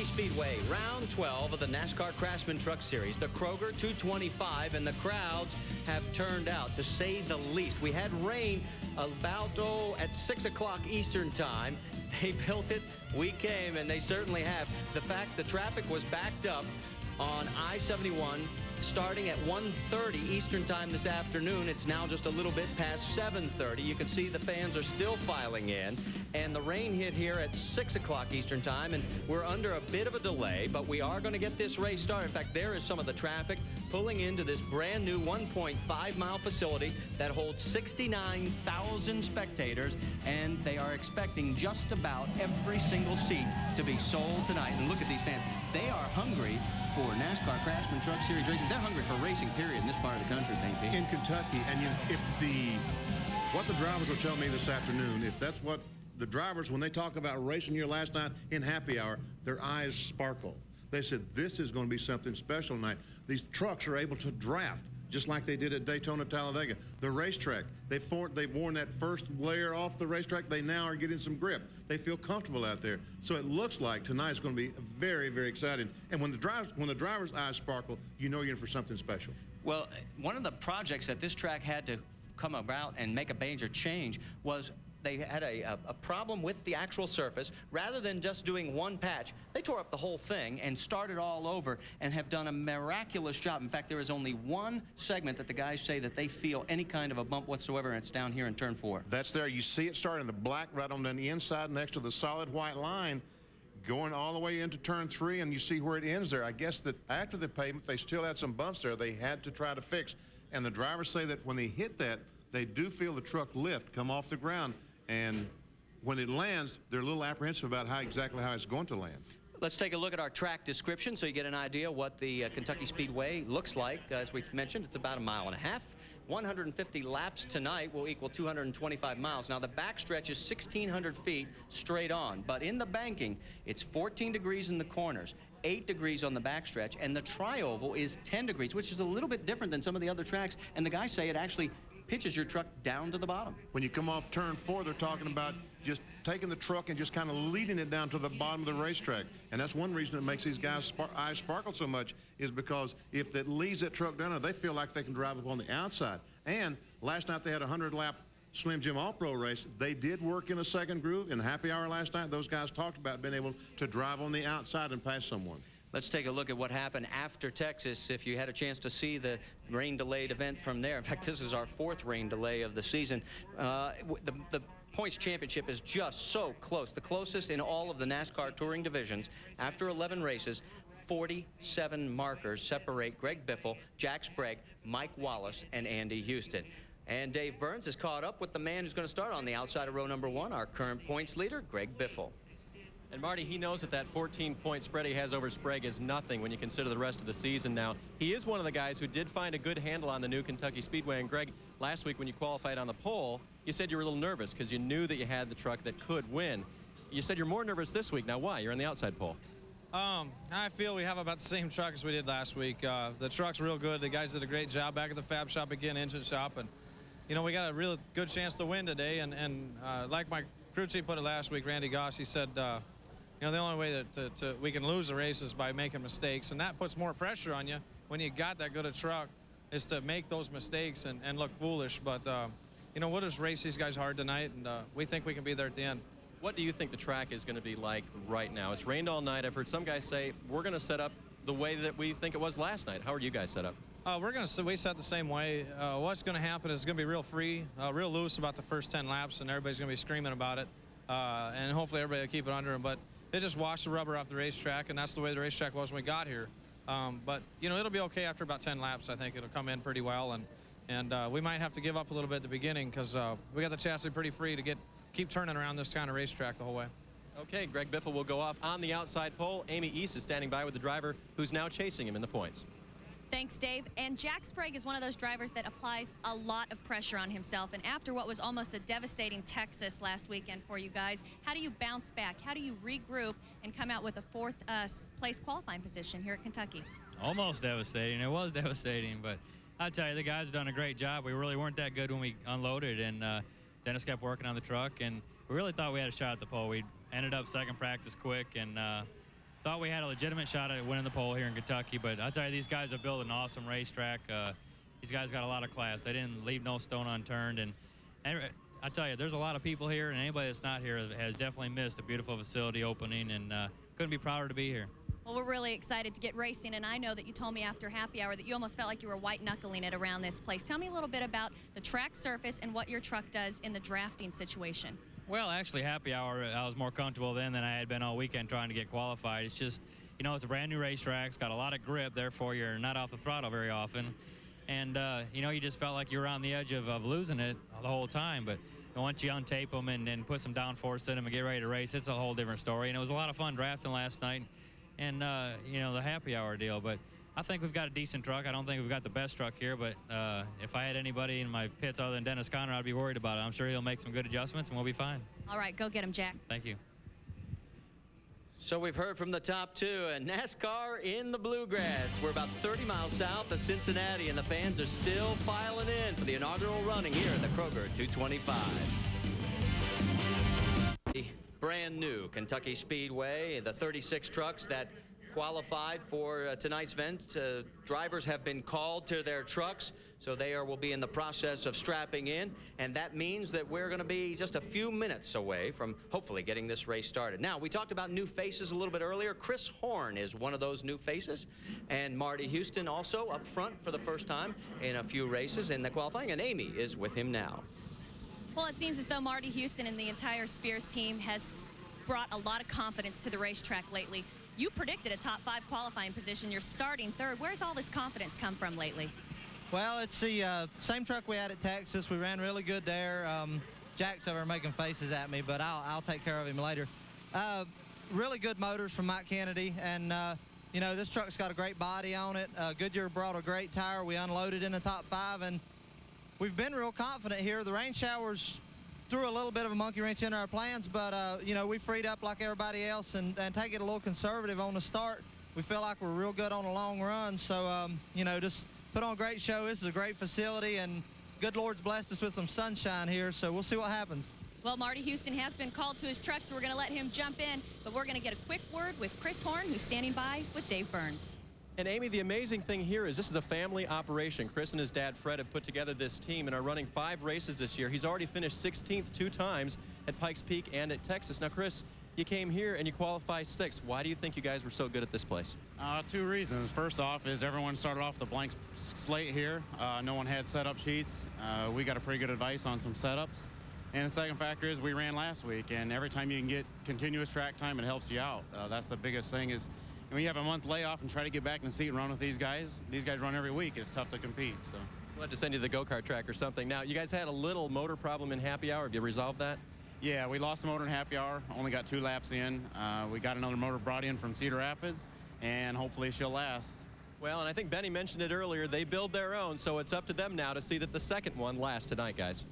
Speedway, round 12 of the NASCAR Craftsman Truck Series. The Kroger 225 and the crowds have turned out, to say the least. We had rain about, at 6 o'clock Eastern time. They built it, we came, and they certainly have. The fact the traffic was backed up on I-71 starting at 1:30 Eastern time this afternoon. It's now just a little bit past 7:30. You can see the fans are still filing in, and the rain hit here at 6 o'clock Eastern time, and we're under a bit of a delay, but we are going to get this race started. In fact, there is some of the traffic pulling into this brand new 1.5-mile facility that holds 69,000 spectators, and they are expecting just about every single seat to be sold tonight. And look at these fans. They are hungry for NASCAR Craftsman Truck Series racing. They're hungry for racing, period, in this part of the country, thank you. In Kentucky, and what the drivers will tell me this afternoon, if that's what the drivers, when they talk about racing here last night in happy hour, their eyes sparkle. They said, this is going to be something special tonight. These trucks are able to draft, just like they did at Daytona, Talladega. The racetrack, they've worn that first layer off the racetrack. They now are getting some grip. They feel comfortable out there. So it looks like tonight's going to be very, very exciting. And when the driver's eyes sparkle, you know you're in for something special. Well, one of the projects that this track had to come about and make a major change was they had a problem with the actual surface. Rather than just doing one patch, they tore up the whole thing and started all over and have done a miraculous job. In fact, there is only one segment that the guys say that they feel any kind of a bump whatsoever, and it's down here in turn 4. That's there. You see it starting the black right on the inside next to the solid white line, going all the way into turn 3, and you see where it ends there. I guess that after the pavement, they still had some bumps there they had to try to fix. And the drivers say that when they hit that, they do feel the truck lift, come off the ground. And when it lands, they're a little apprehensive about exactly how it's going to land. Let's take a look at our track description so you get an idea what the Kentucky Speedway looks like. As we mentioned, it's about 1.5 miles. 150 laps tonight will equal 225 miles. Now, the backstretch is 1,600 feet straight on, but in the banking, it's 14 degrees in the corners, 8 degrees on the backstretch, and the tri-oval is 10 degrees, which is a little bit different than some of the other tracks, and the guys say it actually pitches your truck down to the bottom. When you come off turn 4, they're talking about just taking the truck and just kind of leading it down to the bottom of the racetrack. And that's one reason it makes these guys' eyes sparkle so much, is because if that leads that truck down, they feel like they can drive up on the outside. And last night they had a 100-lap Slim Jim All-Pro race. They did work in a second groove. In happy hour last night, those guys talked about being able to drive on the outside and pass someone. Let's take a look at what happened after Texas. If you had a chance to see the rain-delayed event from there. In fact, this is our 4th rain delay of the season. The points championship is just so close. The closest in all of the NASCAR touring divisions. After 11 races, 47 markers separate Greg Biffle, Jack Sprague, Mike Wallace, and Andy Houston. And Dave Burns is caught up with the man who's going to start on the outside of row number 1, our current points leader, Greg Biffle. And Marty, he knows that 14-point spread he has over Sprague is nothing when you consider the rest of the season now. He is one of the guys who did find a good handle on the new Kentucky Speedway. And Greg, last week when you qualified on the pole, you said you were a little nervous because you knew that you had the truck that could win. You said you're more nervous this week. Now, why? You're on the outside pole. I feel we have about the same truck as we did last week. The truck's real good. The guys did a great job back at the fab shop again, engine shop. And, you know, we got a real good chance to win today. And like my crew chief put it last week, Randy Goss, he said, you know, the only way that we can lose the race is by making mistakes, and that puts more pressure on you when you got that good a truck, is to make those mistakes and look foolish. But, you know, we'll just race these guys hard tonight, and we think we can be there at the end. What do you think the track is going to be like right now? It's rained all night. I've heard some guys say we're going to set up the way that we think it was last night. How are you guys set up? We set the same way. What's going to happen is it's going to be real free, real loose about the first 10 laps, and everybody's going to be screaming about it. And hopefully everybody will keep it under them. But they just washed the rubber off the racetrack, and that's the way the racetrack was when we got here. But, you know, it'll be okay after about 10 laps. I think it'll come in pretty well, and we might have to give up a little bit at the beginning because we got the chassis pretty free to keep turning around this kind of racetrack the whole way. Okay, Greg Biffle will go off on the outside pole. Amy East is standing by with the driver who's now chasing him in the points. Thanks, Dave. And Jack Sprague is one of those drivers that applies a lot of pressure on himself. And after what was almost a devastating Texas last weekend for you guys, how do you bounce back? How do you regroup and come out with a 4th place qualifying position here at Kentucky? Almost devastating. It was devastating, but I tell you, the guys have done a great job. We really weren't that good when we unloaded, and Dennis kept working on the truck, and we really thought we had a shot at the pole. We ended up second practice quick, and thought we had a legitimate shot at winning the pole here in Kentucky. But I tell you, these guys have built an awesome racetrack. These guys got a lot of class. They didn't leave no stone unturned. And I tell you, there's a lot of people here, and anybody that's not here has definitely missed a beautiful facility opening, and couldn't be prouder to be here. Well, we're really excited to get racing, and I know that you told me after happy hour that you almost felt like you were white-knuckling it around this place. Tell me a little bit about the track surface and what your truck does in the drafting situation. Well, actually, happy hour, I was more comfortable then than I had been all weekend trying to get qualified. It's just, you know, it's a brand new racetrack. It's got a lot of grip, therefore you're not off the throttle very often. And, you know, you just felt like you were on the edge of losing it the whole time. But once you untape them and put some downforce in them and get ready to race, it's a whole different story. And it was a lot of fun drafting last night. And, you know, the happy hour deal. But I think we've got a decent truck. I don't think we've got the best truck here, but if I had anybody in my pits other than Dennis Conner, I'd be worried about it. I'm sure he'll make some good adjustments, and we'll be fine. All right, go get him, Jack. Thank you. So we've heard from the top two, and NASCAR in the bluegrass. We're about 30 miles south of Cincinnati, and the fans are still filing in for the inaugural running here at the Kroger 225. Brand new Kentucky Speedway, the 36 trucks that qualified for tonight's event. Drivers have been called to their trucks, so they will be in the process of strapping in, and that means that we're going to be just a few minutes away from hopefully getting this race started. Now, we talked about new faces a little bit earlier. Chris Horn is one of those new faces, and Marty Houston also up front for the first time in a few races in the qualifying, and Amy is with him now. Well, it seems as though Marty Houston and the entire Spears team has brought a lot of confidence to the racetrack lately. You predicted a top 5 qualifying position. You're starting third. Where's all this confidence come from lately? Well, it's the same truck we had at Texas. We ran really good there. Jack's over making faces at me, but I'll take care of him later. Really good motors from Mike Kennedy, and you know, this truck's got a great body on it. Goodyear brought a great tire. We unloaded in the top 5, and we've been real confident here. The rain showers threw a little bit of a monkey wrench into our plans, but you know, we freed up like everybody else and take it a little conservative on the start. We feel like we're real good on the long run, so you know, just put on a great show. This is a great facility, and good Lord's blessed us with some sunshine here, so we'll see what happens. Well, Marty Houston has been called to his truck, so we're going to let him jump in, but we're going to get a quick word with Chris Horn, who's standing by with Dave Burns. And Amy, the amazing thing here is this is a family operation. Chris and his dad Fred have put together this team and are running 5 races this year. He's already finished 16th 2 times at Pikes Peak and at Texas. Now, Chris, you came here and you qualified 6th. Why do you think you guys were so good at this place? 2 reasons. First off is everyone started off the blank slate here. No one had setup sheets. We got a pretty good advice on some setups. And the second factor is we ran last week, and every time you can get continuous track time, it helps you out. That's the biggest thing is when you have a month layoff and try to get back in the seat and run with these guys run every week. It's tough to compete. So we'll have to send you the go-kart track or something. Now, you guys had a little motor problem in happy hour. Have you resolved that? Yeah, we lost the motor in happy hour. Only got 2 laps in. We got another motor brought in from Cedar Rapids, and hopefully she'll last. Well, and I think Benny mentioned it earlier. They build their own, so it's up to them now to see that the second one lasts tonight, guys.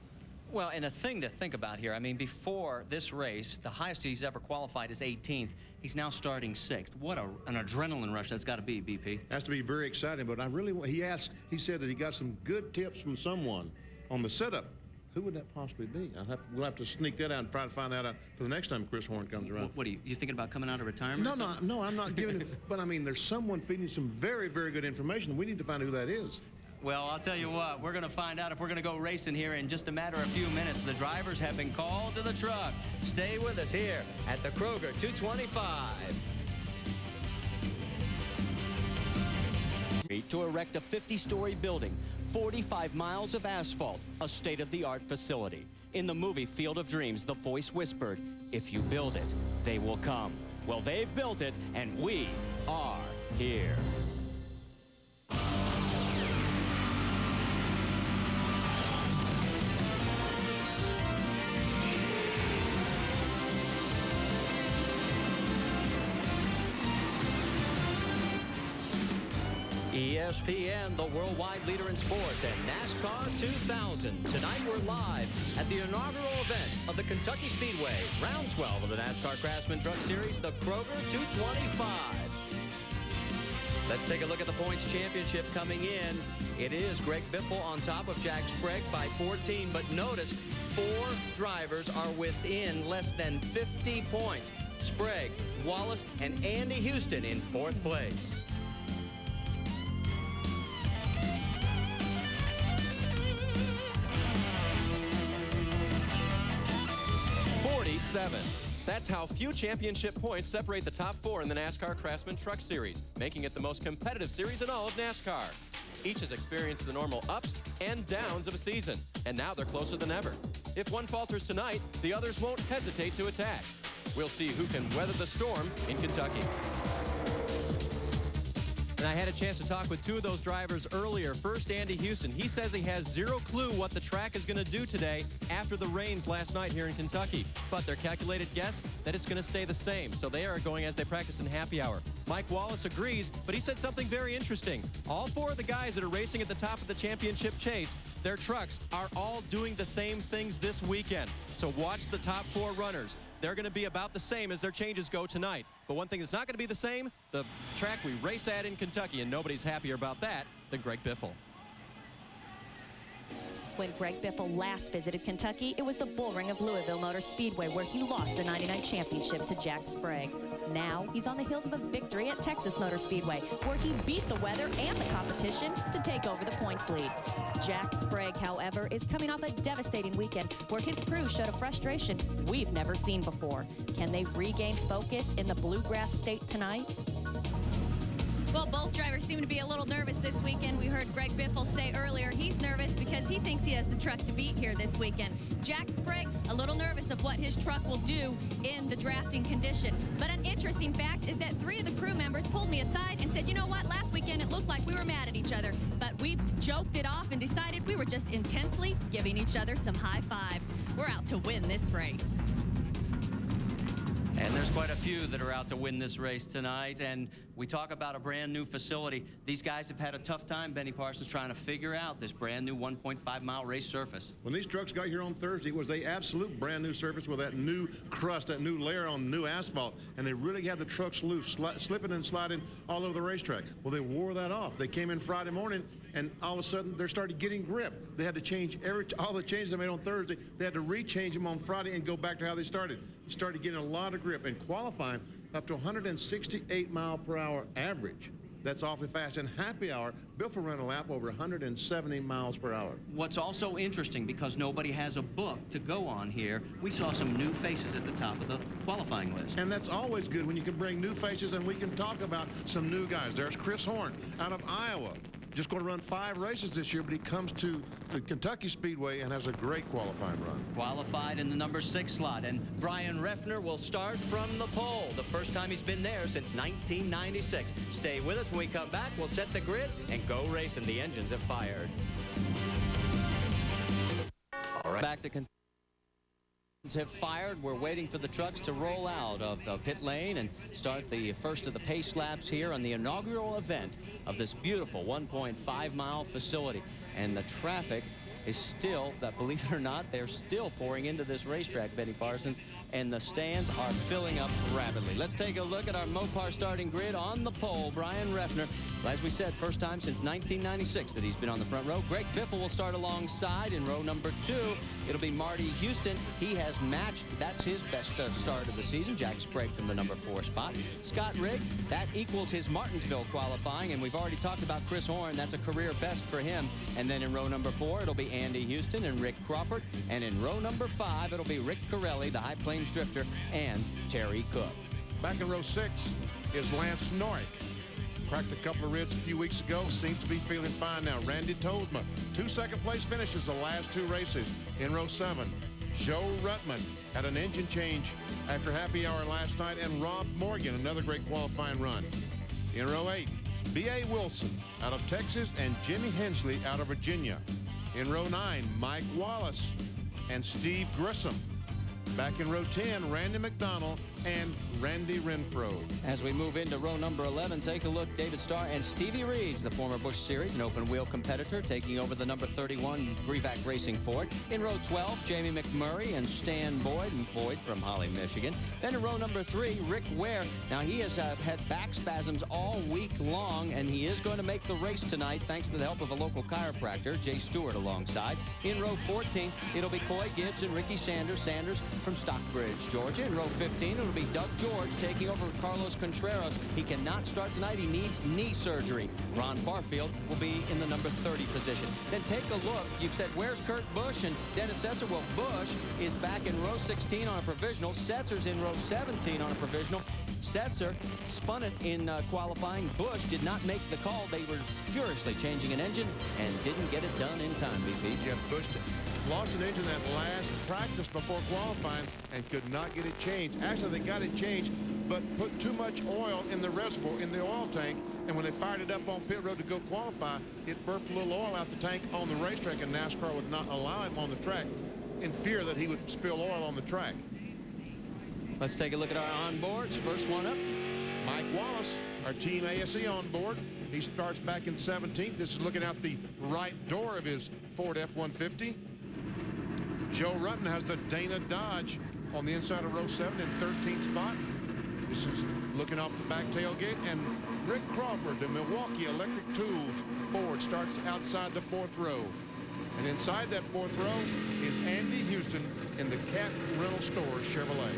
Well, and a thing to think about here, I mean, before this race, the highest he's ever qualified is 18th. He's now starting 6th. What an adrenaline rush that's got to be, BP. Has to be very exciting, but he said that he got some good tips from someone on the setup. Who would that possibly be? We'll have to sneak that out and try to find that out for the next time Chris Horn comes around. What are you thinking about coming out of retirement? No, I'm not giving it. But I mean, there's someone feeding some very, very good information. We need to find who that is. Well, I'll tell you what, we're going to find out if we're going to go racing here in just a matter of a few minutes. The drivers have been called to the truck. Stay with us here at the Kroger 225. To erect a 50-story building, 45 miles of asphalt, a state-of-the-art facility. In the movie Field of Dreams, the voice whispered, if you build it, they will come. Well, they've built it, and we are here. ESPN, the worldwide leader in sports, and NASCAR 2000. Tonight we're live at the inaugural event of the Kentucky Speedway, round 12 of the NASCAR Craftsman Truck Series, the Kroger 225. Let's take a look at the points championship coming in. It is Greg Biffle on top of Jack Sprague by 14, but notice 4 drivers are within less than 50 points. Sprague, Wallace, and Andy Houston in 4th place. That's how few championship points separate the top 4 in the NASCAR Craftsman Truck Series, making it the most competitive series in all of NASCAR. Each has experienced the normal ups and downs of a season, and now they're closer than ever. If one falters tonight, the others won't hesitate to attack. We'll see who can weather the storm in Kentucky. And I had a chance to talk with 2 of those drivers earlier. First, Andy Houston. He says he has 0 clue what the track is going to do today after the rains last night here in Kentucky. But their calculated guess that it's going to stay the same. So they are going as they practice in happy hour. Mike Wallace agrees, but he said something very interesting. All 4 of the guys that are racing at the top of the championship chase, their trucks are all doing the same things this weekend. So watch the top 4 runners. They're going to be about the same as their changes go tonight. But one thing that's not going to be the same, the track we race at in Kentucky, and nobody's happier about that than Greg Biffle. When Greg Biffle last visited Kentucky, it was the bullring of Louisville Motor Speedway where he lost the '99 championship to Jack Sprague. Now he's on the heels of a victory at Texas Motor Speedway where he beat the weather and the competition to take over the points lead. Jack Sprague, however, is coming off a devastating weekend where his crew showed a frustration we've never seen before. Can they regain focus in the bluegrass state tonight? Well, both drivers seem to be a little nervous this weekend. We heard Greg Biffle say earlier he's nervous because he thinks he has the truck to beat here this weekend. Jack Sprague, a little nervous of what his truck will do in the drafting condition. But an interesting fact is that 3 of the crew members pulled me aside and said, you know what, last weekend it looked like we were mad at each other, but we've joked it off and decided we were just intensely giving each other some high fives. We're out to win this race. And there's quite a few that are out to win this race tonight. And we talk about a brand new facility. These guys have had a tough time, Benny Parsons, trying to figure out this brand new 1.5-mile race surface. When these trucks got here on Thursday, it was a absolute brand new surface with that new crust, that new layer on new asphalt. And they really had the trucks loose, slipping and sliding all over the racetrack. Well, they wore that off. They came in Friday morning, and all of a sudden, they started getting grip. They had to change all the changes they made on Thursday. They had to rechange them on Friday and go back to how they started. Started getting a lot of grip and qualifying up to 168 mile per hour average. That's awfully fast. And happy hour, Biffle ran a lap over 170 miles per hour. What's also interesting, because nobody has a book to go on here, we saw some new faces at the top of the qualifying list. And that's always good when you can bring new faces, and we can talk about some new guys. There's Chris Horn out of Iowa. Just going to run 5 races this year, but he comes to the Kentucky Speedway and has a great qualifying run. Qualified in the number 6 slot, and Brian Reffner will start from the pole. The first time he's been there since 1996. Stay with us. When we come back, we'll set the grid and go racing. The engines have fired. All right. Back to Kentucky. Have fired. We're waiting for the trucks to roll out of the pit lane and start the first of the pace laps here on the inaugural event of this beautiful 1.5-mile facility. And the traffic is still, believe it or not, they're still pouring into this racetrack, Benny Parsons, and the stands are filling up rapidly. Let's take a look at our Mopar starting grid. On the pole, Brian Reffner. As we said, first time since 1996 that he's been on the front row. Greg Biffle will start alongside in row number 2. It'll be Marty Houston. He has matched, that's his best start of the season. Jack Sprague from the number 4 spot. Scott Riggs, that equals his Martinsville qualifying, and we've already talked about Chris Horn. That's a career best for him. And then in row number 4, it'll be Andy Houston and Rick Crawford. And in row number 5, it'll be Rick Corelli, the High Plains drifter, and Terry Cook. Back in row 6 is Lance Norrick. Cracked a couple of ribs a few weeks ago. Seems to be feeling fine now. Randy Tolsma, 2 second-place finishes the last 2 races. In row 7, Joe Ruttman had an engine change after happy hour last night. And Rob Morgan, another great qualifying run. In row 8, B.A. Wilson out of Texas and Jimmy Hensley out of Virginia. In row 9, Mike Wallace and Steve Grissom. Back in row 10, Randy McDonald and Randy Renfro. As we move into row number 11, take a look. David Starr and Stevie Reeves, the former Busch Series and open wheel competitor, taking over the number 31 Brevac Racing Ford. In row 12, Jamie McMurray and Stan Boyd, from Holly, Michigan. Then in row number 3, Rick Ware. Now he has had back spasms all week long, and he is going to make the race tonight thanks to the help of a local chiropractor, Jay Stewart, alongside. In row 14, it'll be Coy Gibbs and Ricky Sanders. Sanders from Stockbridge, Georgia. In row 15, it'll be Doug George taking over Carlos Contreras. He cannot start tonight. He needs knee surgery. Ron Barfield will be in the number 30 position. Then take a look. You've said, where's Kurt Busch and Dennis Setzer? Well, Busch is back in row 16 on a provisional. Setzer's in row 17 on a provisional. Setzer spun it in qualifying. Busch did not make the call. They were furiously changing an engine and didn't get it done in time, BP. Yeah, Busch lost an engine that last practice before qualifying and could not get it changed. Actually, they got it changed, but put too much oil in the reservoir, in the oil tank, and when they fired it up on pit road to go qualify, it burped a little oil out the tank on the racetrack, and NASCAR would not allow him on the track in fear that he would spill oil on the track. Let's take a look at our onboards. First one up. Mike Wallace, our Team ASE on board. He starts back in 17th. This is looking out the right door of his Ford F-150. Joe Rutten has the Dana Dodge on the inside of row 7 in 13th spot. This is looking off the back tailgate. And Rick Crawford, the Milwaukee Electric Tools Ford, starts outside the 4th row. And inside that 4th row is Andy Houston in the Cat Rental Stores Chevrolet.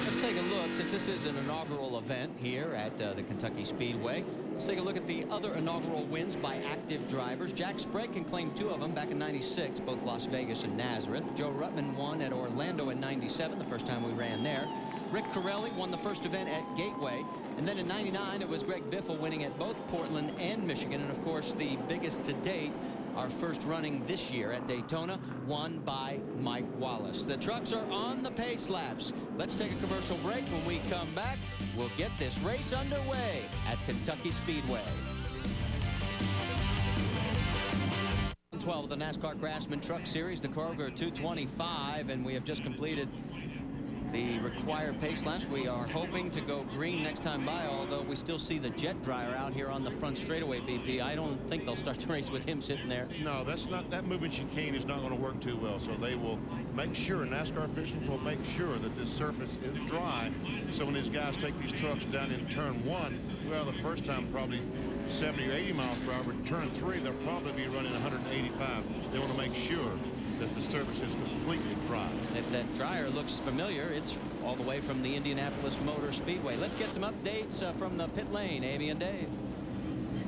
Let's take a look, since this is an inaugural event here at the Kentucky Speedway. Let's take a look at the other inaugural wins by active drivers. Jack Sprague can claim 2 of them back in '96, both Las Vegas and Nazareth. Joe Ruttman won at Orlando in '97, the first time we ran there. Rick Corelli won the first event at Gateway. And then in '99, it was Greg Biffle winning at both Portland and Michigan. And, of course, the biggest to date, our first running this year at Daytona, won by Mike Wallace. The trucks are on the pace laps. Let's take a commercial break. When we come back, we'll get this race underway at Kentucky Speedway. 12 of the NASCAR Craftsman Truck Series, the Kroger 225, and we have just completed the required pace laps. We are hoping to go green next time by, although we still see the jet dryer out here on the front straightaway, BP. I don't think they'll start the race with him sitting there. No, that's not, that moving chicane is not going to work too well. So they will make sure, NASCAR officials will make sure that this surface is dry. So when these guys take these trucks down in turn 1, well, the first time probably 70 or 80 miles per hour. Turn 3, they'll probably be running 185. They want to make sure that the surface is completely dry. If that dryer looks familiar, it's all the way from the Indianapolis Motor Speedway. Let's get some updates from the pit lane. Amy and Dave.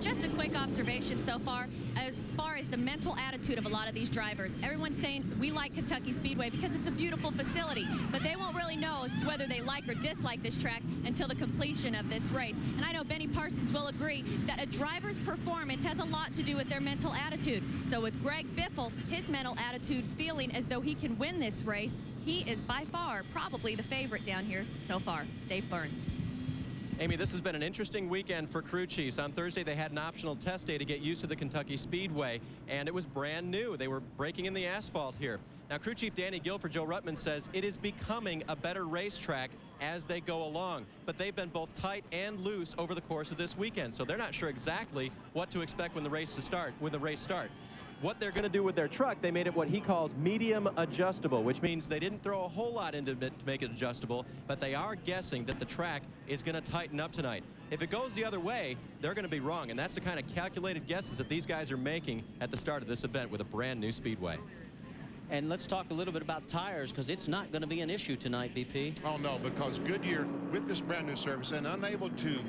Just a quick observation so far as the mental attitude of a lot of these drivers. Everyone's saying we like Kentucky Speedway because it's a beautiful facility, but they won't really know as to whether they like or dislike this track until the completion of this race. And I know Benny Parsons will agree that a driver's performance has a lot to do with their mental attitude. So with Greg Biffle, his mental attitude feeling as though he can win this race, he is by far probably the favorite down here so far. Dave Burns. Amy, this has been an interesting weekend for crew chiefs. On Thursday, they had an optional test day to get used to the Kentucky Speedway, and it was brand new. They were breaking in the asphalt here. Now, crew chief Danny Guilford, Joe Ruttman, says it is becoming a better racetrack as they go along. But they've been both tight and loose over the course of this weekend, so they're not sure exactly what to expect when the race starts. What they're going to do with their truck, they made it what he calls medium adjustable, which means they didn't throw a whole lot into it to make it adjustable, but they are guessing that the track is going to tighten up tonight. If it goes the other way, they're going to be wrong, and that's the kind of calculated guesses that these guys are making at the start of this event with a brand new speedway. And let's talk a little bit about tires, because it's not going to be an issue tonight, BP. Oh, no, because Goodyear, with this brand new service and unable to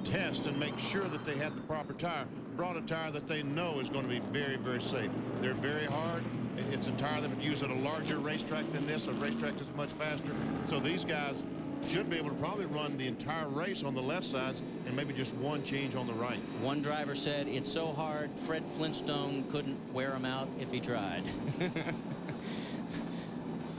test and make sure that they had the proper tire, brought a tire that they know is going to be very, very safe. They're very hard. It's a tire that would use at a larger racetrack than this. A racetrack that's much faster. So these guys should be able to probably run the entire race on the left sides and maybe just one change on the right. One driver said it's so hard Fred Flintstone couldn't wear them out if he tried.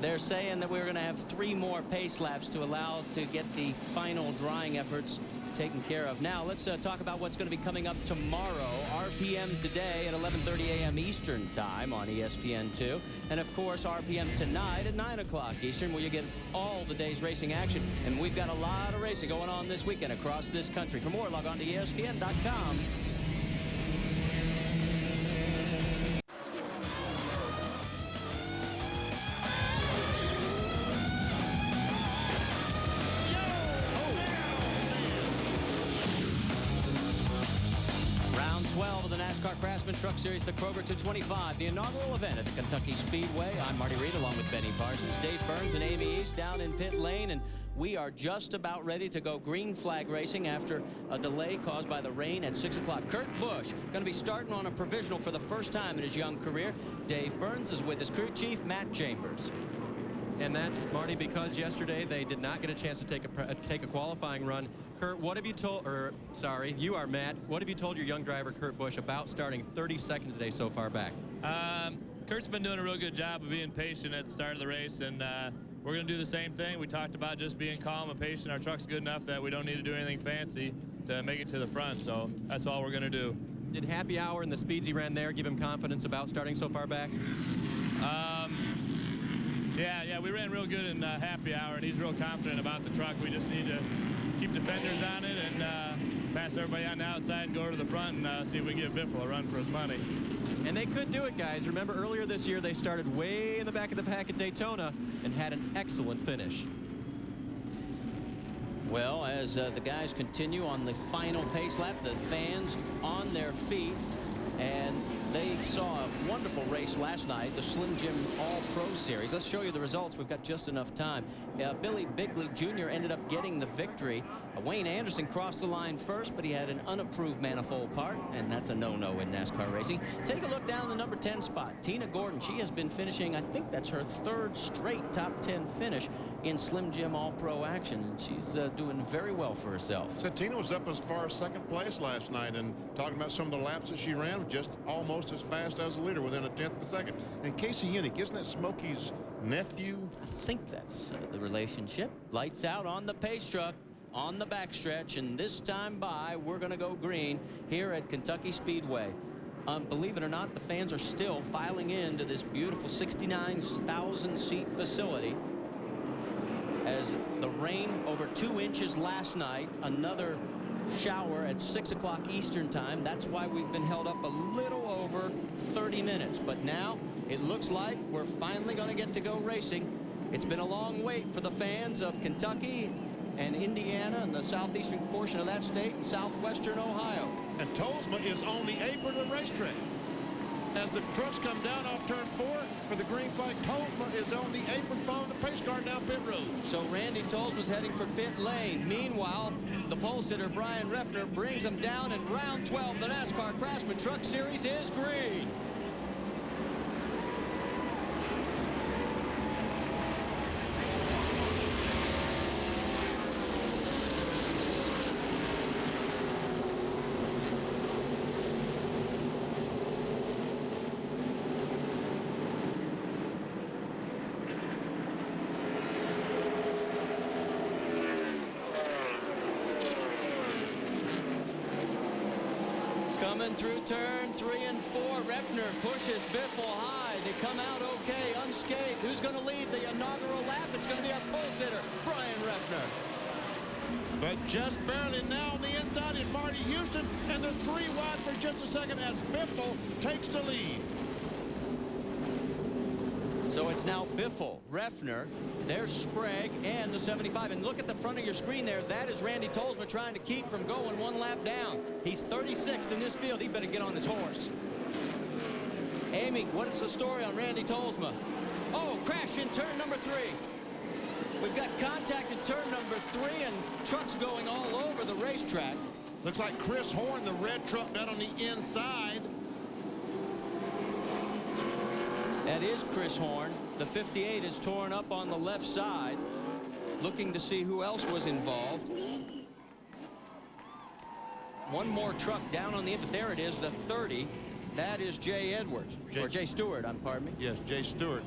They're saying that we're going to have 3 more pace laps to allow to get the final drying efforts taken care of. Now let's talk about what's going to be coming up tomorrow. RPM today at 11:30 a.m. Eastern time on ESPN2, and of course RPM tonight at 9 o'clock Eastern, where you get all the day's racing action. And we've got a lot of racing going on this weekend across this country. For more, log on to ESPN.com. 12 of the NASCAR Craftsman Truck Series, the Kroger 225, the inaugural event at the Kentucky Speedway. I'm Marty Reed along with Benny Parsons, Dave Burns, and Amy East down in pit lane, and we are just about ready to go green flag racing after a delay caused by the rain at 6 o'clock. Kurt Busch going to be starting on a provisional for the first time in his young career. Dave Burns is with his crew chief, Matt Chambers. And that's, Marty, because yesterday they did not get a chance to take a qualifying run. Kurt, what have you told, or sorry, you are Matt, what have you told your young driver, Kurt Busch, about starting 32nd today so far back? Kurt's been doing a real good job of being patient at the start of the race, and we're going to do the same thing. We talked about just being calm and patient. Our truck's good enough that we don't need to do anything fancy to make it to the front, so that's all we're going to do. Did happy hour and the speeds he ran there give him confidence about starting so far back? Yeah, we ran real good in happy hour, and he's real confident about the truck. We just need to keep the fenders on it and pass everybody on the outside and go to the front and see if we can give Biffle a run for his money. And they could do it, guys. Remember, earlier this year, they started way in the back of the pack at Daytona and had an excellent finish. Well, as the guys continue on the final pace lap, the fans on their feet, and they saw a wonderful race last night, the Slim Jim All-Pro Series. Let's show you the results. We've got just enough time. Billy Bigley Jr. ended up getting the victory. Wayne Anderson crossed the line first, but he had an unapproved manifold part, and that's a no-no in NASCAR racing. Take a look down the number 10 spot. Tina Gordon, she has been finishing, I think that's her third straight top 10 finish in Slim Jim All-Pro action, and she's doing very well for herself. So Tina was up as far as second place last night, and talking about some of the laps that she ran, just almost as fast as the leader within a tenth of a second. And Casey Unick, isn't that Smokey's nephew? I think that's the relationship. Lights out on the pace truck on the backstretch, and this time by we're going to go green here at Kentucky Speedway. Believe it or not, the fans are still filing into this beautiful 69,000 seat facility as the rain over 2 inches last night, another shower at 6 o'clock Eastern time. That's why we've been held up a little over 30 minutes. But now it looks like we're finally going to get to go racing. It's been a long wait for the fans of Kentucky and Indiana and the southeastern portion of that state and southwestern Ohio. And Tolsma is on the apron of the racetrack. As the trucks come down off turn 4 for the green flag, Tolsma is on the apron following the pace car down pit road. So Randy Tolsma's heading for pit lane. Meanwhile, the pole sitter Brian Reffner brings him down in round 12. The NASCAR Craftsman Truck Series is green. Coming through turn 3 and 4, Reffner pushes Biffle high. They come out okay, unscathed. Who's going to lead the inaugural lap? It's going to be a pole sitter, Brian Reffner. But just barely now on the inside is Marty Houston, and they're 3 wide for just a second as Biffle takes the lead. So it's now Biffle, Reffner, there's Sprague, and the 75. And look at the front of your screen there. That is Randy Tolsma trying to keep from going 1 lap down. He's 36th in this field. He better get on his horse. Amy, what's the story on Randy Tolsma? Oh, crash in turn number 3. We've got contact in turn number 3 and trucks going all over the racetrack. Looks like Chris Horn, the red truck down on the inside. That is Chris Horn. The 58 is torn up on the left side. Looking to see who else was involved. One more truck down on the inside. There it is, the 30. That is Jay Edwards. Or Jay Stewart, pardon me. Yes, Jay Stewart.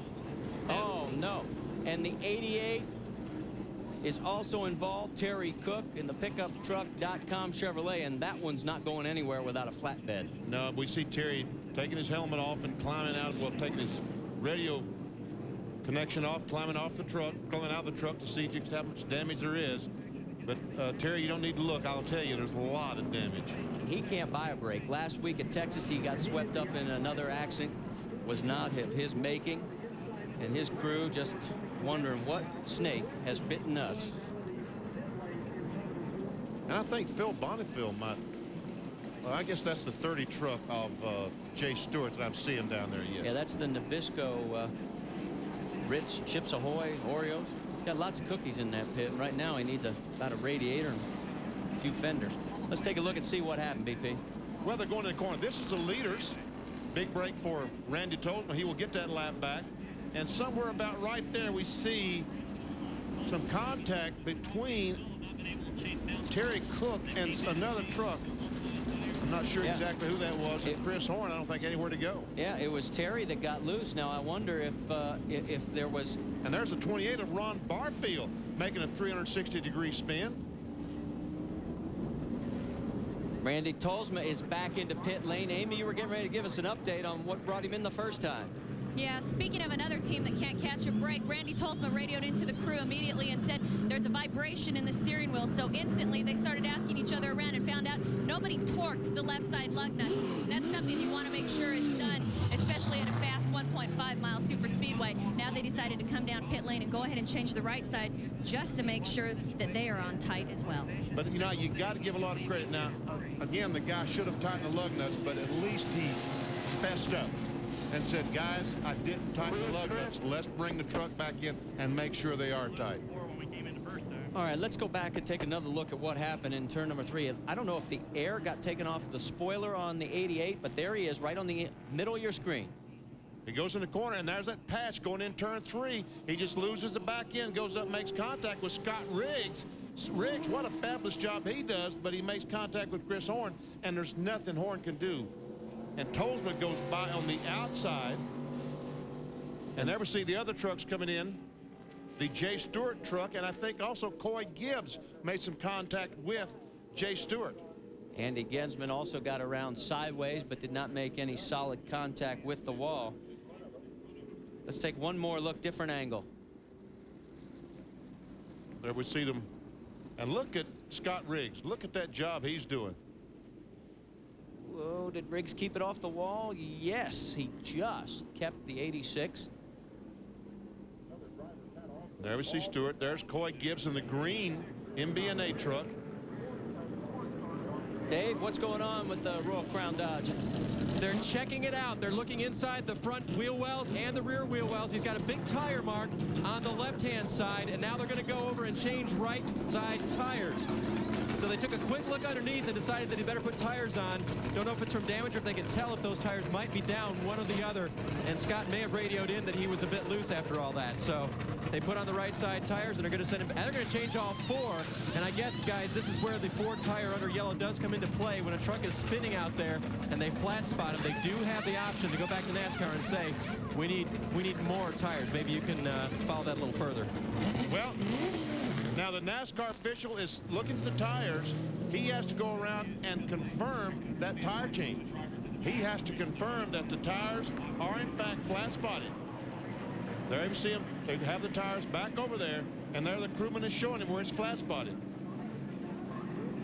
Oh, no. And the 88 is also involved, Terry Cook, in the pickuptruck.com Chevrolet, and that one's not going anywhere without a flatbed. No, we see Terry taking his helmet off and climbing out, well, taking his radio connection off, climbing off the truck, crawling out of the truck to see just how much damage there is. But Terry, you don't need to look. I'll tell you, there's a lot of damage. He can't buy a break. Last week at Texas, he got swept up in another accident. Was not of his making. And his crew just wondering what snake has bitten us. And I think Phil Bonneville might Well, I guess that's the 30 truck of Jay Stewart that I'm seeing down there. Yes. Yeah, that's the Nabisco Ritz Chips Ahoy Oreos. He's got lots of cookies in that pit. Right now he needs about a radiator and a few fenders. Let's take a look and see what happened, BP. Well, they're going to the corner. This is the leaders. Big break for Randy Tolsma. He will get that lap back. And somewhere about right there we see some contact between Terry Cook and another truck. I'm not sure exactly who that was. Chris Horn, I don't think anywhere to go. Yeah, it was Terry that got loose. Now I wonder if there was. And there's a 28 of Ron Barfield making a 360-degree spin. Randy Tolsma is back into pit lane. Amy, you were getting ready to give us an update on what brought him in the first time. Yeah, speaking of another team that can't catch a break, Randy Tolsma radioed into the crew immediately and said there's a vibration in the steering wheel. So instantly they started asking each other around and found out nobody torqued the left side lug nut. That's something you want to make sure is done, especially at a fast 1.5-mile super speedway. Now they decided to come down pit lane and go ahead and change the right sides just to make sure that they are on tight as well. But, you know, you got to give a lot of credit. Now, again, the guy should have tightened the lug nuts, but at least he fessed up and said, guys, I didn't tighten the lug nuts. Let's bring the truck back in and make sure they are tight. All right, let's go back and take another look at what happened in turn number 3. I don't know if the air got taken off the spoiler on the 88, but there he is right on the middle of your screen. He goes in the corner, and there's that patch going in turn 3. He just loses the back end, goes up, makes contact with Scott Riggs. Riggs, what a fabulous job he does, but he makes contact with Chris Horn, and there's nothing Horn can do. And Tolsma goes by on the outside. And there we see the other trucks coming in. The Jay Stewart truck, and I think also Coy Gibbs made some contact with Jay Stewart. Andy Gensman also got around sideways, but did not make any solid contact with the wall. Let's take one more look, different angle. There we see them. And look at Scott Riggs. Look at that job he's doing. Whoa, did Riggs keep it off the wall? Yes, he just kept the 86. There we see Stewart. There's Coy Gibbs in the green MB&A truck. Dave, what's going on with the Royal Crown Dodge? They're checking it out. They're looking inside the front wheel wells and the rear wheel wells. He's got a big tire mark on the left-hand side, and now they're going to go over and change right side tires. So they took a quick look underneath and decided that he better put tires on. Don't know if it's from damage or if they can tell if those tires might be down, one or the other. And Scott may have radioed in that he was a bit loose after all that. So they put on the right side tires and are going to send him. And they're going to change all 4. And I guess, guys, this is where the 4 tire under yellow does come into play. When a truck is spinning out there and they flat spot him, they do have the option to go back to NASCAR and say, we need more tires. Maybe you can follow that a little further. Well, now the NASCAR official is looking at the tires. He has to go around and confirm that tire change. He has to confirm that the tires are in fact flat spotted. There you see him. They have the tires back over there, and there the crewman is showing him where it's flat spotted.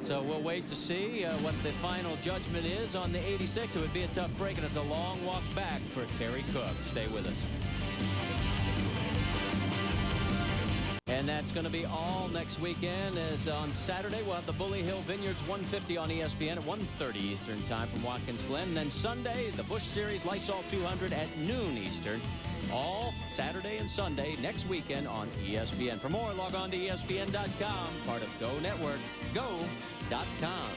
So we'll wait to see what the final judgment is on the 86. It would be a tough break, and it's a long walk back for Terry Cook. Stay with us. And that's going to be all next weekend, as on Saturday we'll have the Bully Hill Vineyards 150 on ESPN at 1:30 Eastern time from Watkins Glen. And then Sunday, the Busch Series Lysol 200 at noon Eastern. All Saturday and Sunday next weekend on ESPN. For more, log on to ESPN.com, part of Go Network, go.com.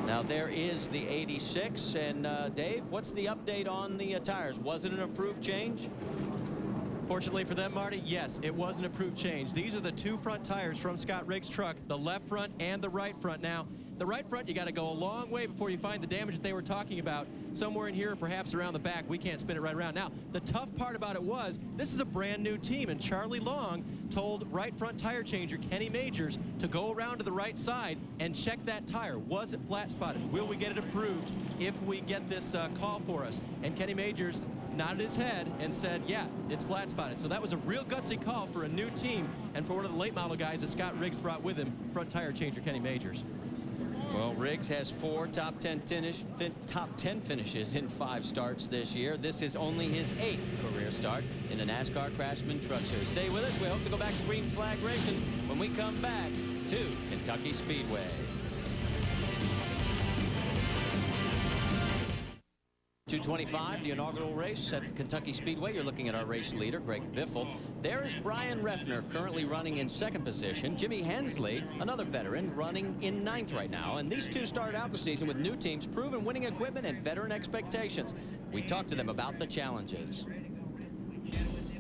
Now there is the 86, and Dave, what's the update on the tires? Was it an approved change? Fortunately for them, Marty, yes, it was an approved change. These are the 2 front tires from Scott Riggs' truck, the left front and the right front. Now, the right front, you got to go a long way before you find the damage that they were talking about. Somewhere in here, perhaps around the back. We can't spin it right around. Now, the tough part about it was, this is a brand new team, and Charlie Long told right front tire changer Kenny Majors to go around to the right side and check that tire. Was it flat spotted? Will we get it approved if we get this call for us? And Kenny Majors nodded his head and said, yeah, it's flat spotted. So that was a real gutsy call for a new team and for one of the late model guys that Scott Riggs brought with him, front tire changer Kenny Majors. Well, Riggs has 4 top 10 finishes in 5 starts this year. This is only his 8th career start in the NASCAR Craftsman Truck Series. Stay with us. We hope to go back to green flag racing when we come back to Kentucky Speedway. .225, the inaugural race at the Kentucky Speedway. You're looking at our race leader, Greg Biffle. There is Brian Reffner, currently running in 2nd position. Jimmy Hensley, another veteran, running in 9th right now. And these two started out the season with new teams, proven winning equipment, and veteran expectations. We talked to them about the challenges.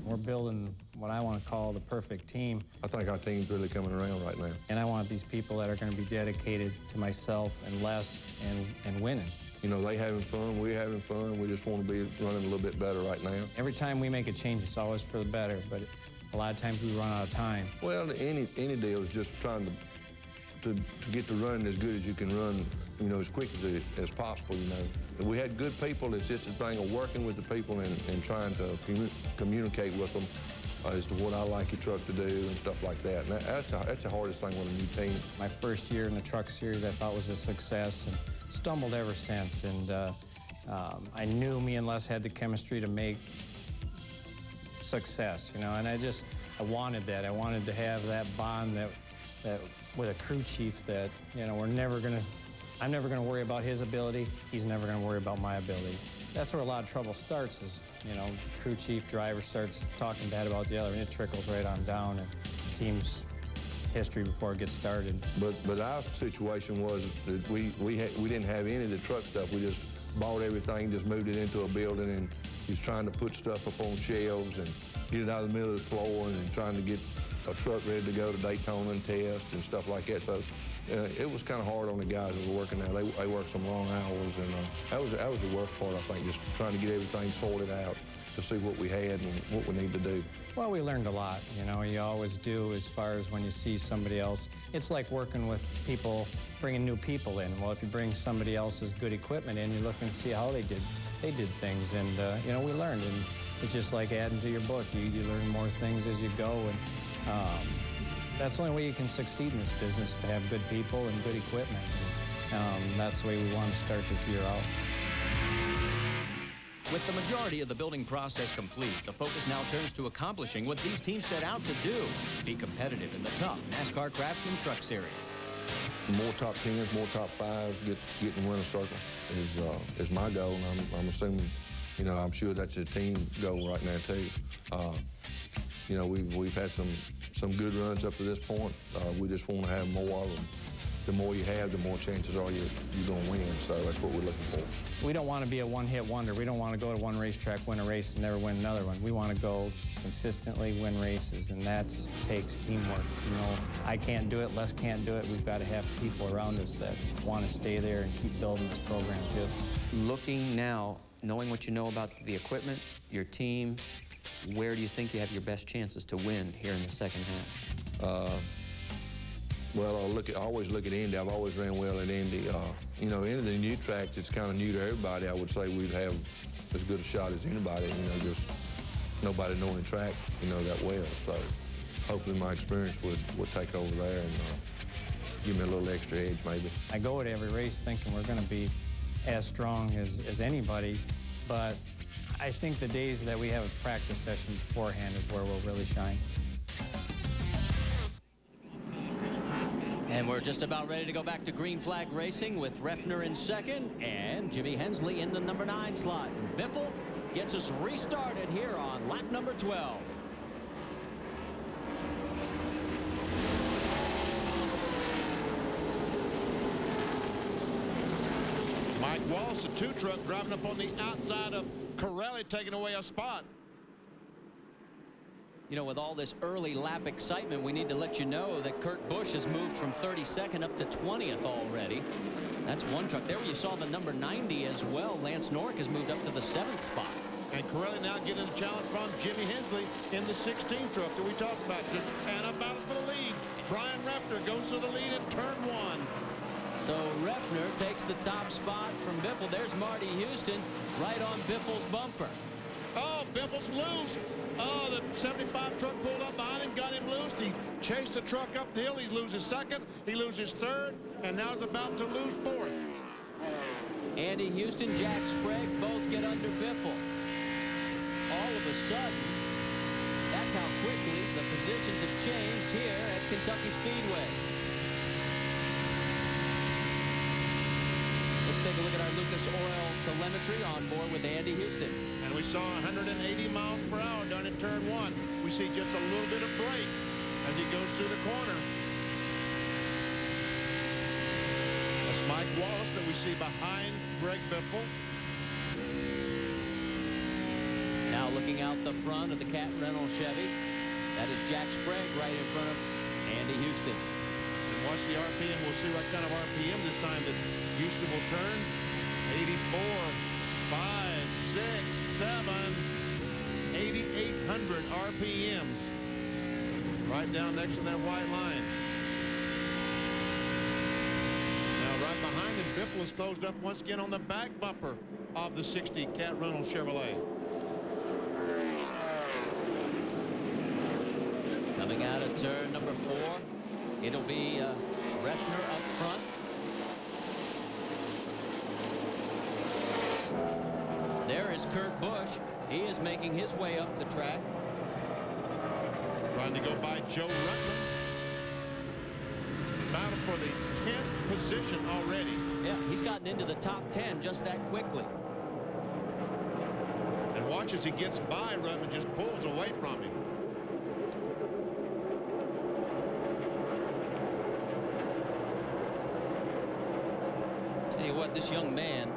We're building what I want to call the perfect team. I think our team's really coming around right now. And I want these people that are going to be dedicated to myself and Les and winning. You know, they having fun, we're having fun. We just want to be running a little bit better right now. Every time we make a change, it's always for the better, but a lot of times we run out of time. Well, any deal is just trying to get to running as good as you can run, you know, as quick as possible, you know. We had good people. It's just a thing of working with the people and trying to communicate with them as to what I like your truck to do and stuff like that. And that's the hardest thing with a new team. My first year in the truck series I thought was a success, and stumbled ever since. And I knew me and Les had the chemistry to make success, you know, and I wanted that. I wanted to have that bond that with a crew chief that, you know, I'm never gonna worry about his ability. He's never gonna worry about my ability. That's where a lot of trouble starts is, you know, crew chief, driver starts talking bad about the other, and it trickles right on down, and the team's history before it gets started. But our situation was that we didn't have any of the truck stuff. We just bought everything, just moved it into a building, and he's trying to put stuff up on shelves and get it out of the middle of the floor and trying to get a truck ready to go to Daytona and test and stuff like that. So it was kind of hard on the guys that were working there. They worked some long hours, and that was the worst part, I think, just trying to get everything sorted out to see what we had and what we need to do. Well, we learned a lot, you know, you always do as far as when you see somebody else. It's like working with people, bringing new people in. Well, if you bring somebody else's good equipment in, you look and see how they did things, and, you know, we learned, and it's just like adding to your book. You learn more things as you go, and that's the only way you can succeed in this business, to have good people and good equipment. That's the way we want to start this year out. With the majority of the building process complete, the focus now turns to accomplishing what these teams set out to do, be competitive in the tough NASCAR Craftsman Truck Series. More top 10s, more top 5s, get in the winner's circle is my goal, and I'm assuming, you know, I'm sure that's a team goal right now too. You know, we've had some good runs up to this point. We just want to have more of them. The more you have, the more chances are you're going to win. So that's what we're looking for. We don't want to be a one-hit wonder. We don't want to go to one racetrack, win a race, and never win another one. We want to go consistently win races, and that takes teamwork. You know, I can't do it, Les can't do it. We've got to have people around us that want to stay there and keep building this program too. Looking now, knowing what you know about the equipment, your team, where do you think you have your best chances to win here in the second half? Well, I always look at Indy. I've always ran well at Indy. You know, any of the new tracks, it's kind of new to everybody. I would say we'd have as good a shot as anybody. You know, just nobody knowing the track, you know, that well. So hopefully my experience would take over there and give me a little extra edge, maybe. I go at every race thinking we're going to be as strong as anybody, but I think the days that we have a practice session beforehand is where we'll really shine. And we're just about ready to go back to green flag racing with Reffner in 2nd and Jimmy Hensley in the number 9 slot. Biffle gets us restarted here on lap number 12. Mike Wallace, the 2 truck, driving up on the outside of Corelli, taking away a spot. You know, with all this early lap excitement, we need to let you know that Kurt Busch has moved from 32nd up to 20th already. That's one truck. There you saw the number 90 as well. Lance Norrick has moved up to the 7th spot. And Corelli now getting a challenge from Jimmy Hensley in the 16 truck that we talked about. And a battle for the lead. Brian Reffner goes to the lead in turn 1. So Reffner takes the top spot from Biffle. There's Marty Houston right on Biffle's bumper. Oh, Biffle's loose. Oh, the 75 truck pulled up behind him, got him loose. He chased the truck up the hill. He loses second. He loses third, and now is about to lose fourth. Andy Houston, Jack Sprague both get under Biffle. All of a sudden, that's how quickly the positions have changed here at Kentucky Speedway. Let's take a look at our Lucas Oil telemetry on board with Andy Houston. And we saw 180 miles per hour done in turn one. We see just a little bit of brake as he goes through the corner. That's Mike Wallace that we see behind Greg Biffle. Now looking out the front of the Cat Reynolds Chevy. That is Jack Sprague right in front of Andy Houston. And watch the RPM. We'll see what kind of RPM this time that Houston will turn. 84, 5, 6, 7, 8,800 RPMs. Right down next to that white line. Now right behind him, Biffle is closed up once again on the back bumper of the 60 Cat Reynolds Chevrolet. Coming out of turn number 4, it'll be Refner up front. There is Kurt Busch. He is making his way up the track. Trying to go by Joe Rutland. Battle for the 10th position already. Yeah, he's gotten into the top 10 just that quickly. And watch as he gets by, Rutland just pulls away from him. Tell you what, this young man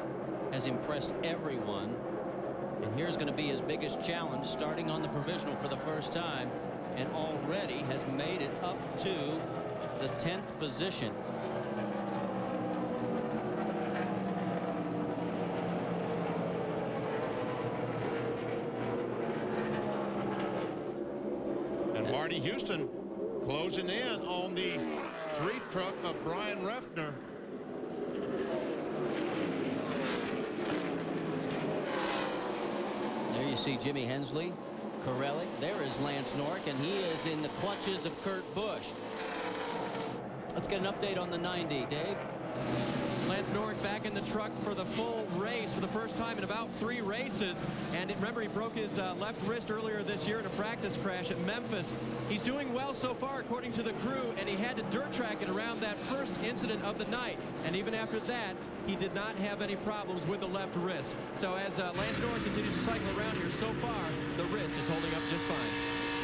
has impressed everyone. And here's going to be his biggest challenge, starting on the provisional for the first time, and already has made it up to the 10th position. And Marty Houston closing in on the 3 truck of Brian Refner. There you see Jimmy Hensley, Corelli. There is Lance Nork, and he is in the clutches of Kurt Busch. Let's get an update on the 90, Dave. Lance Nork back in the truck for the full race for the first time in about 3 races. And remember, he broke his left wrist earlier this year in a practice crash at Memphis. He's doing well so far, according to the crew, and he had to dirt track it around that first incident of the night. And even after that, he did not have any problems with the left wrist. So as Lance Nork continues to cycle around here, so far, the wrist is holding up just fine.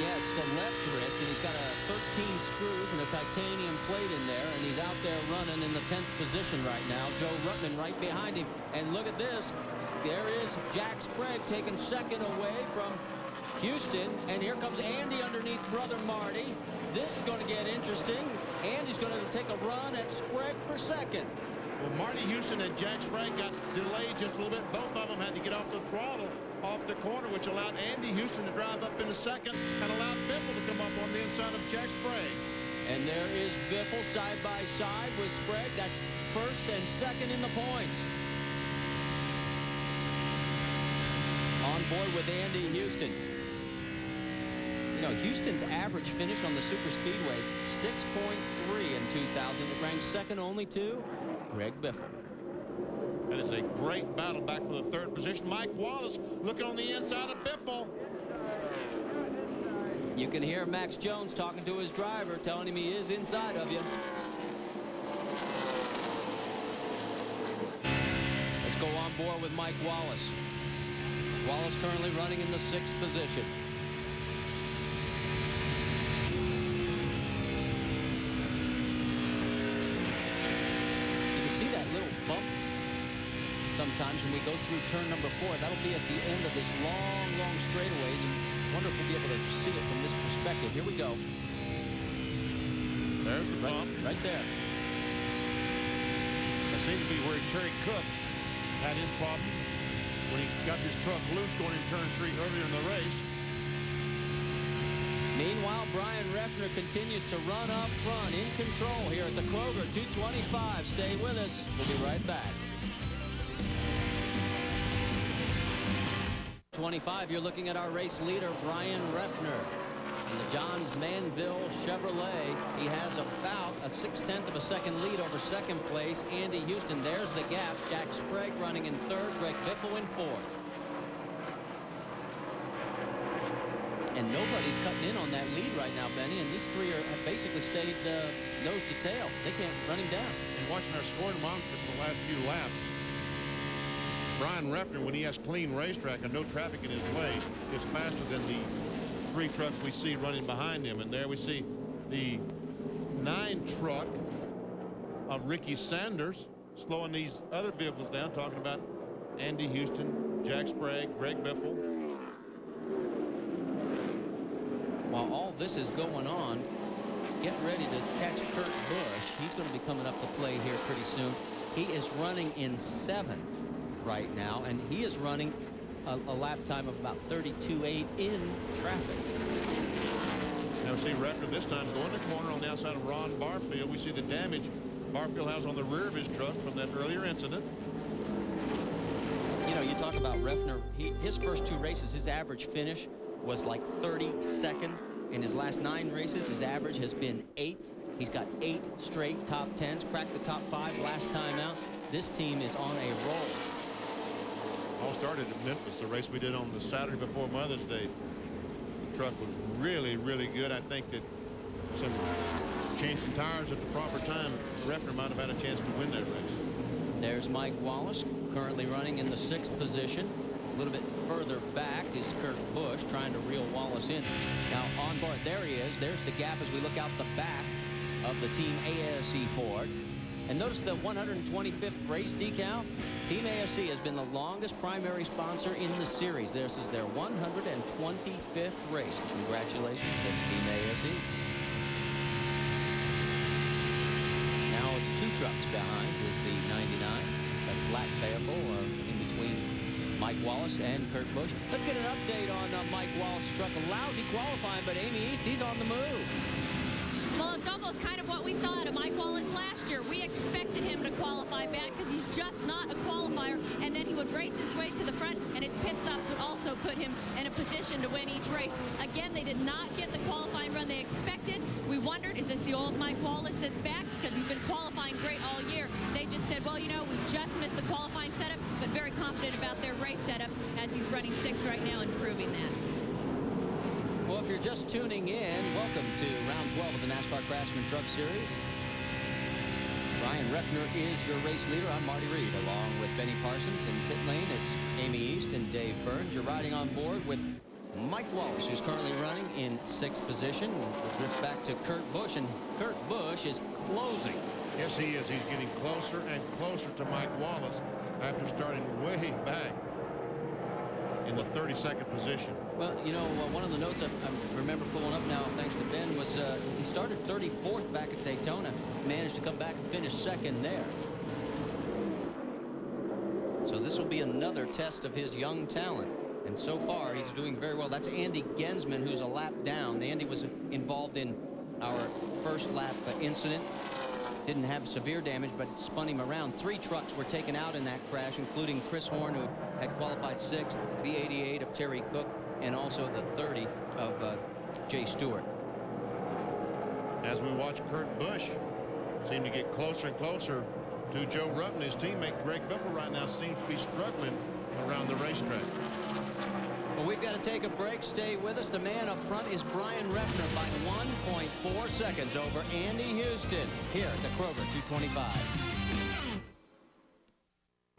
Yeah, it's the left wrist, and he's got 13 screws and a titanium plate in there, and he's out there running in the 10th position right now. Joe Rutman right behind him. And look at this. There is Jack Sprague taking second away from Houston, and here comes Andy underneath brother Marty. This is going to get interesting. Andy's going to take a run at Sprague for second. Well, Marty Houston and Jack Sprague got delayed just a little bit. Both of them had to get off the throttle off the corner, which allowed Andy Houston to drive up into second and allowed Biffle to come up on the inside of Jack Sprague. And there is Biffle side by side with Sprague. That's first and second in the points. On board with Andy Houston. You know, Houston's average finish on the super speedways, 6.3 in 2000. It ranks second only to Greg Biffle. That is a great battle back for the 3rd position. Mike Wallace looking on the inside of Biffle. You can hear Max Jones talking to his driver, telling him he is inside of you. Let's go on board with Mike Wallace. Wallace currently running in the 6th position. You can see that little bump sometimes when we go through turn number 4. That'll be at the end of this long straightaway. And you wonder if we'll be able to see it from this perspective. Here we go. There's the bump. Right there. That seems to be where Terry Cook had his problem when he got his truck loose going in turn 3 earlier in the race. Meanwhile, Brian Refner continues to run up front in control here at the Kroger 225. Stay with us. We'll be right back. 225, you're looking at our race leader, Brian Refner. In the Johns Manville Chevrolet, he has about a 0.6 of a second lead over second place, Andy Houston. There's the gap. Jack Sprague running in third, Greg Biffle in fourth. And nobody's cutting in on that lead right now, Benny, and these three have basically stayed nose to tail. They can't run him down. And watching our scoring monitor for the last few laps, Brian Refner, when he has clean racetrack and no traffic in his way, is faster than the 3 trucks we see running behind him. And there we see the 9 truck of Ricky Sanders slowing these other vehicles down, talking about Andy Houston, Jack Sprague, Greg Biffle. While all this is going on, get ready to catch Kurt Busch. He's going to be coming up to play here pretty soon. He is running in 7th right now, and he is running a lap time of about 32.8 in traffic. Now see Refner this time going the corner on the outside of Ron Barfield. We see the damage Barfield has on the rear of his truck from that earlier incident. You know, you talk about Refner. His first 2 races, his average finish was like 32nd. In his last 9 races, his average has been 8th. He's got 8 straight top 10s, cracked the top 5 last time out. This team is on a roll. All started at Memphis, the race we did on the Saturday before Mother's Day. The truck was really, really good. I think that some changing tires at the proper time, Refner might have had a chance to win that race. There's Mike Wallace, currently running in the 6th position. A little bit further back is Kurt Busch, trying to reel Wallace in. Now on board, there he is. There's the gap as we look out the back of the Team ASE Ford. And notice the 125th race decal. Team ASE has been the longest primary sponsor in the series. This is their 125th race. Congratulations to Team ASE. Now it's 2 trucks behind is the 99. That's lap payable in between Mike Wallace and Kurt Busch. Let's get an update on Mike Wallace's truck. A lousy qualifying, but Amy East, he's on the move. Well, it's almost kind of what we saw out of Mike Wallace last year. We expected him to qualify back because he's just not a qualifier, and then he would race his way to the front, and his pit stops would also put him in a position to win each race. Again, they did not get the qualifying run they expected. We wondered, is this the old Mike Wallace that's back? Because he's been qualifying great all year. They just said, well, you know, we just missed the qualifying setup, but very confident about their race setup as he's running 6th right now and proving that. Well, if you're just tuning in, welcome to round 12 of the NASCAR Craftsman Truck Series. Brian Refner is your race leader. I'm Marty Reed, along with Benny Parsons. In pit lane, it's Amy East and Dave Burns. You're riding on board with Mike Wallace, who's currently running in 6th position. We'll drift back to Kurt Busch, and Kurt Busch is closing. Yes, he is. He's getting closer and closer to Mike Wallace after starting way back in the 32nd position. Well, you know, one of the notes I remember pulling up now, thanks to Ben, was he started 34th back at Daytona, managed to come back and finish 2nd there. So this will be another test of his young talent. And so far, he's doing very well. That's Andy Gensman, who's a lap down. Andy was involved in our first lap incident. Didn't have severe damage, but it spun him around. 3 trucks were taken out in that crash, including Chris Horn, who had qualified 6th, the 88 of Terry Cook, and also the 30 of Jay Stewart. As we watch Kurt Busch seem to get closer and closer to Joe Rutten, his teammate Greg Biffle right now seems to be struggling around the racetrack. Well, we've got to take a break. Stay with us. The man up front is Brian Refner by 1.4 seconds over Andy Houston here at the Kroger 225.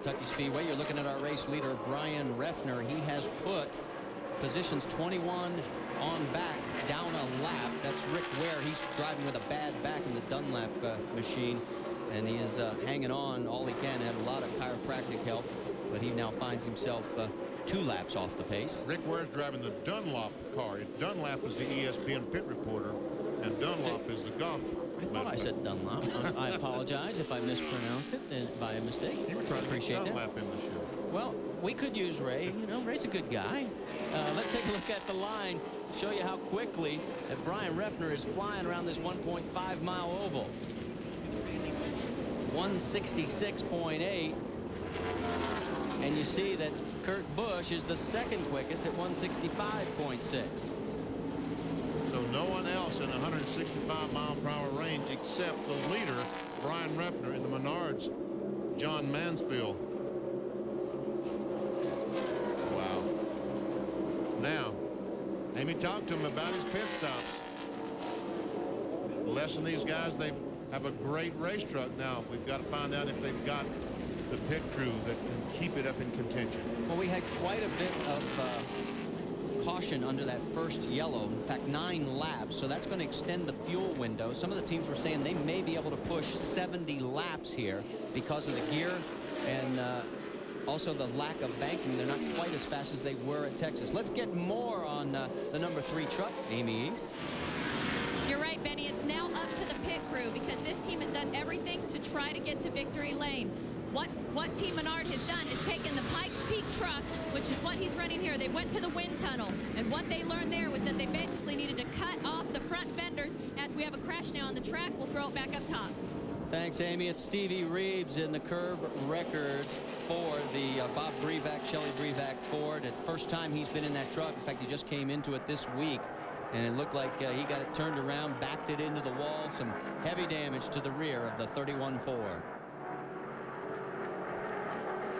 Kentucky Speedway, you're looking at our race leader, Brian Refner. He has put positions 21 on back, down a lap. That's Rick Ware. He's driving with a bad back in the Dunlap machine, and he is hanging on all he can. Had a lot of chiropractic help, but he now finds himself 2 laps off the pace. Rick Ware's driving the Dunlop car. Dunlap is the ESPN pit reporter, and Dunlop is the golf. I thought I said Dunlop. I apologize if I mispronounced it by a mistake. You were trying to appreciate Dunlap that. in the show. Well, we could use Ray. You know, Ray's a good guy. Let's take a look at the line. Show you how quickly that Brian Refner is flying around this 1.5-mile oval. 166.8. And you see that Kurt Busch is the second quickest at 165.6. So no one else in 165-mile-per-hour range except the leader, Brian Refner, in the Menards, John Mansfield. Wow. Now, Amy talked to him about his pit stops. Less than these guys, they have a great race truck. Now, we've got to find out if they've got the pit crew that can keep it up in contention. Well, we had quite a bit of caution under that first yellow. In fact, 9 laps, so that's going to extend the fuel window. Some of the teams were saying they may be able to push 70 laps here because of the gear and also the lack of banking. They're not quite as fast as they were at Texas. Let's get more on the number 3 truck, Amy East. You're right, Benny. It's now up to the pit crew because this team has done everything to try to get to victory lane. What Team Menard has done is taken the Pikes Peak truck, which is what he's running here. They went to the wind tunnel, and what they learned there was that they basically needed to cut off the front fenders. As we have a crash now on the track, we'll throw it back up top. Thanks, Amy. It's Stevie Reeves in the curb records for the Bob Brevac, Shelley Brevac Ford. At first time he's been in that truck. In fact, he just came into it this week, and it looked like he got it turned around, backed it into the wall. Some heavy damage to the rear of the 31 Ford.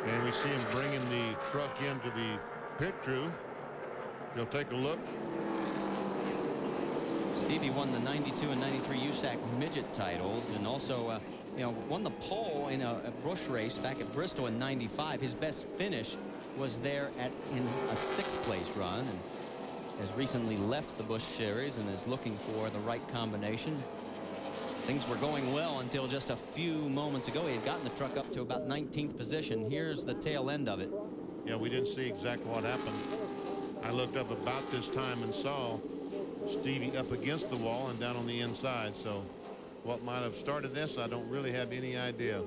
And we see him bringing the truck into the pit crew. They'll take a look. Stevie won the 92 and 93 USAC midget titles, and also won the pole in a Busch race back at Bristol in 95. His best finish was there in a 6th place run, and has recently left the Busch series and is looking for the right combination. Things were going well until just a few moments ago. He had gotten the truck up to about 19th position. Here's the tail end of it. Yeah, we didn't see exactly what happened. I looked up about this time and saw Stevie up against the wall and down on the inside. So what might have started this, I don't really have any idea.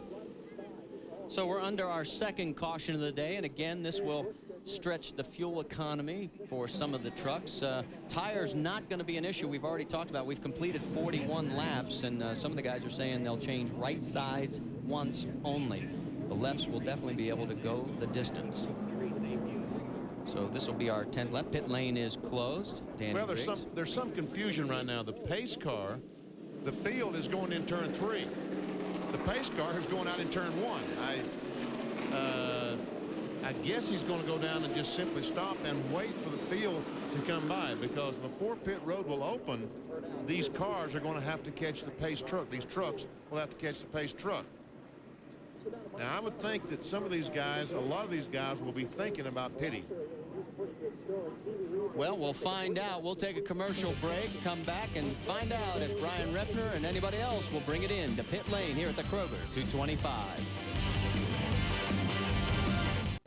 So we're under our second caution of the day, and again, this will stretch the fuel economy for some of the trucks. Tires not going to be an issue. We've already talked about. We've completed 41 laps, and some of the guys are saying they'll change right sides once only. The lefts will definitely be able to go the distance. So this will be our 10th lap. Pit lane is closed. Danny well, Briggs. there's some confusion right now. The pace car, the field is going in turn 3. The pace car is going out in turn 1. I guess he's going to go down and just simply stop and wait for the field to come by, because before pit road will open, these cars are going to have to catch the pace truck. These trucks will have to catch the pace truck. Now, I would think that some of these guys, a lot of these guys, will be thinking about pitting. Well, we'll find out. We'll take a commercial break, come back, and find out if Brian Refner and anybody else will bring it in to pit lane here at the Kroger 225.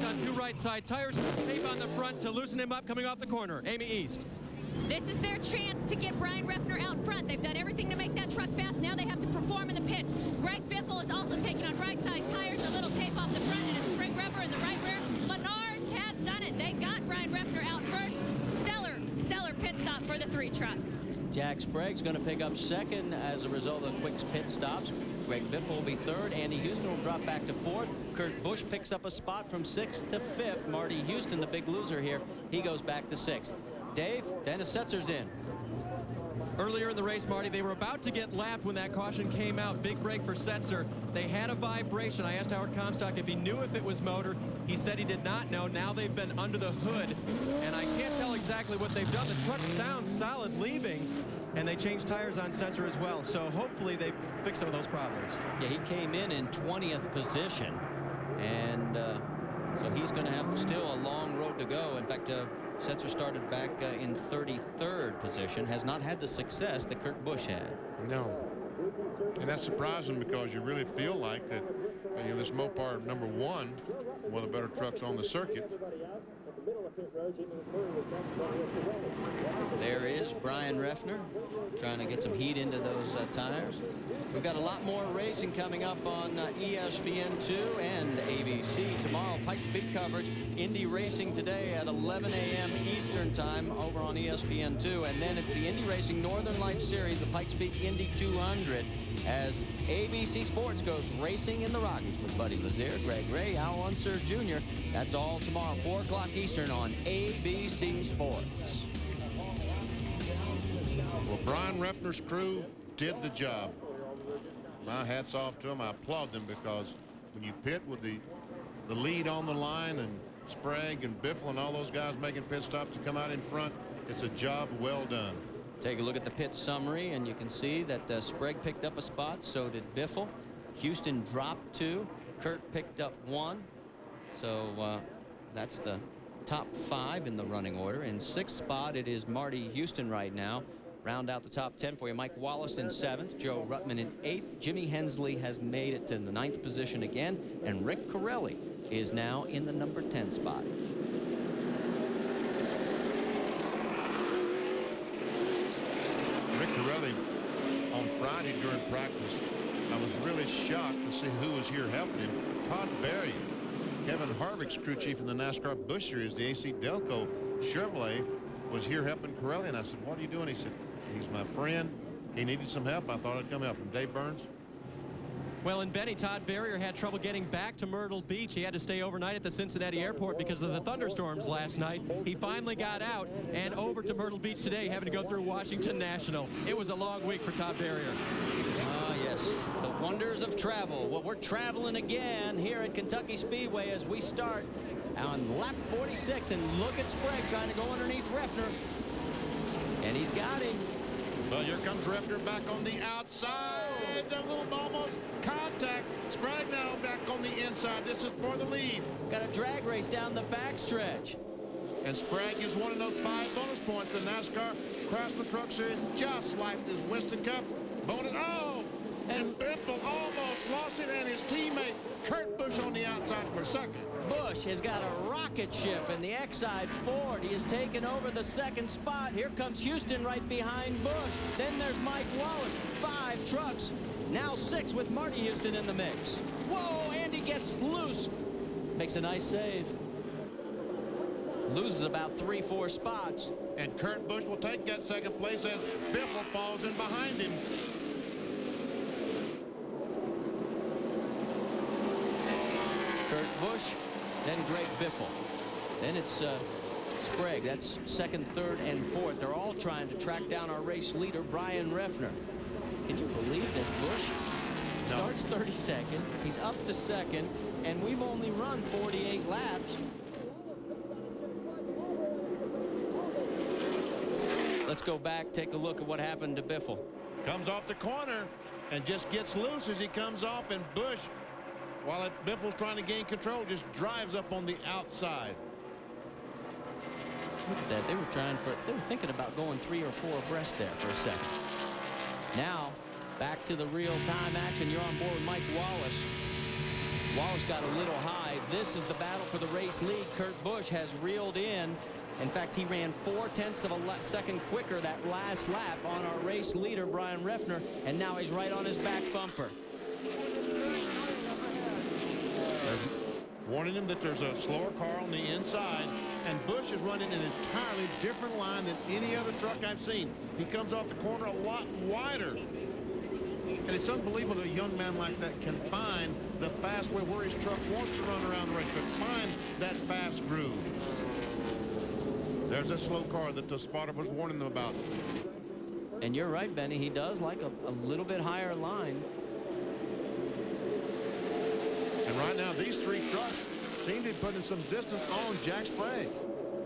On 2 right side tires, tape on the front to loosen him up coming off the corner. Amy East. This is their chance to get Brian Refner out front. They've done everything to make that truck fast. Now they have to perform in the pits. Greg Biffle is also taking on right side tires, a little tape off the front and a spring rubber in the right rear. Menards has done it. They got Brian Refner out first. Stellar pit stop for the 3 truck. Jack Sprague's going to pick up second as a result of quick pit stops. Greg Biffle will be third. Andy Houston will drop back to 4th. Kurt Busch picks up a spot from 6th to 5th. Marty Houston, the big loser here, he goes back to 6th. Dave, Dennis Setzer's in. Earlier in the race, Marty, they were about to get lapped when that caution came out. Big break for Setzer. They had a vibration. I asked Howard Comstock if he knew if it was motor. He said he did not know. Now they've been under the hood, and I can't tell exactly what they've done. The truck sounds solid leaving, and they changed tires on Setzer as well. So hopefully they fix some of those problems. Yeah, he came in 20th position, and so he's going to have still a long road to go. In fact, Setzer started back in 33rd position, has not had the success that Kurt Busch had. No. And that's surprising, because you really feel like that, this Mopar #1, one of the better trucks on the circuit, There is Brian Reffner trying to get some heat into those tires. We've got a lot more racing coming up on ESPN2 and ABC tomorrow. Pikes Peak coverage, Indy Racing today at 11 a.m. Eastern time over on ESPN2. And then it's the Indy Racing Northern Lights Series, the Pikes Peak Indy 200, as ABC Sports goes racing in the Rockies with Buddy Lazier, Greg Ray, Al Unser Jr. That's all tomorrow, 4 o'clock Eastern on ABC Sports. Well, Brian Reffner's crew did the job. My hat's off to them. I applaud them, because when you pit with the lead on the line and Sprague and Biffle and all those guys making pit stops to come out in front, it's a job well done. Take a look at the pit summary, and you can see that Sprague picked up a spot. So did Biffle. Houston dropped 2. Kurt picked up 1. So that's the top 5 in the running order. In 6th spot, it is Marty Houston right now. Round out the top 10 for you. Mike Wallace in 7th. Joe Ruttman in 8th. Jimmy Hensley has made it to the 9th position again. And Rick Corelli is now in the number 10 spot. Rick Corelli, on Friday during practice, I was really shocked to see who was here helping him. Todd Berry, Kevin Harvick's crew chief in the NASCAR Busch Series, the AC Delco Chevrolet, was here helping Corelli. And I said, what are you doing? He said, he's my friend. He needed some help. I thought I'd come help him. Dave Burns. Well, and Benny, Todd Barrier had trouble getting back to Myrtle Beach. He had to stay overnight at the Cincinnati airport because of the thunderstorms last night. He finally got out and over to Myrtle Beach today, having to go through Washington National. It was a long week for Todd Barrier. Ah, yes, the wonders of travel. Well, we're traveling again here at Kentucky Speedway as we start on lap 46. And look at Sprague trying to go underneath Reffner. And he's got him. Well, here comes Reffner back on the outside. A little almost contact. Sprague now back on the inside. This is for the lead. Got a drag race down the backstretch. And Sprague is one of those 5 bonus points. The NASCAR Craftsman Truck Series just like this Winston Cup. Bonus. Oh! And Biffle almost lost it, and his teammate Kurt Busch on the outside for second. Busch has got a rocket ship in the Exide Ford. He has taken over the 2nd spot. Here comes Houston right behind Busch. Then there's Mike Wallace. 5 trucks. Now 6 with Marty Houston in the mix. Whoa, Andy gets loose. Makes a nice save. Loses about 3-4 spots. And Kurt Busch will take that 2nd place as Biffle falls in behind him. Kurt Busch, then Greg Biffle. Then it's Sprague. That's 2nd, 3rd, and 4th. They're all trying to track down our race leader, Brian Reffner. Can you believe this? Busch starts 32nd. He's up to 2nd, and we've only run 48 laps. Let's go back, take a look at what happened to Biffle. Comes off the corner and just gets loose as he comes off, and Busch, while Biffle's trying to gain control, just drives up on the outside. Look at that. They were thinking about going 3 or 4 abreast there for a second. Now, back to the real-time action. You're on board with Mike Wallace. Wallace got a little high. This is the battle for the race lead. Kurt Busch has reeled in. In fact, he ran 0.4 of a second quicker that last lap on our race leader, Brian Reffner, and now he's right on his back bumper. Warning him that there's a slower car on the inside, and Busch is running an entirely different line than any other truck I've seen. He comes off the corner a lot wider. And it's unbelievable that a young man like that can find the fast way where his truck wants to run around the race, but find that fast groove. There's a slow car that the Sparta was warning them about. And you're right, Benny. He does like a little bit higher line. And right now, these 3 trucks seem to be putting some distance on Jack Sprague.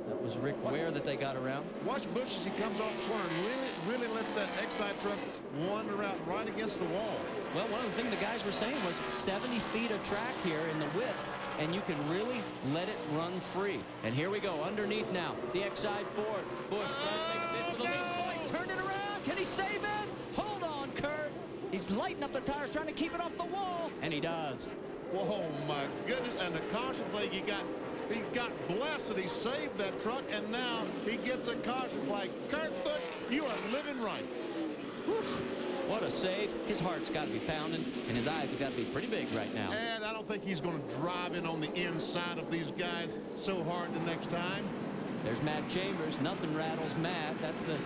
That was Rick Ware that they got around. Watch Busch as he comes off the corner and really lets that Exide truck wander out right against the wall. Well, one of the things the guys were saying was 70 feet of track here in the width, and you can really let it run free. And here we go, underneath now, the Exide Ford. Busch trying to make a bid for the lead. Oh, he's turned it around. Can he save it? Hold on, Kurt. He's lighting up the tires, trying to keep it off the wall, and he does. Whoa, my goodness. And the caution flag, he got blessed that he saved that truck, and now he gets a caution flag. Kurt Busch, you are living right. Woof. What a save. His heart's got to be pounding, and his eyes have got to be pretty big right now. And I don't think he's going to drive in on the inside of these guys so hard the next time. There's Matt Chambers. Nothing rattles Matt. That's the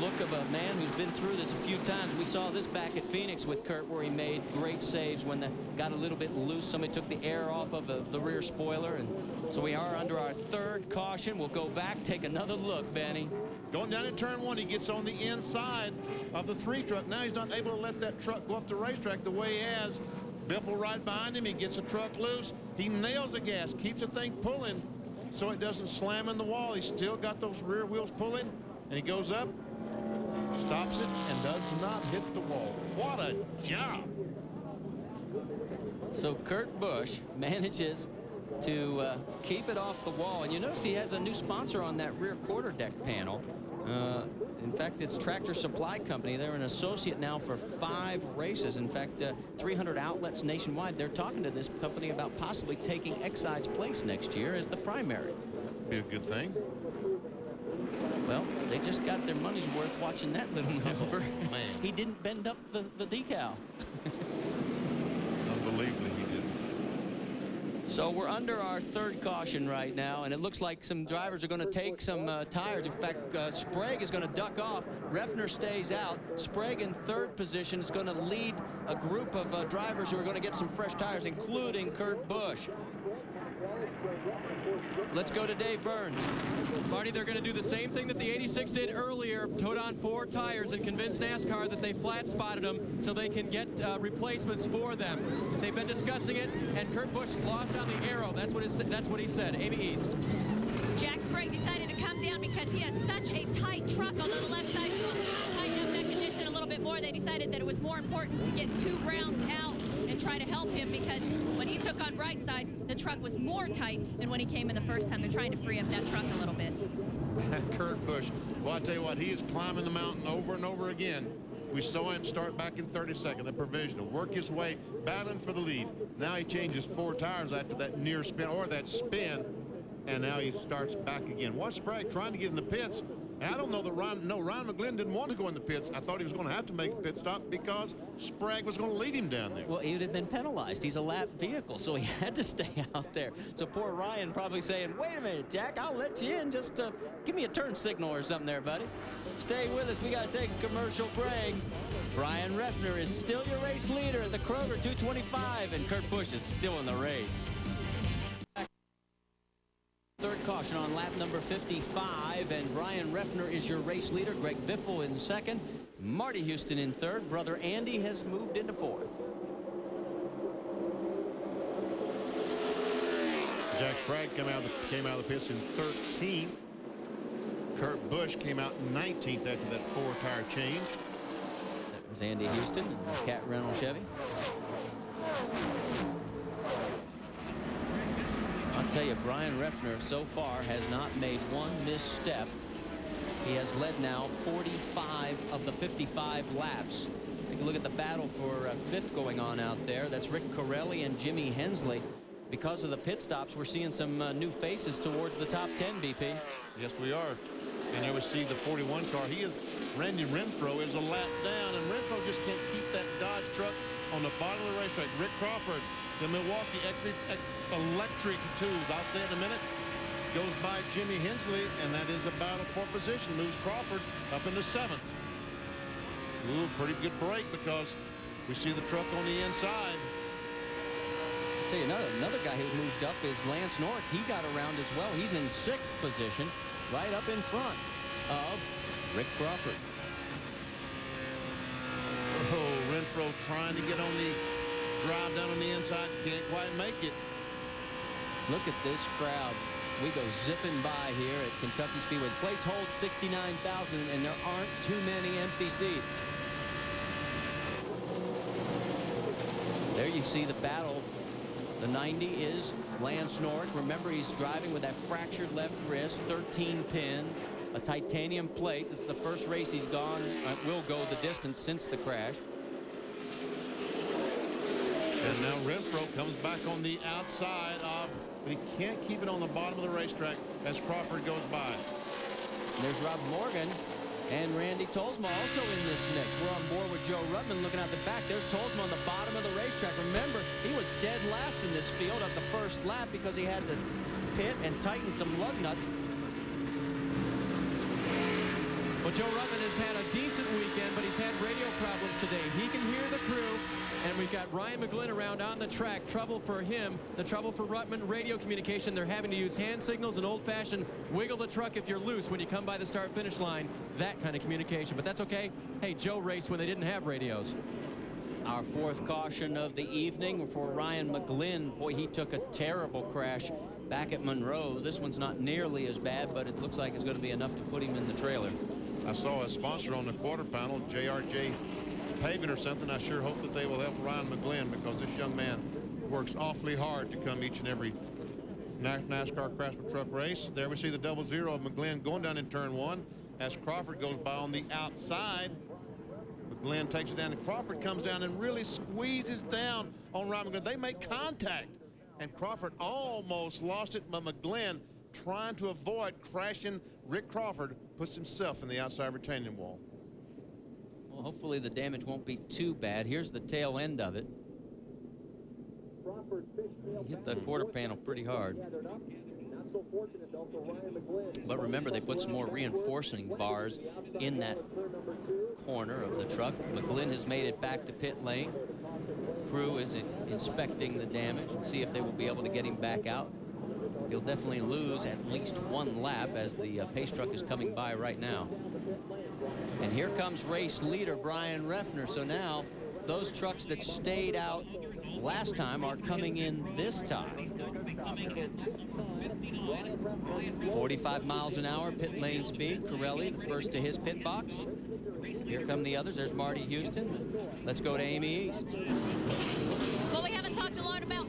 look of a man who's been through this a few times. We saw this back at Phoenix with Kurt, where he made great saves when they got a little bit loose. Somebody took the air off of the rear spoiler, and so we are under our third caution. We'll go back, take another look, Benny. Going down in turn one, he gets on the inside of the 3 truck. Now he's not able to let that truck go up the racetrack the way he has. Biffle right behind him. He gets the truck loose. He nails the gas, keeps the thing pulling so it doesn't slam in the wall. He's still got those rear wheels pulling, and he goes up, stops it, and does not hit the wall. What a job. So Kurt Busch manages to keep it off the wall. And you notice he has a new sponsor on that rear quarterdeck panel. In fact, it's Tractor Supply Company. They're an associate now for 5 races. In fact, 300 outlets nationwide. They're talking to this company about possibly taking Exide's place next year as the primary. Be a good thing. Well, they just got their money's worth watching that little maneuver. Man. He didn't bend up the decal. Unbelievably, he didn't. So we're under our third caution right now, and it looks like some drivers are going to take some tires. In fact, Sprague is going to duck off. Refner stays out. Sprague in third position is going to lead a group of drivers who are going to get some fresh tires, including Kurt Busch. Let's go to Dave Burns. Marty, they're going to do the same thing that the 86 did earlier, towed on 4 tires and convince NASCAR that they flat spotted them so they can get replacements for them. They've been discussing it, and Kurt Busch lost on the arrow. That's what he said. Amy East. Jack Sprague decided to come down because he has such a tight truck, although the left side is going to tighten up that condition a little bit more. They decided that it was more important to get 2 rounds out and try to help him, because when he took on right sides, the truck was more tight than when he came in the first time. They're trying to free up that truck a little bit. Kurt Busch, well, I tell you what, he is climbing the mountain over and over again. We saw him start back in 32nd, the provisional, work his way, battling for the lead. Now he changes 4 tires after that near spin, or that spin, and now he starts back again. What's Sprague trying to get in the pits? And I don't know that Ryan McGlynn didn't want to go in the pits. I thought he was going to have to make a pit stop because Sprague was going to lead him down there. Well, he would have been penalized. He's a lap vehicle, so he had to stay out there. So poor Ryan probably saying, wait a minute, Jack, I'll let you in. Just give me a turn signal or something there, buddy. Stay with us. We got to take a commercial break. Brian Refner is still your race leader at the Kroger 225, and Kurt Busch is still in the race. Third caution on lap number 55, and Brian Refner is your race leader. Greg Biffle in second. Marty Houston in third. Brother Andy has moved into fourth. Jack Sprague came out of the pits in 13th. Kurt Busch came out in 19th after that 4-tire change. That was Andy Houston and Cat Reynolds Chevy. I'll tell you, Brian Refner so far has not made one misstep. He has led now 45 of the 55 laps. Take a look at the battle for fifth going on out there. That's Rick Corelli and Jimmy Hensley. Because of the pit stops, we're seeing some new faces towards the top 10, BP. Yes, we are. And there we see the 41 car. Randy Renfro is a lap down, and Renfro just can't keep that Dodge truck on the bottom of the racetrack. Rick Crawford, the Milwaukee Electric Tools, I'll say it in a minute, goes by Jimmy Hensley, and that is a battle for position. Moves Crawford up into 7th. Ooh, pretty good break because we see the truck on the inside. I'll tell you, another guy who moved up is Lance Nork. He got around as well. He's in 6th position, right up in front of Rick Crawford. Oh, Renfro trying to get on the drive down on the inside. Can't quite make it. Look at this crowd. We go zipping by here at Kentucky Speedway. The place holds 69,000, and there aren't too many empty seats. There you see the battle. The 90 is Lance Nork. Remember, he's driving with that fractured left wrist, 13 pins, a titanium plate. This is the first race he's will go the distance since the crash. And now Renfro comes back on the outside of, but he can't keep it on the bottom of the racetrack as Crawford goes by. There's Rob Morgan and Randy Tolsma also in this mix. We're on board with Joe Ruttman looking out the back. There's Tolsma on the bottom of the racetrack. Remember, he was dead last in this field at the first lap because he had to pit and tighten some lug nuts. Well, Joe Ruttman has had a decent weekend, but he's had radio problems today. He can hear the crew, and we've got Ryan McGlynn around on the track. Trouble for him, the trouble for Ruttman, radio communication. They're having to use hand signals and old-fashioned wiggle the truck if you're loose when you come by the start-finish line. That kind of communication, but that's okay. Hey, Joe raced when they didn't have radios. Our fourth caution of the evening for Ryan McGlynn. Boy, he took a terrible crash back at Monroe. This one's not nearly as bad, but it looks like it's going to be enough to put him in the trailer. I saw a sponsor on the quarter panel, JRJ Paving or something. I sure hope that they will help Ryan McGlynn, because this young man works awfully hard to come each and every NASCAR Craftsman truck race. There we see the 00 of McGlynn going down in turn 1 as Crawford goes by on the outside. McGlynn takes it down, and Crawford comes down and really squeezes down on Ryan McGlynn. They make contact, and Crawford almost lost it, but McGlynn, trying to avoid crashing Rick Crawford, puts himself in the outside retaining wall. Well, hopefully the damage won't be too bad. Here's the tail end of it. He hit the quarter panel pretty hard. But remember, they put some more reinforcing bars in that corner of the truck. McGlynn has made it back to pit lane. Crew is inspecting the damage and see if they will be able to get him back out. He'll definitely lose at least one lap as the pace truck is coming by right now. And here comes race leader Brian Refner. So now those trucks that stayed out last time are coming in this time. 45 miles an hour pit lane speed. Corelli the first to his pit box. Here come the others. There's Marty Houston. Let's go to Amy East. Well, we haven't talked a lot about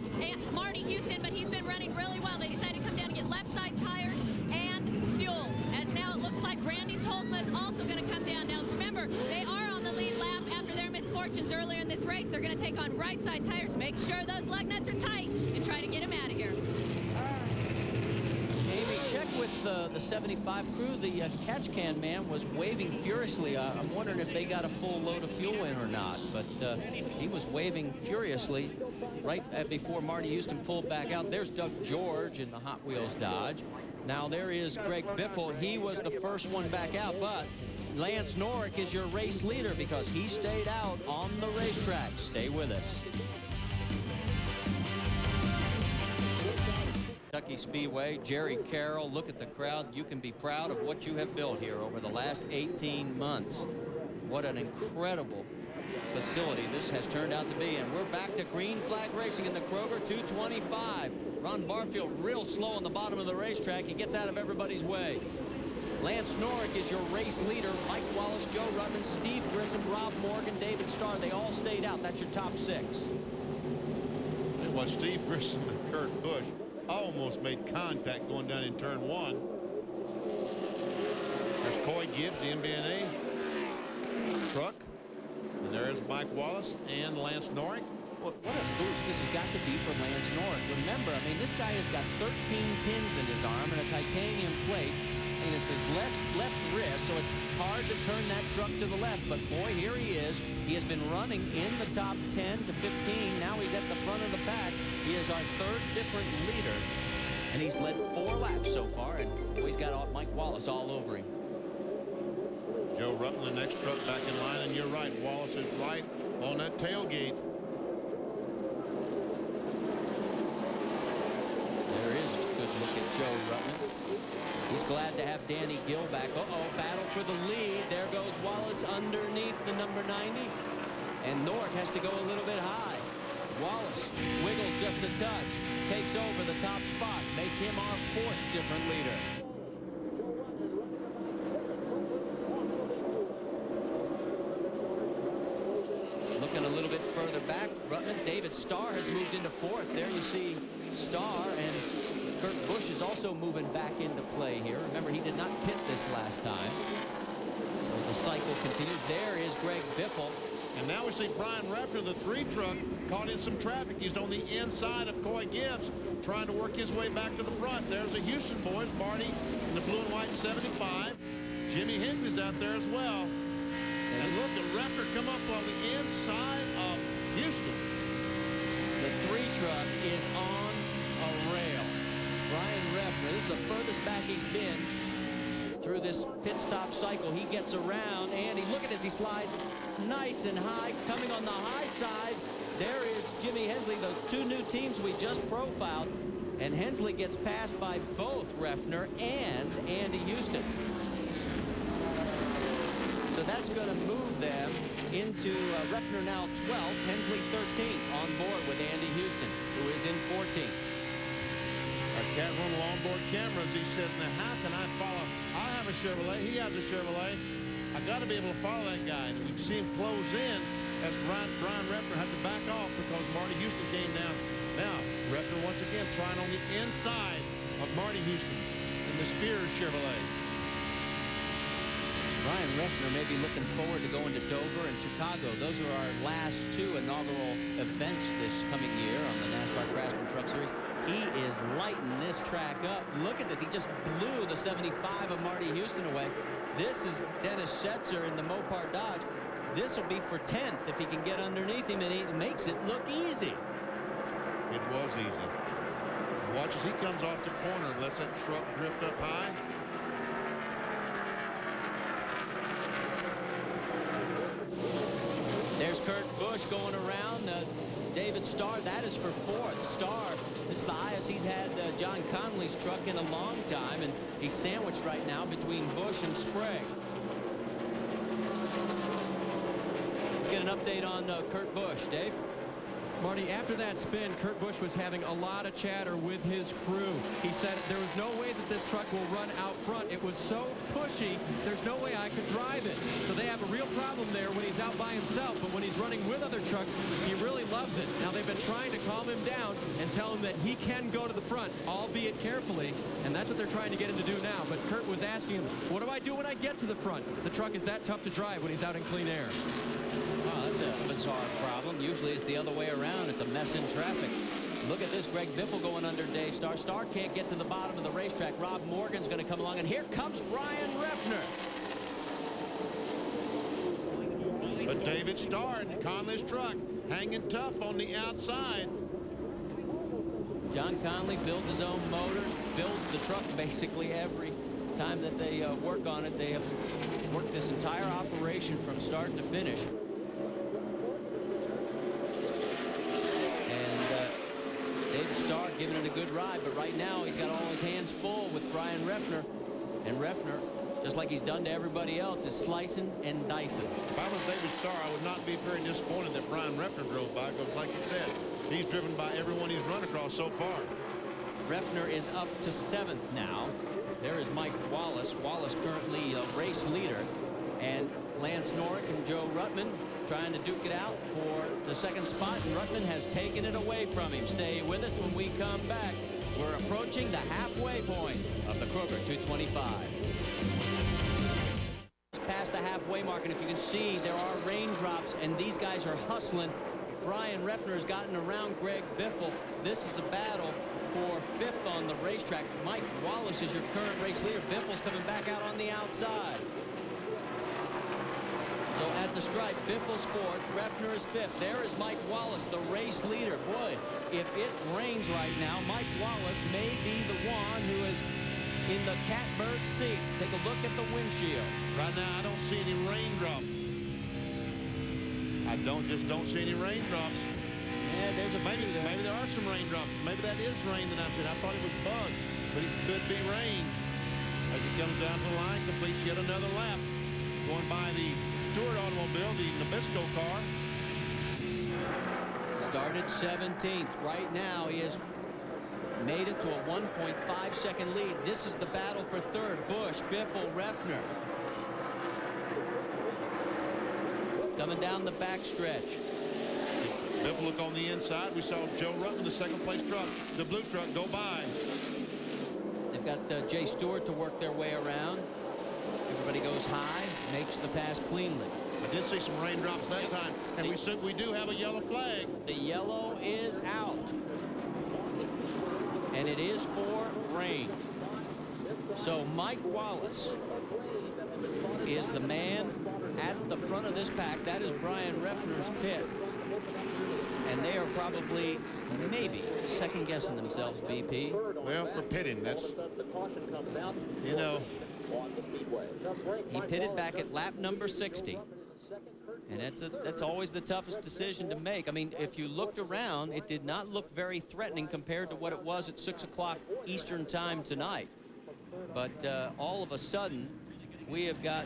Marty Houston, but he's been running really well. They decided to come down and get left side tires and fuel. As now it looks like Randy Tolsma is also going to come down. Now remember, they are on the lead lap after their misfortunes earlier in this race. They're going to take on right side tires. Make sure those lug nuts are tight and try to get him out of here. Amy, check with the 75 crew. The catch can man was waving furiously. I'm wondering if they got a full load of fuel in or not. But he was waving furiously right before Marty Houston pulled back out. There's Doug George in the Hot Wheels Dodge. Now there is Greg Biffle. He was the first one back out, but Lance Norrick is your race leader because he stayed out on the racetrack. Stay with us. Kentucky Speedway, Jerry Carroll, look at the crowd. You can be proud of what you have built here over the last 18 months. What an incredible facility this has turned out to be. And we're back to green flag racing in the Kroger 225. Ron Barfield real slow on the bottom of the racetrack. He gets out of everybody's way. Lance Norrick is your race leader. Mike Wallace, Joe Ruttman, Steve Grissom, Rob Morgan, David Starr. They all stayed out. That's your top six. And what Steve Grissom and Kurt Busch almost made contact going down in turn 1. There's Coy Gibbs, the MBNA truck. And there's Mike Wallace and Lance Norrick. What a boost this has got to be for Lance Norrick. Remember, I mean, this guy has got 13 pins in his arm and a titanium plate, and it's his left wrist, so it's hard to turn that truck to the left. But boy, here he is. He has been running in the top 10 to 15. Now he's at the front of the pack. He is our third different leader, and he's led 4 laps so far, and boy, he's got Mike Wallace all over him. Joe Ruttman, the next truck back in line, and you're right. Wallace is right on that tailgate. There is a good look at Joe Ruttman. He's glad to have Danny Gill back. Battle for the lead. There goes Wallace underneath the number 90. And Norrick has to go a little bit high. Wallace wiggles just a touch. Takes over the top spot. Make him our 4th different leader. Looking a little bit further back, Ruttman, David Starr has moved into 4th. There you see Starr, and Kurt Busch is also moving back into play here. Remember, he did not pit this last time. So the cycle continues. There is Greg Biffle And now we see Brian Refner, the 3 truck, caught in some traffic. He's on the inside of Coy Gibbs, trying to work his way back to the front. There's the Houston boys, Marty in the blue and white 75. Jimmy Hensley's out there as well. And look at Refner come up on the inside of Houston. The 3 truck is on a rail. Brian Refner, this is the furthest back he's been through this pit stop cycle. He gets around, and look at as he slides nice and high, coming on the high side. There is Jimmy Hensley, the 2 new teams we just profiled, and Hensley gets passed by both Refner and Andy Houston. So that's going to move them into Refner now 12th, Hensley 13th, on board with Andy Houston, who is in 14th. Our cat room onboard cameras, he says, now how can I follow? I have a Chevrolet, he has a Chevrolet. I got to be able to follow that guy. And we can see him close in as Brian Refner had to back off because Marty Houston came down. Now, Refner once again trying on the inside of Marty Houston in the Spears Chevrolet. Brian Refner may be looking forward to going to Dover and Chicago. Those are our last 2 inaugural events this coming year on the NASCAR Craftsman Truck Series. He is lighting this track up. Look at this. He just blew the 75 of Marty Houston away. This is Dennis Setzer in the Mopar Dodge. This will be for 10th if he can get underneath him, and he makes it look easy. It was easy. Watch as he comes off the corner and lets that truck drift up high. There's Kurt Busch going around. David Starr, that is for 4th. Starr, this is the highest he's had John Conley's truck in a long time, and he's sandwiched right now between Busch and Sprague. Let's get an update on Kurt Busch. Dave? Marty, after that spin, Kurt Busch was having a lot of chatter with his crew. He said there was no way that this truck will run out front. It was so pushy, there's no way I could drive it. So they have a real problem there when he's out by himself, but when he's running with other trucks, he really loves it. Now, they've been trying to calm him down and tell him that he can go to the front, albeit carefully, and that's what they're trying to get him to do now. But Kurt was asking him, what do I do when I get to the front? The truck is that tough to drive when he's out in clean air. Wow, that's a bizarre problem. Usually it's the other way around. It's a mess in traffic. Look at this. Greg Biffle going under Dave Starr. Starr can't get to the bottom of the racetrack. Rob Morgan's going to come along, and here comes Brian Refner. But David Starr in Conley's truck hanging tough on the outside. John Conley builds his own motors, builds the truck basically every time that they work on it. They have worked this entire operation from start to finish. David Starr giving it a good ride, but right now he's got all his hands full with Brian Refner. And Refner, just like he's done to everybody else, is slicing and dicing. If I was David Starr, I would not be very disappointed that Brian Refner drove by, because like you said, he's driven by everyone he's run across so far. Refner is up to 7th now. There is Mike Wallace. Wallace currently a race leader. And Lance Norick and Joe Ruttman trying to duke it out for the 2nd spot, and Ruttman has taken it away from him. Stay with us when we come back. We're approaching the halfway point of the Kroger 225. Past the halfway mark, and if you can see, there are raindrops, and these guys are hustling. Brian Refner has gotten around Greg Biffle. This is a battle for 5th on the racetrack. Mike Wallace is your current race leader. Biffle's coming back out on the outside. So at the stripe, Biffle's 4th, Refner is 5th. There is Mike Wallace, the race leader. Boy, if it rains right now, Mike Wallace may be the one who is in the catbird seat. Take a look at the windshield. Right now, I don't see any raindrops. I don't see any raindrops. Yeah, there's a maybe there are some raindrops. Maybe that is rain that I'm seeing. I thought it was bugs, but it could be rain. As it comes down to the line, completes yet another lap. Going by the Stewart automobile, the Nabisco car. Started 17th. Right now, he has made it to a 1.5-second lead. This is the battle for 3rd. Busch, Biffle, Refner. Coming down the backstretch. Biffle look on the inside. We saw Joe Ruttman, the 2nd place truck, the blue truck, go by. They've got Jay Stewart to work their way around. Everybody goes high, makes the pass cleanly. We did see some raindrops that time, and we do have a yellow flag. The yellow is out, and it is for rain. So Mike Wallace is the man at the front of this pack. That is Brian Reffner's pit. And they are probably, maybe, second-guessing themselves, BP. Well, for pitting, that's, you know. He pitted back at lap number 60. And that's always the toughest decision to make. I mean, if you looked around, it did not look very threatening compared to what it was at 6 o'clock Eastern time tonight. But all of a sudden, we have got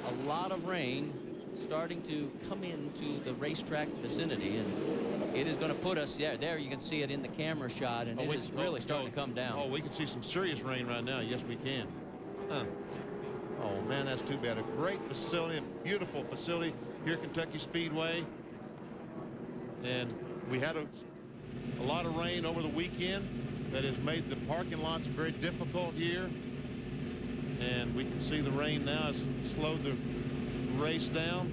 a lot of rain starting to come into the racetrack vicinity, and it is going to put us, there you can see it in the camera shot, and it is really starting to come down. Oh, we can see some serious rain right now. Yes, we can. Huh. Oh, man, that's too bad. A great facility, a beautiful facility here at Kentucky Speedway. And we had a lot of rain over the weekend that has made the parking lots very difficult here. And we can see the rain now has slowed the race down.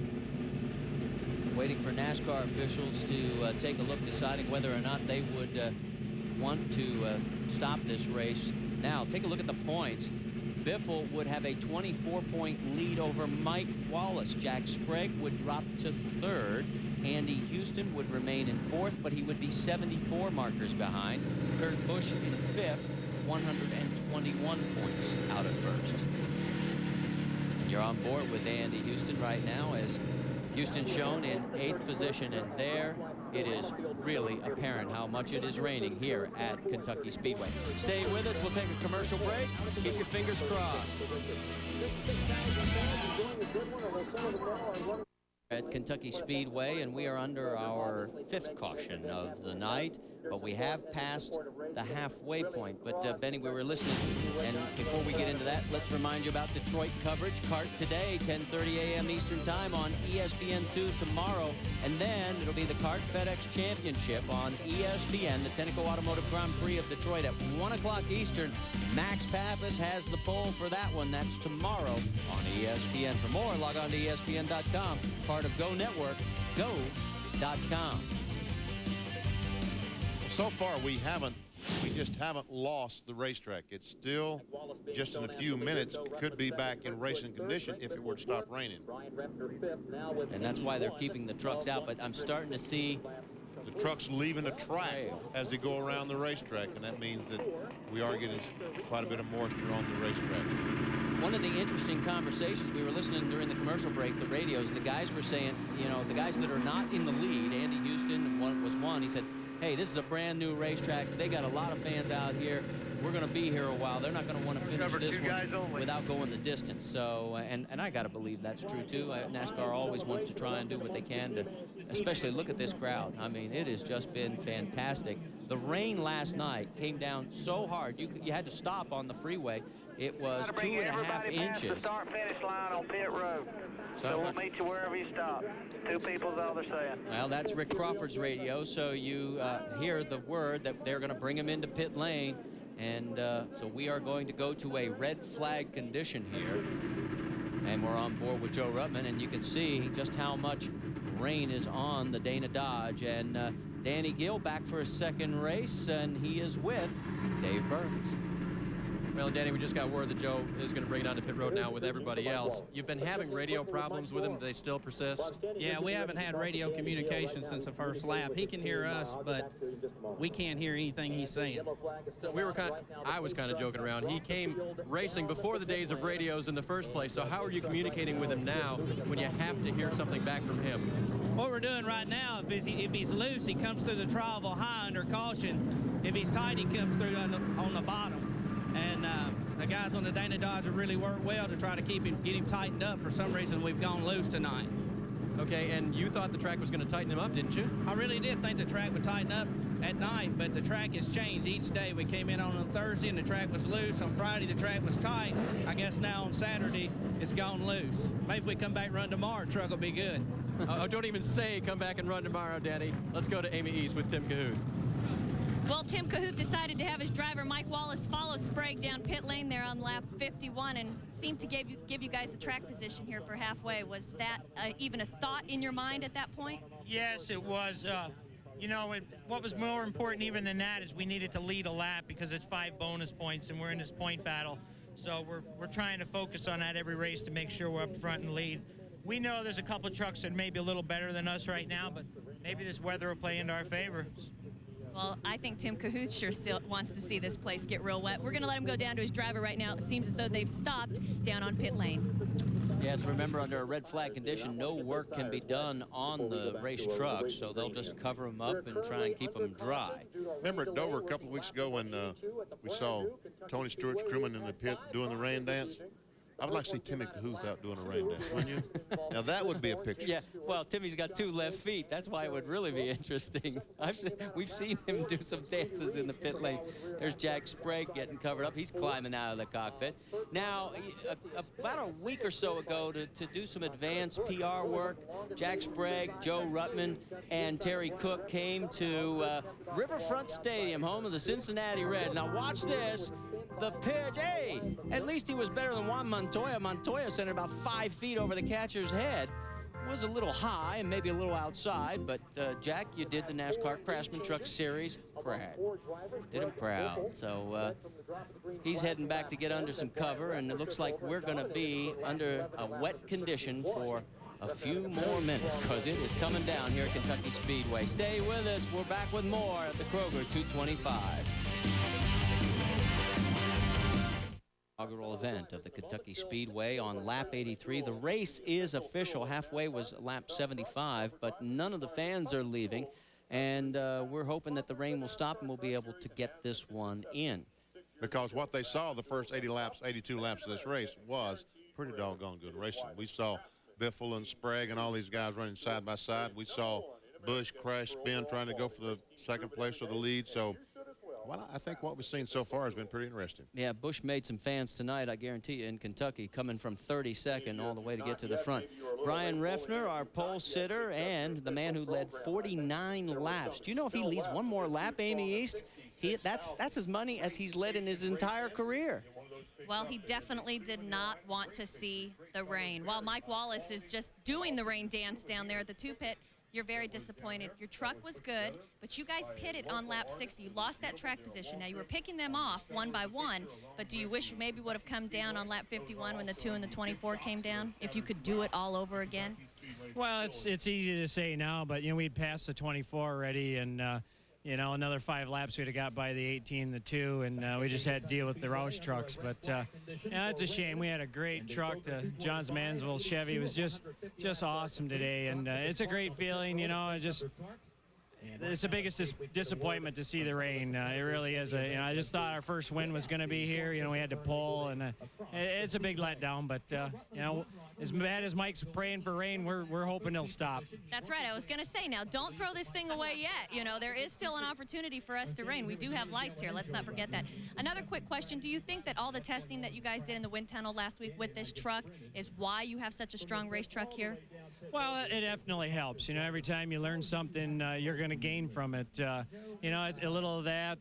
Waiting for NASCAR officials to take a look, deciding whether or not they would want to stop this race. Now, take a look at the points. Biffle would have a 24-point lead over Mike Wallace. Jack Sprague would drop to third. Andy Houston would remain in fourth, but he would be 74 markers behind. Kurt Busch in fifth, 121 points out of first. And you're on board with Andy Houston right now, as Houston shown in 8th position, and there it is really apparent how much it is raining here at Kentucky Speedway. Stay with us. We'll take a commercial break. Keep your fingers crossed. At Kentucky Speedway, and we are under our 5th caution of the night, but we have passed the halfway point. But Benny, we were listening, and before we get into that, let's remind you about Detroit coverage. CART today, 10:30 a.m. Eastern time on ESPN2 tomorrow, and then it'll be the CART FedEx Championship on ESPN, the Tenneco Automotive Grand Prix of Detroit at 1 o'clock Eastern. Max Pappas has the pole for that one. That's tomorrow on ESPN. For more, log on to ESPN.com, part of Go Network, go.com. So far, we just haven't lost the racetrack. It's still, just in a few minutes, could be back in racing condition if it were to stop raining. And that's why they're keeping the trucks out, but I'm starting to see the trucks leaving the track as they go around the racetrack, and that means that we are getting quite a bit of moisture on the racetrack. One of the interesting conversations we were listening during the commercial break, the radios, the guys were saying, you know, the guys that are not in the lead, Andy Houston was one, he said, hey, this is a brand new racetrack. They got a lot of fans out here. We're going to be here a while. They're not going to want to finish this one without going the distance. So, and I got to believe that's true, too. NASCAR always wants to try and do what they can to, especially look at this crowd. I mean, it has just been fantastic. The rain last night came down so hard, you had to stop on the freeway. It was 2.5 inches. Start-finish line on pit road. So we'll meet you wherever you stop. 2 people is all they're saying. Well, that's Rick Crawford's radio, so you hear the word that they're going to bring him into pit lane. And so we are going to go to a red flag condition here. And we're on board with Joe Ruttman, and you can see just how much rain is on the Dana Dodge. And Danny Gill back for a second race, and he is with Dave Burns. Well, Danny, we just got word that Joe is going to bring it on to pit road now with everybody else. You've been having radio problems with him. Do they still persist? Yeah, we haven't had radio communication since the first lap. He can hear us, but we can't hear anything he's saying. So I was kind of joking around. He came racing before the days of radios in the first place. So how are you communicating with him now when you have to hear something back from him? What we're doing right now, if he's loose, he comes through the travel high under caution. If he's tight, he comes through on the bottom. And the guys on the Dana Dodge have really worked well to try to get him tightened up. For some reason, we've gone loose tonight. Okay, and you thought the track was going to tighten him up, didn't you? I really did think the track would tighten up at night, but the track has changed each day. We came in on Thursday, and the track was loose. On Friday, the track was tight. I guess now on Saturday, it's gone loose. Maybe if we come back and run tomorrow, the truck will be good. Oh, don't even say come back and run tomorrow, Danny. Let's go to Amy East with Tim Cahoon. Well, Tim Cahoot decided to have his driver, Mike Wallace, follow Sprague down pit lane there on lap 51 and seemed to give you guys the track position here for halfway. Was that even a thought in your mind at that point? Yes, it was. You know, what was more important even than that is we needed to lead a lap because it's 5 bonus points and we're in this point battle. So we're trying to focus on that every race to make sure we're up front and lead. We know there's a couple of trucks that may be a little better than us right now, but maybe this weather will play into our favor. Well, I think Tim Cahoot sure still wants to see this place get real wet. We're going to let him go down to his driver right now. It seems as though they've stopped down on pit lane. Yes, remember, under a red flag condition, no work can be done on the race trucks, so they'll just cover them up and try and keep them dry. Remember at Dover a couple of weeks ago when we saw Tony Stewart's crewman in the pit doing the rain dance? I would like to see Timmy Cahoot out doing a rain dance, wouldn't you? Now, that would be a picture. Yeah, well, Timmy's got 2 left feet. That's why it would really be interesting. We've seen him do some dances in the pit lane. There's Jack Sprague getting covered up. He's climbing out of the cockpit. Now, about a week or so ago, to do some advanced PR work, Jack Sprague, Joe Ruttman, and Terry Cook came to Riverfront Stadium, home of the Cincinnati Reds. Now, watch this. The pitch, hey, at least he was better than Juan Montoya. Montoya sent it about 5 feet over the catcher's head. It was a little high and maybe a little outside, but Jack, you did the NASCAR Craftsman Truck Series proud. Did him proud. So he's heading back to get under some cover, and it looks like we're going to be under a wet condition for a few more minutes because it is coming down here at Kentucky Speedway. Stay with us. We're back with more at the Kroger 225. Inaugural event of the Kentucky Speedway on lap 83. The race is official. Halfway was lap 75, but none of the fans are leaving, and we're hoping that the rain will stop and we'll be able to get this one in. Because what they saw the first 80 laps, 82 laps of this race was pretty doggone good racing. We saw Biffle and Sprague and all these guys running side by side. We saw Bush crash spin trying to go for the second place or the lead. So, well, I think what we've seen so far has been pretty interesting. Yeah, Bush made some fans tonight, I guarantee you, in Kentucky, coming from 32nd all the way to get to the front. Brian Reffner, our pole sitter, and the man who led 49 laps. Do you know if he leads one more lap, Amy East, that's as many as he's led in his entire career. Well, he definitely did not want to see the rain. While Mike Wallace is just doing the rain dance down there at the 2-pit, you're very disappointed. Your truck was good, but you guys pitted on lap 60. You lost that track position. Now, you were picking them off one by one, but do you wish you maybe would have come down on lap 51 when the 2 and the 24 came down, if you could do it all over again? Well, it's easy to say now, but, you know, we'd passed the 24 already, and, you know, another 5 laps we'd have got by the 18, the 2, and we just had to deal with the Roush trucks. But, yeah, it's a shame. We had a great truck. The Johns Mansville Chevy was just awesome today, and it's a great feeling, you know. It's the biggest disappointment to see the rain. It really is. You know, I just thought our first win was going to be here. You know, we had to pull, and it's a big letdown. But you know, as bad as Mike's praying for rain, we're hoping he'll stop. That's right. I was going to say, now don't throw this thing away yet. You know, there is still an opportunity for us to rain. We do have lights here. Let's not forget that. Another quick question: do you think that all the testing that you guys did in the wind tunnel last week with this truck is why you have such a strong race truck here? Well, it definitely helps. You know, every time you learn something, you're going to gain from it. You know, a little of that,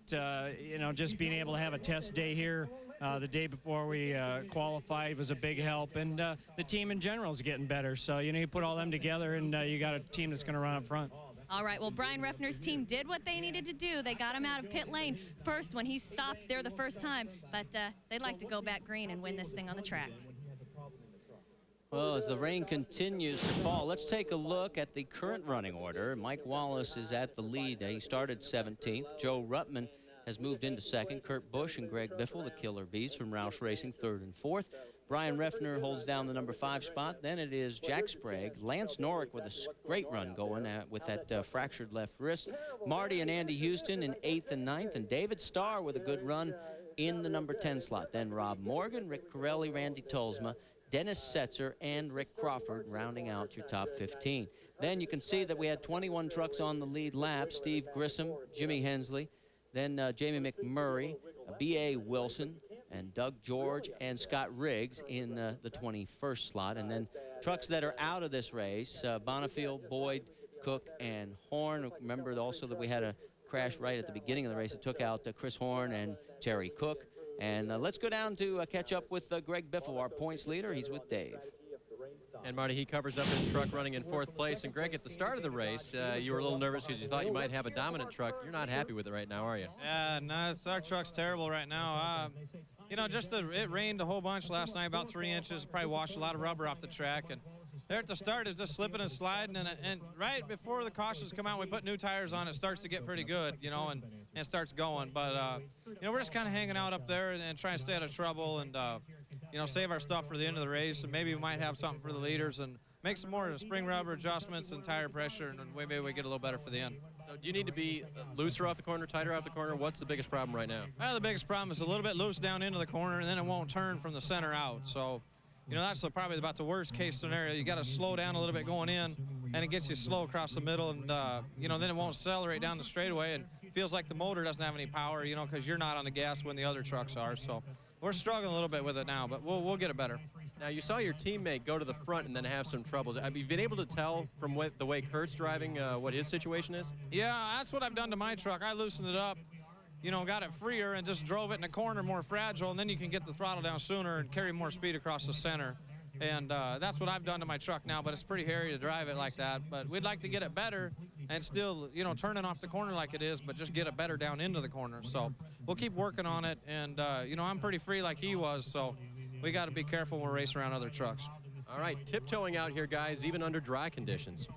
you know, just being able to have a test day here the day before we qualified was a big help. And the team in general is getting better. So, you know, you put all them together and you got a team that's going to run up front. All right, well, Brian Reffner's team did what they needed to do. They got him out of pit lane first when he stopped there the first time. But they'd like to go back green and win this thing on the track. Well, as the rain continues to fall, let's take a look at the current running order. Mike Wallace is at the lead. He started 17th. Joe Ruttman has moved into second. Kurt Busch and Greg Biffle, the Killer Bees from Roush Racing, third and fourth. Brian Reffner holds down the number 5 spot. Then it is Jack Sprague, Lance Norrick with a great run going with that fractured left wrist. Marty and Andy Houston in 8th and 9th, and David Starr with a good run in the number 10 slot. Then Rob Morgan, Rick Corelli, Randy Tolsma, Dennis Setzer, and Rick Crawford rounding out your top 15. Then you can see that we had 21 trucks on the lead lap. Steve Grissom, Jimmy Hensley, then Jamie McMurray, B.A. Wilson, and Doug George and Scott Riggs in the 21st slot. And then trucks that are out of this race, Bonifield, Boyd, Cook, and Horn. Remember also that we had a crashed right at the beginning of the race. It took out Chris Horn and Terry Cook. And let's go down to catch up with Greg Biffle, our points leader. He's with Dave. And Marty, he covers up his truck running in 4th place. And Greg, at the start of the race, you were a little nervous because you thought you might have a dominant truck. You're not happy with it right now, are you? Yeah, no, our truck's terrible right now. You know, it rained a whole bunch last night, about 3 inches. Probably washed a lot of rubber off the track. And there at the start, it was just slipping and sliding. And right before the cautions come out, we put new tires on. It starts to get pretty good, you know, and it starts going. But, you know, we're just kind of hanging out up there and trying to stay out of trouble and, you know, save our stuff for the end of the race. And maybe we might have something for the leaders and make some more spring rubber adjustments and tire pressure, and maybe we get a little better for the end. So do you need to be looser off the corner, tighter off the corner? What's the biggest problem right now? Well, the biggest problem is a little bit loose down into the corner, and then it won't turn from the center out. So, you know, that's probably about the worst case scenario. You got to slow down a little bit going in, and it gets you slow across the middle, and, you know, then it won't accelerate down the straightaway, and feels like the motor doesn't have any power, you know, because you're not on the gas when the other trucks are. So we're struggling a little bit with it now, but we'll get it better. Now, you saw your teammate go to the front and then have some troubles. Have you been able to tell from the way Kurt's driving what his situation is? Yeah, that's what I've done to my truck. I loosened it up, you know, got it freer and just drove it in the corner more fragile, and then you can get the throttle down sooner and carry more speed across the center. And that's what I've done to my truck now, but it's pretty hairy to drive it like that. But we'd like to get it better and still, you know, turning off the corner like it is, but just get it better down into the corner. So we'll keep working on it. And, you know, I'm pretty free like he was, so we got to be careful when we're racing around other trucks. All right, tiptoeing out here, guys, even under dry conditions.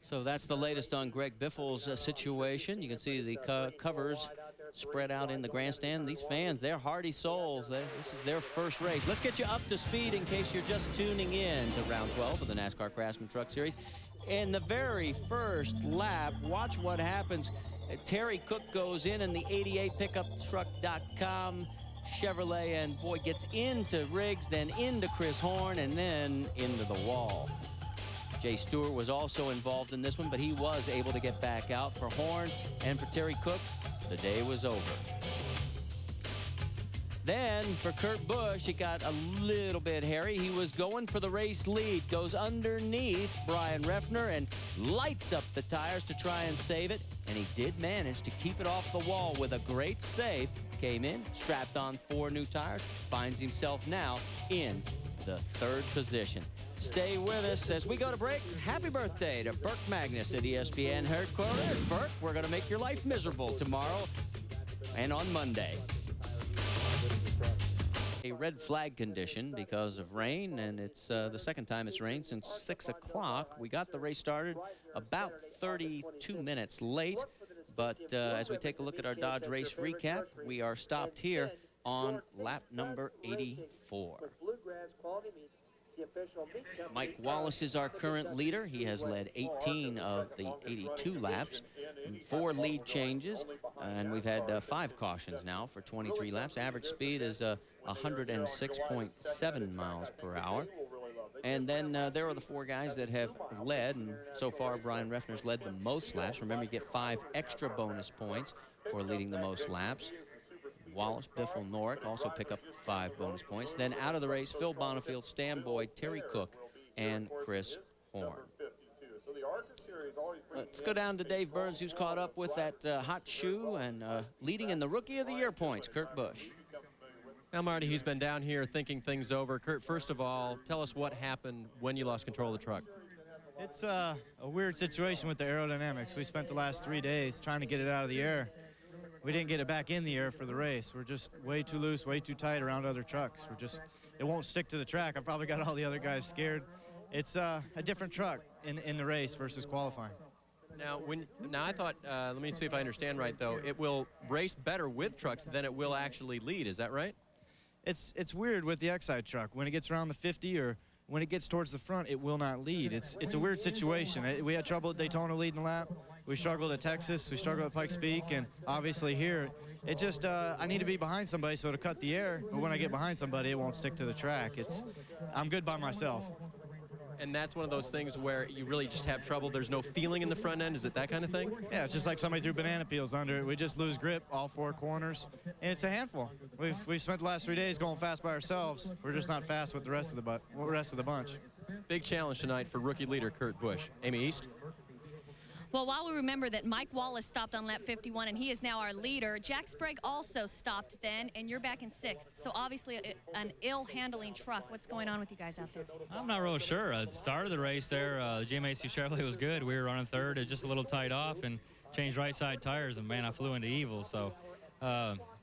So that's the latest on Greg Biffle's situation. You can see the covers spread out in the grandstand. These fans, they're hardy souls. This is their first race. Let's get you up to speed in case you're just tuning in to round 12 of the NASCAR Craftsman Truck Series. In the very first lap, watch what happens. Terry Cook goes in the 88pickup.com Chevrolet, and boy, gets into Riggs, then into Chris Horn, and then into the wall. Jay Stewart was also involved in this one, but he was able to get back out. For Horn and for Terry Cook, the day was over. Then for Kurt Busch, it got a little bit hairy. He was going for the race lead, goes underneath Brian Refner and lights up the tires to try and save it. And he did manage to keep it off the wall with a great save. Came in, strapped on 4 new tires, finds himself now in the 3rd position. Stay with us as we go to break. Happy birthday to Burke Magnus at ESPN headquarters. Burke, we're going to make your life miserable tomorrow and on Monday. A red flag condition because of rain, and it's the second time it's rained since 6 o'clock. We got the race started about 32 minutes late, but as we take a look at our Dodge race recap, we are stopped here on lap number 84. Mike Wallace is our current leader. He has led 18 of the 82 laps, and 4 lead changes, and we've had 5 cautions now for 23 laps. Average speed is 106.7 miles per hour. And then there are the 4 guys that have led, and so far Brian Refner's led the most laps. Remember, you get 5 extra bonus points for leading the most laps. Wallace, Biffle, Norick also pick up 5 bonus points. Then out of the race, Phil Bonifield, Stan Boyd, Terry Cook, and Chris Horn. Let's go down to Dave Burns, who's caught up with that hot shoe and leading in the Rookie of the Year points, Kurt Busch. Now, Marty, he's been down here thinking things over. Kurt, first of all, tell us what happened when you lost control of the truck. It's a weird situation with the aerodynamics. We spent the last 3 days trying to get it out of the air. We didn't get it back in the air for the race. We're just way too loose, way too tight around other trucks. It won't stick to the track. I've probably got all the other guys scared. It's a different truck in the race versus qualifying. Now, I thought, let me see if I understand right, though. It will race better with trucks than it will actually lead. Is that right? It's weird with the Excite truck. When it gets around the 50 or when it gets towards the front, it will not lead. It's a weird situation. We had trouble at Daytona leading the lap. We struggled at Texas. We struggled at Pikes Peak. And obviously here, it just, I need to be behind somebody so to cut the air. But when I get behind somebody, it won't stick to the track. I'm good by myself. And that's one of those things where you really just have trouble. There's no feeling in the front end. Is it that kind of thing? Yeah, it's just like somebody threw banana peels under it. We just lose grip all 4 corners, and it's a handful. We've spent the last 3 days going fast by ourselves. We're just not fast with the rest of the bunch. Big challenge tonight for rookie leader Kurt Busch. Amy East? Well, while we remember that Mike Wallace stopped on lap 51 and he is now our leader, Jack Sprague also stopped then, and you're back in 6th. So obviously an ill-handling truck. What's going on with you guys out there? I'm not real sure. At the start of the race there, the GMAC Chevrolet was good. We were running 3rd, just a little tight off, and changed right side tires, and man, I flew into evil. So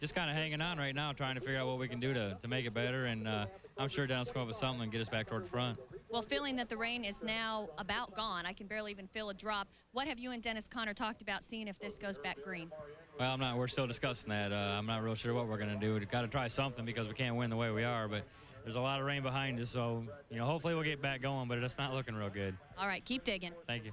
just kind of hanging on right now, trying to figure out what we can do to make it better, and I'm sure Dennis will come up with something and get us back toward the front. Well, feeling that the rain is now about gone, I can barely even feel a drop. What have you and Dennis Conner talked about seeing if this goes back green? Well, we're still discussing that. I'm not real sure what we're going to do. We've got to try something because we can't win the way we are, but there's a lot of rain behind us, so, hopefully we'll get back going, but it's not looking real good. All right, keep digging. Thank you.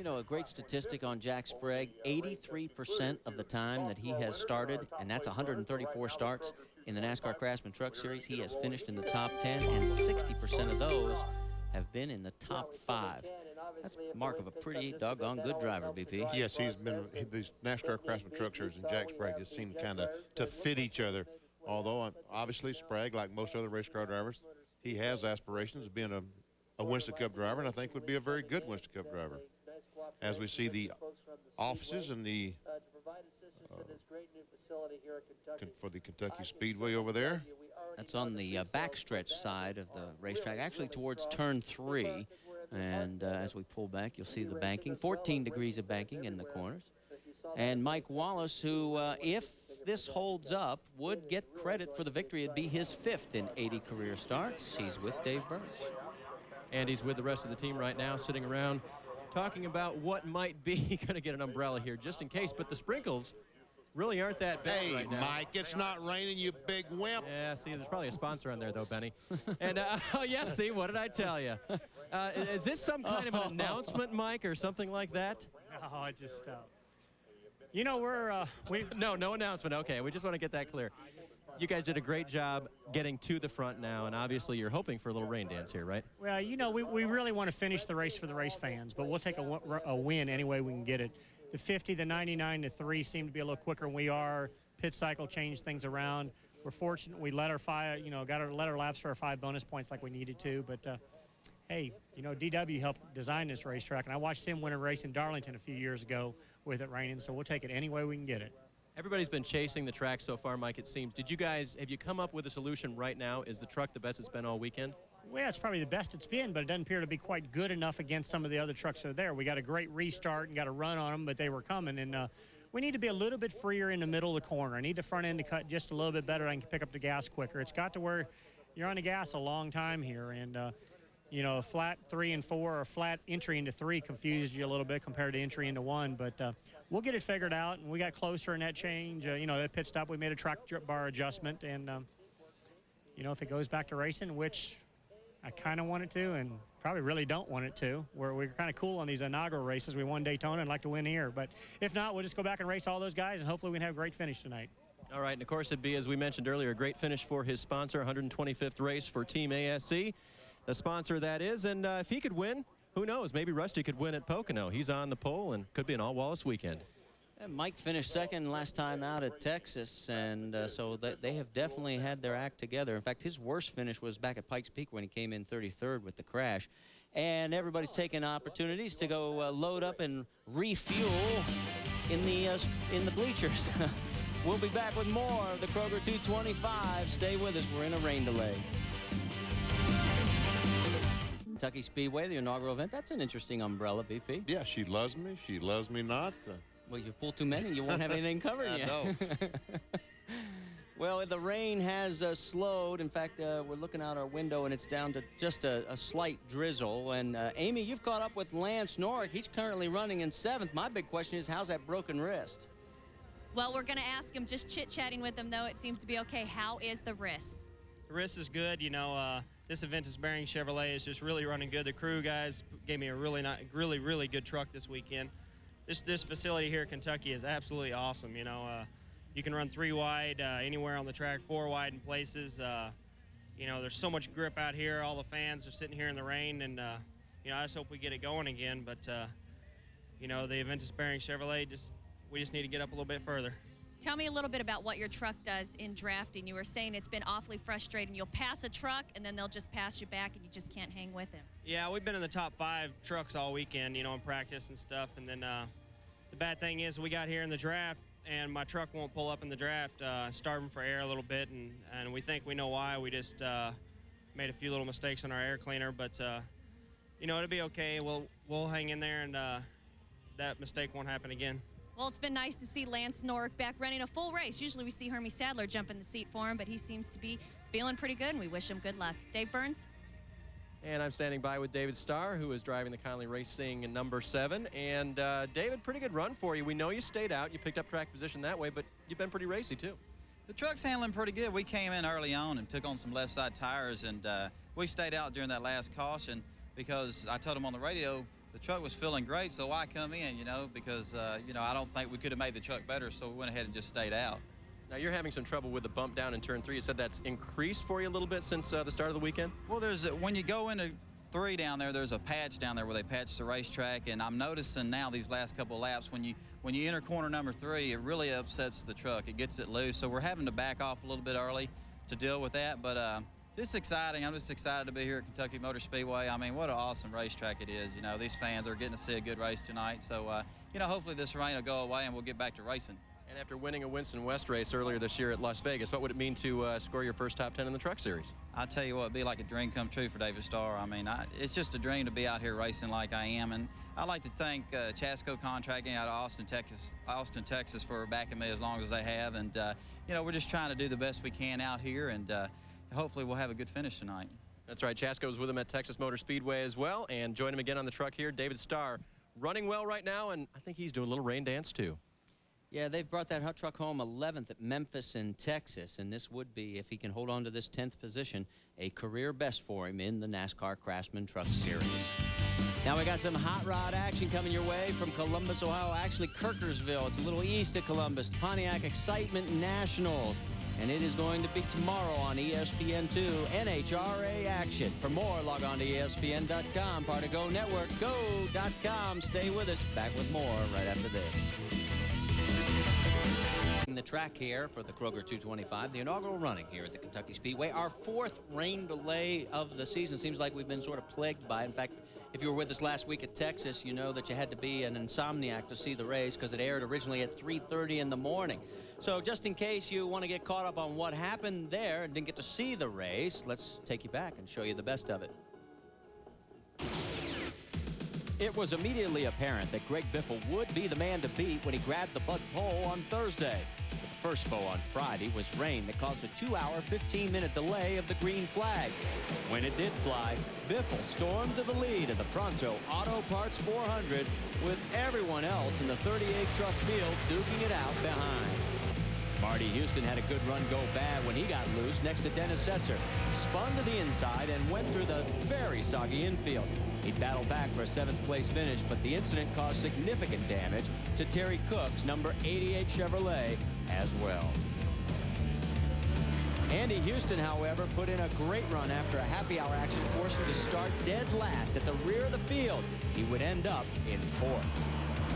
A great statistic on Jack Sprague, 83% of the time that he has started, and that's 134 starts in the NASCAR Craftsman Truck Series, he has finished in the top 10, and 60% of those have been in the top 5. That's mark of a pretty doggone good driver, BP. Yes, he's been, these NASCAR Craftsman Truck Series and Jack Sprague just seem kind of to fit each other. Although, obviously, Sprague, like most other race car drivers, he has aspirations of being a Winston Cup driver, and I think would be a very good Winston Cup driver. As we see the offices and the for the Kentucky Speedway over there. That's on the backstretch side of the racetrack, actually towards turn 3. And as we pull back, you'll see the banking, 14 degrees of banking in the corners. And Mike Wallace, who, if this holds up, would get credit for the victory. It'd be his 5th in 80 career starts. He's with Dave Burns. And he's with the rest of the team right now, sitting around talking about what might be going to get an umbrella here just in case, but the sprinkles really aren't that bad right now. Hey, Mike, it's not raining, you big wimp. Yeah, see, there's probably a sponsor on there, though, Benny. And, oh, yeah, see, what did I tell you? Is this some kind of an announcement, Mike, or something like that? No, I just, No announcement. Okay, we just want to get that clear. You guys did a great job getting to the front now, and obviously you're hoping for a little rain dance here, right? Well, we really want to finish the race for the race fans, but we'll take a win any way we can get it. The 50, the 99, the 3 seem to be a little quicker than we are. Pit cycle changed things around. We're fortunate we let our let our laps for our 5 bonus points like we needed to, but hey, DW helped design this racetrack, and I watched him win a race in Darlington a few years ago with it raining, so we'll take it any way we can get it. Everybody's been chasing the track so far, Mike, it seems. Have you come up with a solution right now? Is the truck the best it's been all weekend? Well, it's probably the best it's been, but it doesn't appear to be quite good enough against some of the other trucks that are there. We got a great restart and got a run on them, but they were coming, and we need to be a little bit freer in the middle of the corner. I need the front end to cut just a little bit better. I can pick up the gas quicker. It's got to where you're on the gas a long time here, and a flat 3 and 4 or flat entry into 3 confused you a little bit compared to entry into 1, but we'll get it figured out, and we got closer in that change. That pit stop, we made a track bar adjustment, and if it goes back to racing, which I kind of want it to and probably really don't want it to, where we're kind of cool on these inaugural races. We won Daytona and like to win here, but if not, we'll just go back and race all those guys, and hopefully we can have a great finish tonight. All right, and of course it'd be, as we mentioned earlier, a great finish for his sponsor, 125th race for Team ASC. The sponsor that is, and if he could win, who knows, maybe Rusty could win at Pocono. He's on the pole and could be an all-Wallace weekend. And Mike finished 2nd last time out at Texas, and so they have definitely had their act together. In fact, his worst finish was back at Pikes Peak when he came in 33rd with the crash. And everybody's taking opportunities to go load up and refuel in the bleachers. So we'll be back with more of the Kroger 225. Stay with us. We're in a rain delay. Kentucky Speedway, the inaugural event. That's an interesting umbrella, BP. Yeah, she loves me. She loves me not. Well, you pull too many, you won't have anything covered yet. I know. Well, the rain has slowed. In fact, we're looking out our window, and it's down to just a slight drizzle. And, Amy, you've caught up with Lance Norrick. He's currently running in 7th. My big question is, how's that broken wrist? Well, we're going to ask him, just chit-chatting with him, though. It seems to be okay. How is the wrist? The wrist is good. This Aventus Bearing Chevrolet is just really running good. The crew guys gave me a really good truck this weekend. This facility here in Kentucky is absolutely awesome. You can run 3 wide anywhere on the track, 4 wide in places. There's so much grip out here. All the fans are sitting here in the rain, and I just hope we get it going again. But the Aventus Bearing Chevrolet, we just need to get up a little bit further. Tell me a little bit about what your truck does in drafting. You were saying it's been awfully frustrating. You'll pass a truck, and then they'll just pass you back, and you just can't hang with him. Yeah, we've been in the top 5 trucks all weekend, you know, in practice and stuff. And then the bad thing is we got here in the draft, and my truck won't pull up in the draft, starving for air a little bit, and we think we know why. We just made a few little mistakes on our air cleaner, but you know, it'll be okay. We'll hang in there, and that mistake won't happen again. Well, it's been nice to see Lance Norrick back running a full race. Usually we see Hermie Sadler jump in the seat for him, but he seems to be feeling pretty good, and we wish him good luck. Dave Burns? And I'm standing by with David Starr, who is driving the Conley Racing number 7. And David, pretty good run for you. We know you stayed out. You picked up track position that way, but you've been pretty racy, too. The truck's handling pretty good. We came in early on and took on some left side tires, and we stayed out during that last caution because I told him on the radio the truck was feeling great, so why come in, you know, because, you know, I don't think we could have made the truck better, so we went ahead and just stayed out. Now, you're having some trouble with the bump down in turn 3. You said that's increased for you a little bit since the start of the weekend? Well, when you go into 3 down there, there's a patch down there where they patch the racetrack, and I'm noticing now these last couple of laps, when you enter corner number 3, it really upsets the truck. It gets it loose, so we're having to back off a little bit early to deal with that, but it's exciting. I'm just excited to be here at Kentucky Motor Speedway. I mean, what an awesome racetrack it is. You know, these fans are getting to see a good race tonight. So, you know, hopefully this rain will go away and we'll get back to racing. And after winning a Winston West race earlier this year at Las Vegas, what would it mean to score your first top 10 in the Truck Series? I'll tell you what, it'd be like a dream come true for David Starr. I mean, it's just a dream to be out here racing like I am. And I'd like to thank Chasco Contracting out of Austin, Texas for backing me as long as they have. And, you know, we're just trying to do the best we can out here, and hopefully we'll have a good finish tonight. That's right. Chasco's with him at Texas Motor Speedway as well. And join him again on the truck here, David Starr, running well right now, and I think he's doing a little rain dance too. Yeah, they've brought that hot truck home 11th at Memphis in Texas, and this would be, if he can hold on to this 10th position, a career best for him in the NASCAR Craftsman Truck Series. Now we got some hot rod action coming your way from Columbus, Ohio, actually Kirkersville. It's a little east of Columbus, Pontiac Excitement Nationals. And it is going to be tomorrow on ESPN2, NHRA action. For more, log on to ESPN.com, part of Go Network, go.com. Stay with us. Back with more right after this. The track here for the Kroger 225, the inaugural running here at the Kentucky Speedway. Our 4th rain delay of the season. Seems like we've been sort of plagued by it. In fact, if you were with us last week at Texas, you know that you had to be an insomniac to see the race because it aired originally at 3:30 in the morning. So just in case you want to get caught up on what happened there and didn't get to see the race, let's take you back and show you the best of it. It was immediately apparent that Greg Biffle would be the man to beat when he grabbed the Bud pole on Thursday. But the first foe on Friday was rain that caused a 2-hour, 15-minute delay of the green flag. When it did fly, Biffle stormed to the lead of the Pronto Auto Parts 400 with everyone else in the 38 truck field duking it out behind. Marty Houston had a good run go bad when he got loose next to Dennis Setzer, spun to the inside and went through the very soggy infield. He battled back for a 7th place finish, but the incident caused significant damage to Terry Cook's number 88 Chevrolet as well. Andy Houston, however, put in a great run after a happy hour action forced him to start dead last at the rear of the field. He would end up in 4th.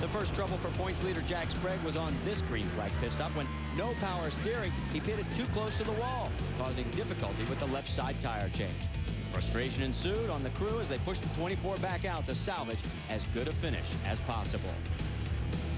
The first trouble for points leader Jack Sprague was on this green flag pit stop when no power steering. He pitted too close to the wall, causing difficulty with the left side tire change. Frustration ensued on the crew as they pushed the 24 back out to salvage as good a finish as possible.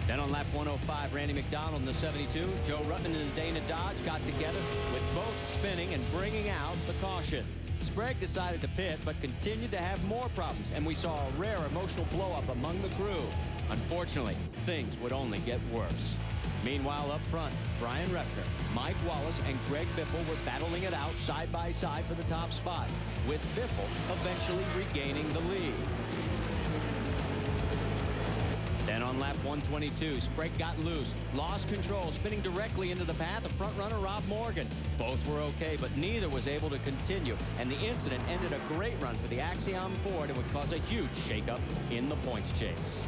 Then on lap 105, Randy McDonald in the 72, Joe Ruttman and the Dana Dodge got together with both spinning and bringing out the caution. Sprague decided to pit but continued to have more problems, and we saw a rare emotional blow-up among the crew. Unfortunately, things would only get worse. Meanwhile, up front, Brian Repker, Mike Wallace, and Greg Biffle were battling it out side by side for the top spot, with Biffle eventually regaining the lead. Then on lap 122, Sprague got loose, lost control, spinning directly into the path of front-runner Rob Morgan. Both were okay, but neither was able to continue, and the incident ended a great run for the Axiom Ford and would cause a huge shakeup in the points chase.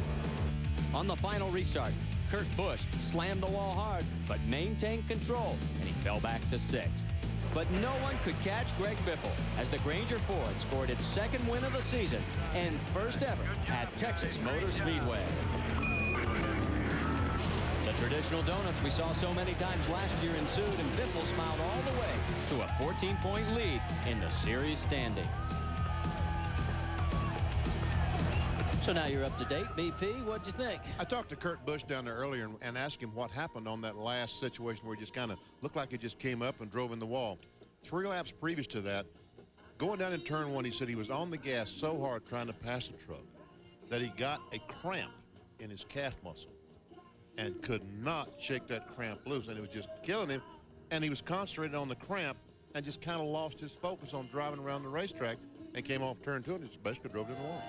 On the final restart, Kurt Busch slammed the wall hard, but maintained control, and he fell back to 6th. But no one could catch Greg Biffle as the Granger Ford scored its 2nd win of the season and first ever at Texas Motor Speedway. The traditional donuts we saw so many times last year ensued, and Biffle smiled all the way to a 14-point lead in the series standings. So now you're up to date, BP. What'd you think? I talked to Kurt Busch down there earlier and asked him what happened on that last situation where he just kind of looked like he just came up and drove in the wall. 3 laps previous to that, going down in turn 1, he said he was on the gas so hard trying to pass the truck that he got a cramp in his calf muscle and could not shake that cramp loose, and it was just killing him. And he was concentrated on the cramp and just kind of lost his focus on driving around the racetrack and came off turn 2 and just basically drove to the wall.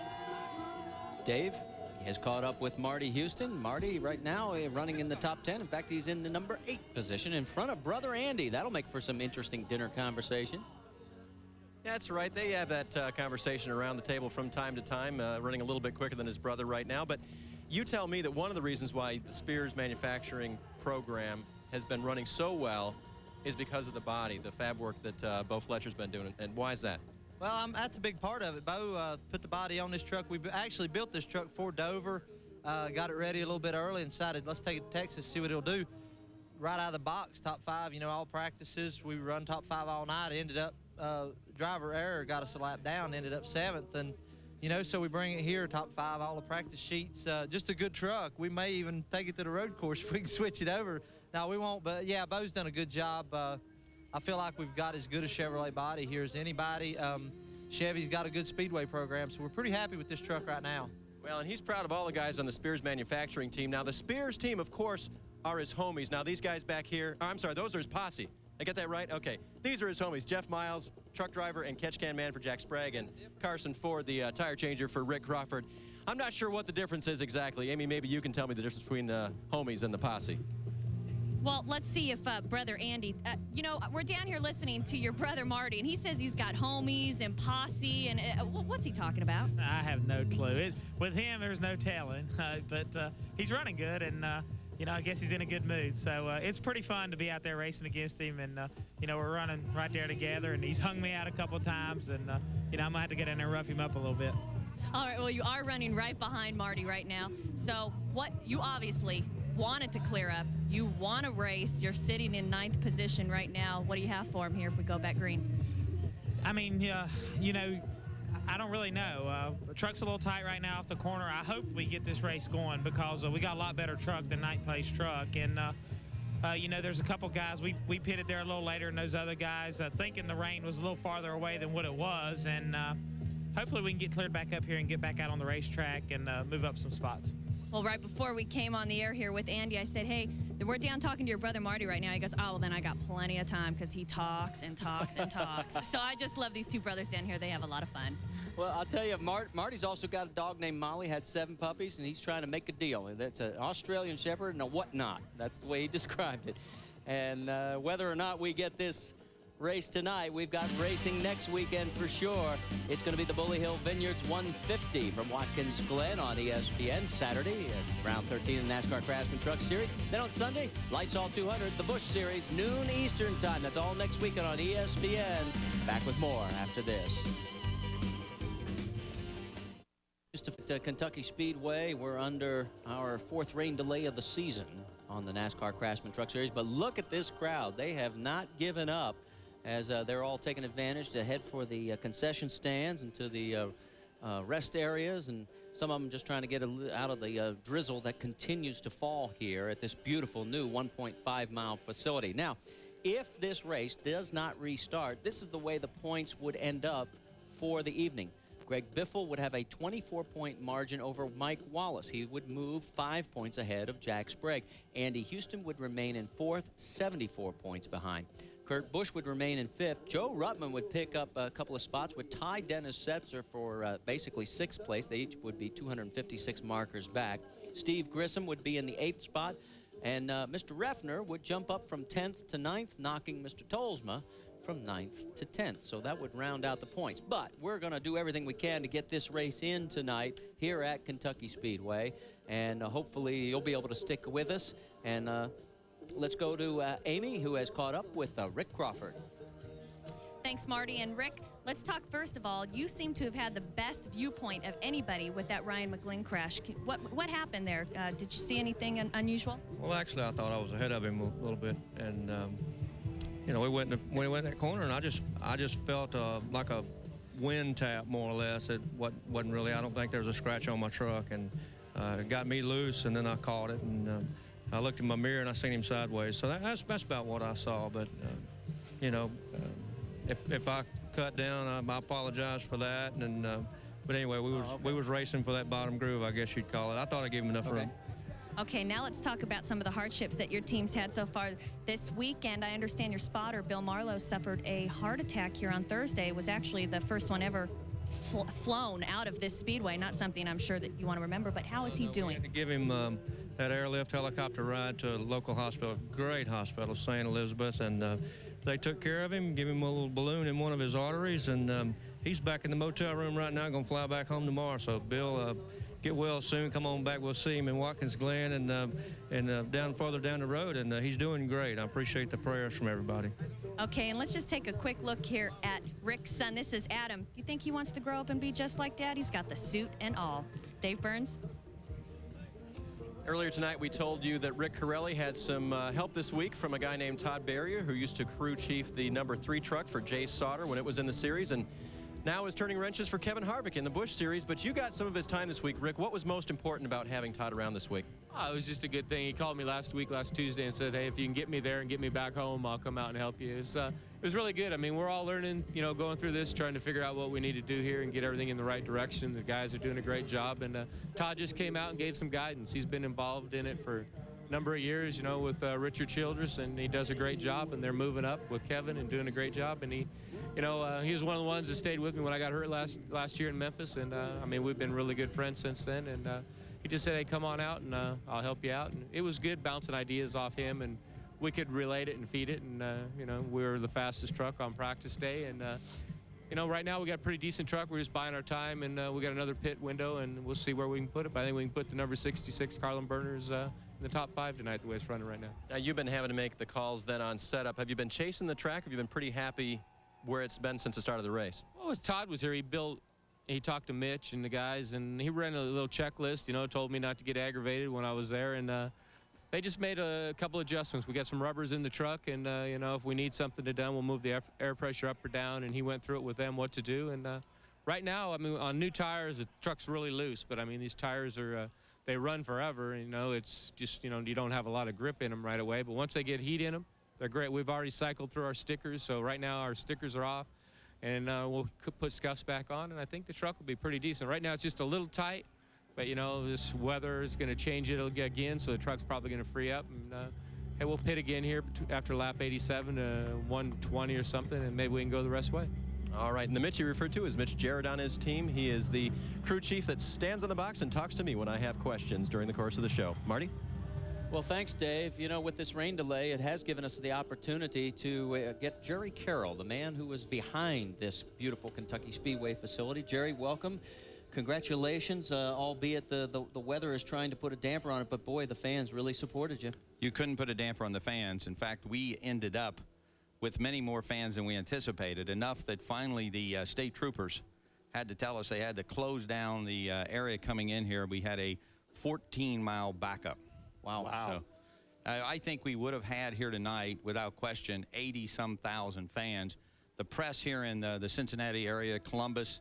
Dave has caught up with Marty Houston. Marty right now running in the top 10. In fact, he's in the number 8 position in front of brother Andy. That'll make for some interesting dinner conversation. That's right. They have that conversation around the table from time to time, running a little bit quicker than his brother right now. But you tell me that one of the reasons why the Spears manufacturing program has been running so well is because of the body, the fab work that Bo Fletcher's been doing. And why is that? Well, that's a big part of it. Bo put the body on this truck. We actually built this truck for Dover, got it ready a little bit early and decided let's take it to Texas, see what it'll do. Right out of the box, top 5, all practices. We run top 5 all night. It ended up, driver error got us a lap down, ended up 7th. And, so we bring it here, top 5, all the practice sheets. Just a good truck. We may even take it to the road course if we can switch it over. No, we won't, but yeah, Bo's done a good job. I feel like we've got as good a Chevrolet body here as anybody. Chevy's got a good Speedway program, so we're pretty happy with this truck right now. Well, and he's proud of all the guys on the Spears manufacturing team. Now, the Spears team, of course, are his homies. Now, these guys back here, I'm sorry, those are his posse. I get that right? Okay. These are his homies, Jeff Miles, truck driver and catch can man for Jack Sprague, and Carson Ford, the tire changer for Rick Crawford. I'm not sure what the difference is exactly. Amy, maybe you can tell me the difference between the homies and the posse. Well, let's see if brother Andy, we're down here listening to your brother Marty, and he says he's got homies and posse, and what's he talking about? I have no clue. With him, there's no telling, but he's running good, and, I guess he's in a good mood. So it's pretty fun to be out there racing against him, and, we're running right there together, and he's hung me out a couple of times, and, I'm going to have to get in there and rough him up a little bit. All right, well, you are running right behind Marty right now, so what you obviously wanted to clear up. You want to race. You're sitting in 9th position right now. What do you have for him here if we go back green? I mean, I don't really know. The truck's a little tight right now off the corner. I hope we get this race going because we got a lot better truck than 9th place truck. And, there's a couple guys. We pitted there a little later than those other guys, thinking the rain was a little farther away than what it was. And hopefully we can get cleared back up here and get back out on the racetrack and move up some spots. Well, right before we came on the air here with Andy, I said, hey, we're down talking to your brother Marty right now. He goes, oh, well, then I got plenty of time because he talks and talks and talks. So I just love these two brothers down here. They have a lot of fun. Well, I'll tell you, Marty's also got a dog named Molly, had 7 puppies, and he's trying to make a deal. That's an Australian Shepherd and a whatnot. That's the way he described it. And whether or not we get this race tonight, we've got racing next weekend for sure. It's going to be the Bully Hill Vineyards 150 from Watkins Glen on ESPN Saturday at round 13 in the NASCAR Craftsman Truck Series. Then on Sunday, Lysol 200, the Busch Series, noon Eastern time. That's all next weekend on ESPN. Back with more after this. Just at Kentucky Speedway, we're under our 4th rain delay of the season on the NASCAR Craftsman Truck Series. But look at this crowd. They have not given up, as they're all taking advantage to head for the concession stands and to the rest areas, and some of them just trying to get out of the drizzle that continues to fall here at this beautiful new 1.5-mile facility. Now, if this race does not restart, this is the way the points would end up for the evening. Greg Biffle would have a 24-point margin over Mike Wallace. He would move 5 points ahead of Jack Sprague. Andy Houston would remain in 4th, 74 points behind. Kurt Busch would remain in 5th. Joe Ruttman would pick up a couple of spots, would tie Dennis Setzer for basically 6th place. They each would be 256 markers back. Steve Grissom would be in the 8th spot, and Mr. Refner would jump up from 10th to 9th, knocking Mr. Tolsma from 9th to 10th. So that would round out the points. But we're going to do everything we can to get this race in tonight here at Kentucky Speedway, and hopefully you'll be able to stick with us. And let's go to Amy, who has caught up with Rick Crawford. Thanks, Marty. And Rick, Let's talk first of all. You seem to have had the best viewpoint of anybody with that Ryan McGlynn crash. What happened there? Did you see anything unusual? Well, actually, I thought I was ahead of him a little bit, and you know, we went in that corner, and I just felt like a wind tap, more or less. It wasn't really. I don't think there was a scratch on my truck, and it got me loose, and then I caught it, and I looked in my mirror and I seen him sideways. So that's about what I saw. But you know, if I cut down, I apologize for that. And but anyway, we was racing for that bottom groove, I guess you'd call it. I thought I gave him enough room. Okay, now let's talk about some of the hardships that your team's had so far this weekend. I understand your spotter, Bill Marlowe, suffered a heart attack here on Thursday. It was actually the first one ever flown out of this speedway. Not something I'm sure that you want to remember, but how is he doing? We had to give him that airlift helicopter ride to a local hospital, great hospital, St. Elizabeth, and they took care of him, gave him a little balloon in one of his arteries, and he's back in the motel room right now, going to fly back home tomorrow. So, Bill, get well soon. Come on back. We'll see him in Watkins Glen and down further down the road, and he's doing great. I appreciate the prayers from everybody. Okay, and let's just take a quick look here at Rick's son. This is Adam. You think he wants to grow up and be just like Dad? He's got the suit and all. Dave Burns? Earlier tonight, we told you that Rick Corelli had some help this week from a guy named Todd Barrier, who used to crew chief the number 3 truck for Jay Sauter when it was in the series, and now is turning wrenches for Kevin Harvick in the Busch Series. But you got some of his time this week. Rick, what was most important about having Todd around this week? Oh, it was just a good thing. He called me last Tuesday, and said, hey, if you can get me there and get me back home, I'll come out and help you. It was really good. I mean, we're all learning, you know, going through this, trying to figure out what we need to do here and get everything in the right direction. The guys are doing a great job, and Todd just came out and gave some guidance. He's been involved in it for a number of years, you know, with Richard Childress, and he does a great job, and they're moving up with Kevin and doing a great job. And he was one of the ones that stayed with me when I got hurt last year in Memphis, and I mean, we've been really good friends since then. And he just said, hey, come on out, and I'll help you out. And it was good bouncing ideas off him, and we could relate it and feed it. And you know, we were the fastest truck on practice day, and you know, right now we got a pretty decent truck. We're just buying our time, and we got another pit window, and we'll see where we can put it. But I think we can put the number 66 Carlin Burners in the top 5 tonight, the way it's running right now. Now, you've been having to make the calls then on setup. Have you been chasing the track? Have you been pretty happy where it's been since the start of the race? Well, as Todd was here, he talked to Mitch and the guys, and he ran a little checklist, you know, told me not to get aggravated when I was there, and they just made a couple adjustments. We got some rubbers in the truck, and you know, if we need something to done, we'll move the air pressure up or down, and he went through it with them what to do. And right now, I mean, on new tires, the truck's really loose, but I mean, these tires are they run forever. You know, it's just, you know, you don't have a lot of grip in them right away, but once they get heat in them, they're great. We've already cycled through our stickers, so right now our stickers are off, and we'll put scuffs back on, and I think the truck will be pretty decent. Right now it's just a little tight, but you know, this weather is going to change it again, so the truck's probably going to free up. And hey, we'll pit again here after lap 87 to 120 or something, and maybe we can go the rest of the way. All right, and the Mitch you referred to is Mitch Jarrett on his team. He is the crew chief that stands on the box and talks to me when I have questions during the course of the show. Marty? Well, thanks, Dave. You know, with this rain delay, it has given us the opportunity to get Jerry Carroll, the man who was behind this beautiful Kentucky Speedway facility. Jerry, welcome. Congratulations, albeit the weather is trying to put a damper on it, but boy, the fans really supported you. You couldn't put a damper on the fans. In fact, we ended up with many more fans than we anticipated, enough that finally the state troopers had to tell us they had to close down the area coming in here. We had a 14-mile backup. Wow. So, I think we would have had here tonight, without question, 80-some thousand fans. The press here in the Cincinnati area, Columbus,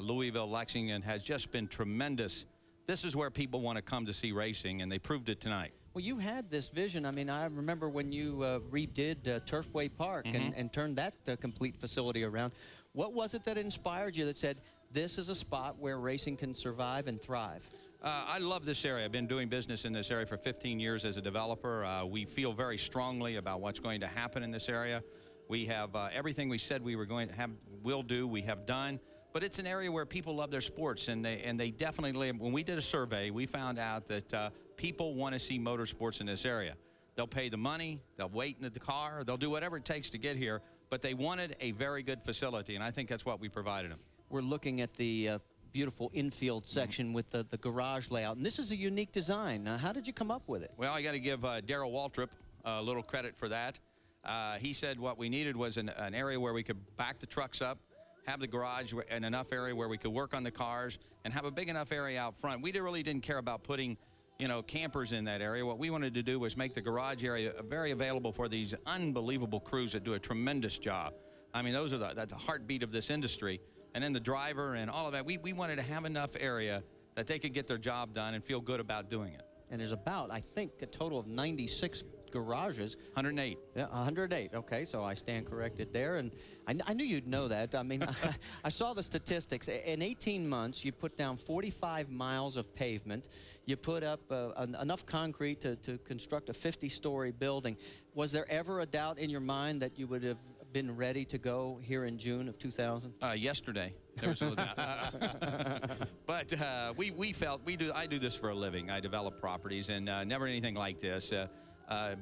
Louisville, Lexington, has just been tremendous. This is where people want to come to see racing, and they proved it tonight. Well, you had this vision. I mean, I remember when you redid Turfway Park and turned that complete facility around. What was it that inspired you that said, this is a spot where racing can survive and thrive? I love this area. I've been doing business in this area for 15 years as a developer. We feel very strongly about what's going to happen in this area. We have everything we said we were going to have, will do, we have done. But it's an area where people love their sports, and they definitely, when we did a survey, we found out that people want to see motorsports in this area. They'll pay the money, they'll wait in the car, they'll do whatever it takes to get here, but they wanted a very good facility, and I think that's what we provided them. We're looking at the beautiful infield section with the garage layout, and this is a unique design. How did you come up with it? Well, I got to give Darrell Waltrip a little credit for that. He said what we needed was an area where we could back the trucks up, have the garage and enough area where we could work on the cars, and have a big enough area out front. We really didn't care about putting, campers in that area. What we wanted to do was make the garage area very available for these unbelievable crews that do a tremendous job. I mean, that's a heartbeat of this industry. And then the driver and all of that. We wanted to have enough area that they could get their job done and feel good about doing it. And there's about, I think, a total of 96 garages. 108. Yeah, 108. Okay, so I stand corrected there. And I knew you'd know that. I mean, I saw the statistics. In 18 months, you put down 45 miles of pavement. You put up enough concrete to construct a 50-story building. Was there ever a doubt in your mind that you would have been ready to go here in June of 2000? Yesterday. There was no doubt. But we felt, I do this for a living. I develop properties, and never anything like this.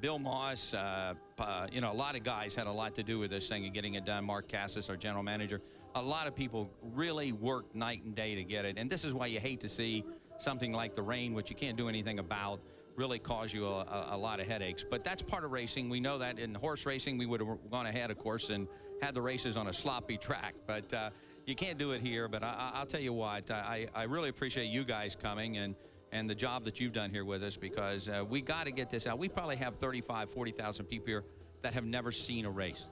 Bill Moss, a lot of guys had a lot to do with this thing and getting it done. Mark Cassis, our general manager. A lot of people really worked night and day to get it. And this is why you hate to see something like the rain, which you can't do anything about, really cause you a lot of headaches. But that's part of racing. We know that in horse racing, we would have gone ahead, of course, and had the races on a sloppy track. But you can't do it here. But I'll tell you what, I really appreciate you guys coming and the job that you've done here with us, because we got to get this out. We probably have 35,000, 40,000 people here that have never seen a race.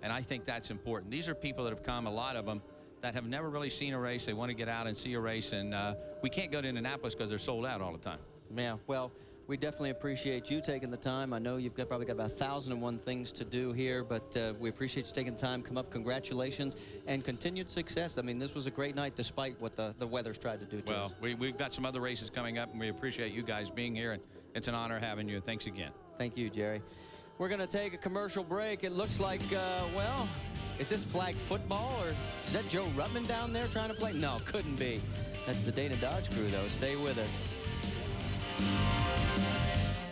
And I think that's important. These are people that have come, a lot of them, that have never really seen a race. They want to get out and see a race. And we can't go to Indianapolis because they're sold out all the time. Yeah, well, we definitely appreciate you taking the time. I know you've probably got about 1,001 things to do here, but we appreciate you taking the time. Come up, congratulations, and continued success. I mean, this was a great night despite what the weather's tried to do to us. Well, we've got some other races coming up, and we appreciate you guys being here, and it's an honor having you. Thanks again. Thank you, Jerry. We're going to take a commercial break. It looks like, is this flag football, or is that Joe Rutman down there trying to play? No, couldn't be. That's the Dana Dodge crew, though. Stay with us.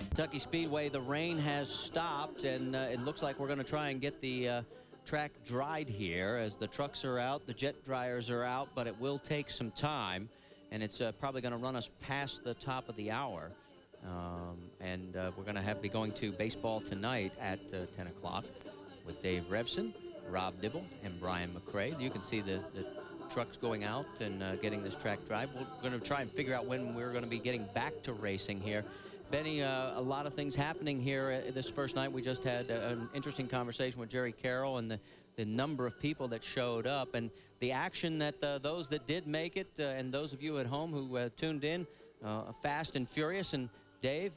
Kentucky Speedway, the rain has stopped, and it looks like we're going to try and get the track dried here as the trucks are out, the jet dryers are out, but it will take some time, and it's probably going to run us past the top of the hour. We're going to be going to baseball tonight at 10 o'clock with Dave Revson, Rob Dibble, and Brian McRae. You can see the trucks going out and getting this track dry. We're going to try and figure out when we're going to be getting back to racing here. Benny, a lot of things happening here this first night. We just had an interesting conversation with Jerry Carroll and the number of people that showed up and the action that those that did make it and those of you at home who tuned in, fast and furious. And Dave,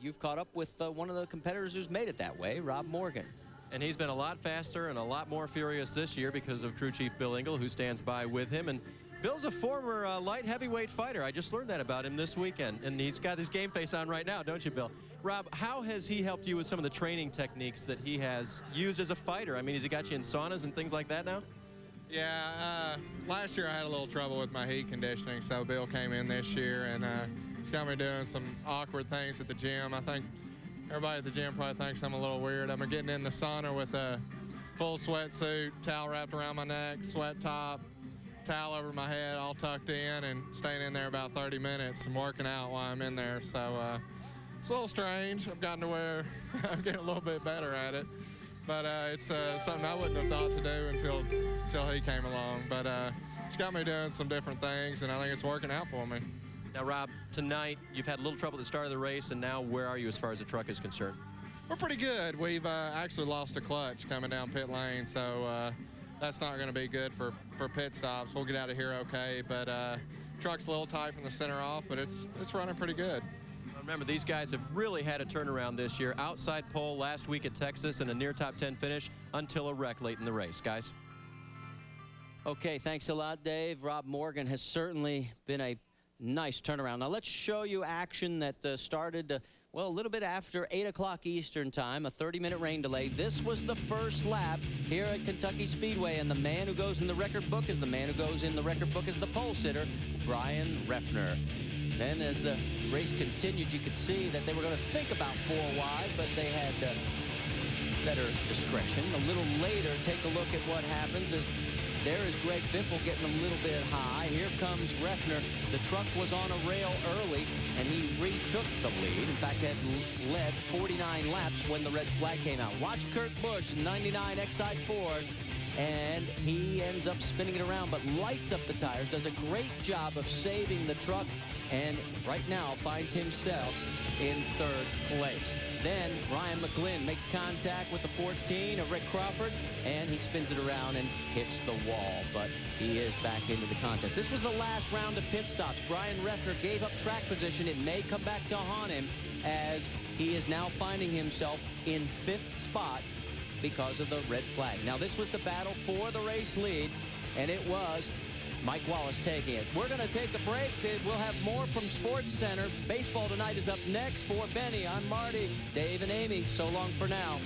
you've caught up with one of the competitors who's made it that way, Rob Morgan. And he's been a lot faster and a lot more furious this year because of crew chief Bill Engel, who stands by with him. And Bill's a former light heavyweight fighter. I just learned that about him this weekend. And he's got his game face on right now, don't you, Bill? Rob, how has he helped you with some of the training techniques that he has used as a fighter? I mean, has he got you in saunas and things like that now? Yeah, last year I had a little trouble with my heat conditioning, so Bill came in this year, and he's got me doing some awkward things at the gym. I think everybody at the gym probably thinks I'm a little weird. I'm getting in the sauna with a full sweatsuit, towel wrapped around my neck, sweat top, towel over my head, all tucked in, and staying in there about 30 minutes and working out while I'm in there. So it's a little strange. I've gotten to where I'm getting a little bit better at it. But it's something I wouldn't have thought to do until he came along. But it's got me doing some different things, and I think it's working out for me. Now, Rob, tonight you've had a little trouble at the start of the race, and now where are you as far as the truck is concerned? We're pretty good. We've actually lost a clutch coming down pit lane, so that's not going to be good for pit stops. We'll get out of here okay, but truck's a little tight from the center off, but it's running pretty good. Remember, these guys have really had a turnaround this year. Outside pole last week at Texas and a near top 10 finish until a wreck late in the race, guys. Okay, thanks a lot, Dave. Rob Morgan has certainly been a nice turnaround. Now let's show you action that started, well, a little bit after 8 o'clock Eastern time, a 30-minute rain delay. This was the first lap here at Kentucky Speedway, and the man who goes in the record book is the the pole sitter, Brian Reffner. Then as the race continued, you could see that they were going to think about 4 wide, but they had better discretion. A little later, take a look at what happens as there is Greg Biffle getting a little bit high. Here comes Reffner. The truck was on a rail early, and he retook the lead. In fact, had led 49 laps when the red flag came out. Watch Kurt Busch, 99 Exide Ford, and he ends up spinning it around, but lights up the tires, does a great job of saving the truck, and right now finds himself in 3rd place. Then Ryan McGlynn makes contact with the 14 of Rick Crawford, and he spins it around and hits the wall, but he is back into the contest. This was the last round of pit stops. Brian Reffner gave up track position. It may come back to haunt him, as he is now finding himself in 5th spot because of the red flag. Now, this was the battle for the race lead, and it was Mike Wallace taking it. We're going to take a break. We'll have more from Sports Center. Baseball tonight is up next. For Benny, I'm Marty, Dave, and Amy. So long for now.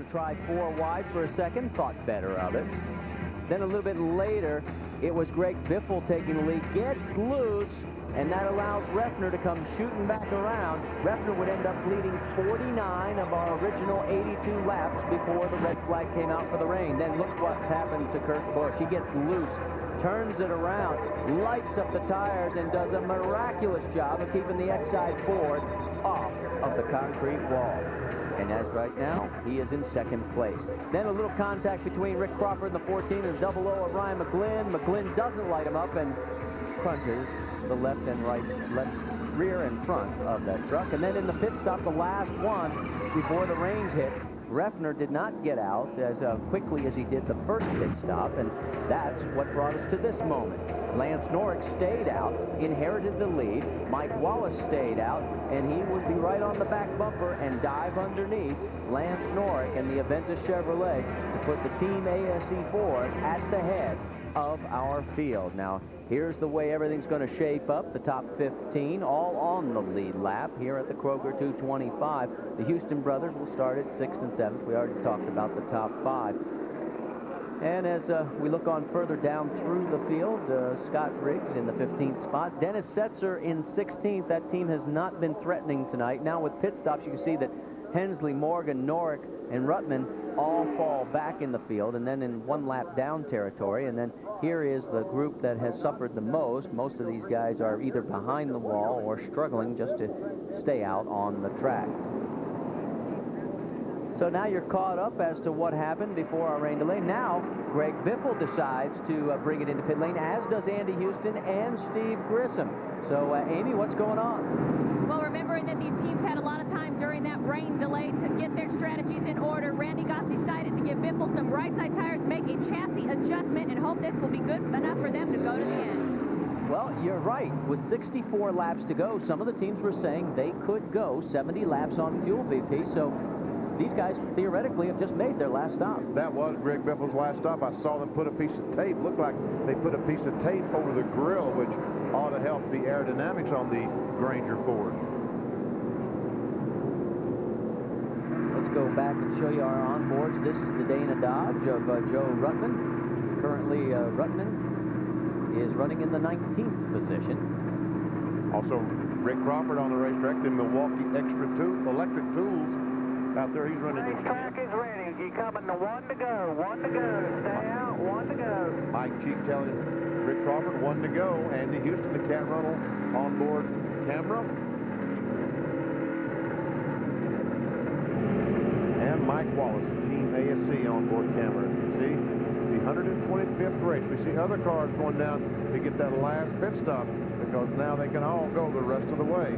Tried 4 wide for a second, thought better of it. Then a little bit later, it was Greg Biffle taking the lead, gets loose, and that allows Reffner to come shooting back around. Reffner would end up leading 49 of our original 82 laps before the red flag came out for the rain. Then look what's happened to Kurt Busch. He gets loose, turns it around, lights up the tires, and does a miraculous job of keeping the Exide Ford off of the concrete wall. And as right now, he is in 2nd place. Then a little contact between Rick Crawford and the 14 and double O of Ryan McGlynn. McGlynn doesn't light him up and crunches the left and right, left rear and front of that truck. And then in the pit stop, the last one before the rains hit, Reffner did not get out as quickly as he did the first pit stop, and that's what brought us to this moment. Lance Norrick stayed out, inherited the lead. Mike Wallace stayed out, and he would be right on the back bumper and dive underneath Lance Norrick and the Aventus Chevrolet to put the Team ASE Ford at the head of our field. Now, here's the way everything's going to shape up. The top 15 all on the lead lap here at the Kroger 225. The Houston brothers will start at 6th and 7th. We already talked about the top 5. And as we look on further down through the field, Scott Riggs in the 15th spot. Dennis Setzer in 16th. That team has not been threatening tonight. Now with pit stops, you can see that Hensley, Morgan, Norrick, and Ruttman all fall back in the field, and then in 1 lap down territory. And then here is the group that has suffered the most. Most of these guys are either behind the wall or struggling just to stay out on the track. So now you're caught up as to what happened before our rain delay. Now, Greg Biffle decides to bring it into pit lane, as does Andy Houston and Steve Grissom. So, Amy, what's going on? Well, remembering that these teams had a lot of time during that rain delay to get their strategies in order, Randy Goss decided to give Biffle some right-side tires, make a chassis adjustment, and hope this will be good enough for them to go to the end. Well, you're right. With 64 laps to go, some of the teams were saying they could go 70 laps on fuel, VP. So these guys theoretically have just made their last stop. That was Greg Biffle's last stop. I saw them put a piece of tape. Looked like they put a piece of tape over the grill, which ought to help the aerodynamics on the Granger Ford. Let's go back and show you our onboards. This is the Dana Dodge of Joe Ruttman. Currently, Ruttman is running in the 19th position. Also, Rick Crawford on the racetrack, the Milwaukee Electric Tools out there. He's running. Racetrack is ready. You coming to 1 to go. 1 to go. Stay out. 1 to go. Mike Cheek telling Rick Crawford 1 to go. Andy Houston, the Cat Runnel onboard camera. And Mike Wallace, Team ASC onboard camera. You see, the 125th race. We see other cars going down to get that last pit stop because now they can all go the rest of the way.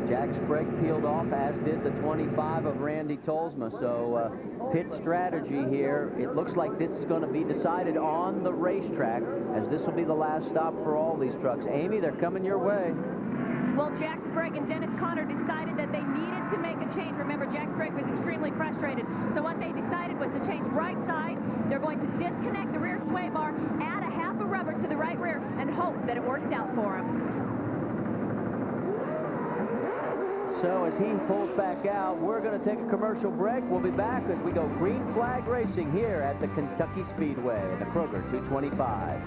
Jack Sprague peeled off, as did the 25 of Randy Tolsma. So pit strategy here. It looks like this is going to be decided on the racetrack, as this will be the last stop for all these trucks. Amy, they're coming your way. Well, Jack Sprague and Dennis Conner decided that they needed to make a change. Remember, Jack Sprague was extremely frustrated. So what they decided was to change right side. They're going to disconnect the rear sway bar, add a half a rubber to the right rear, and hope that it works out for him. So as he pulls back out, we're going to take a commercial break. We'll be back as we go green flag racing here at the Kentucky Speedway in the Kroger 225.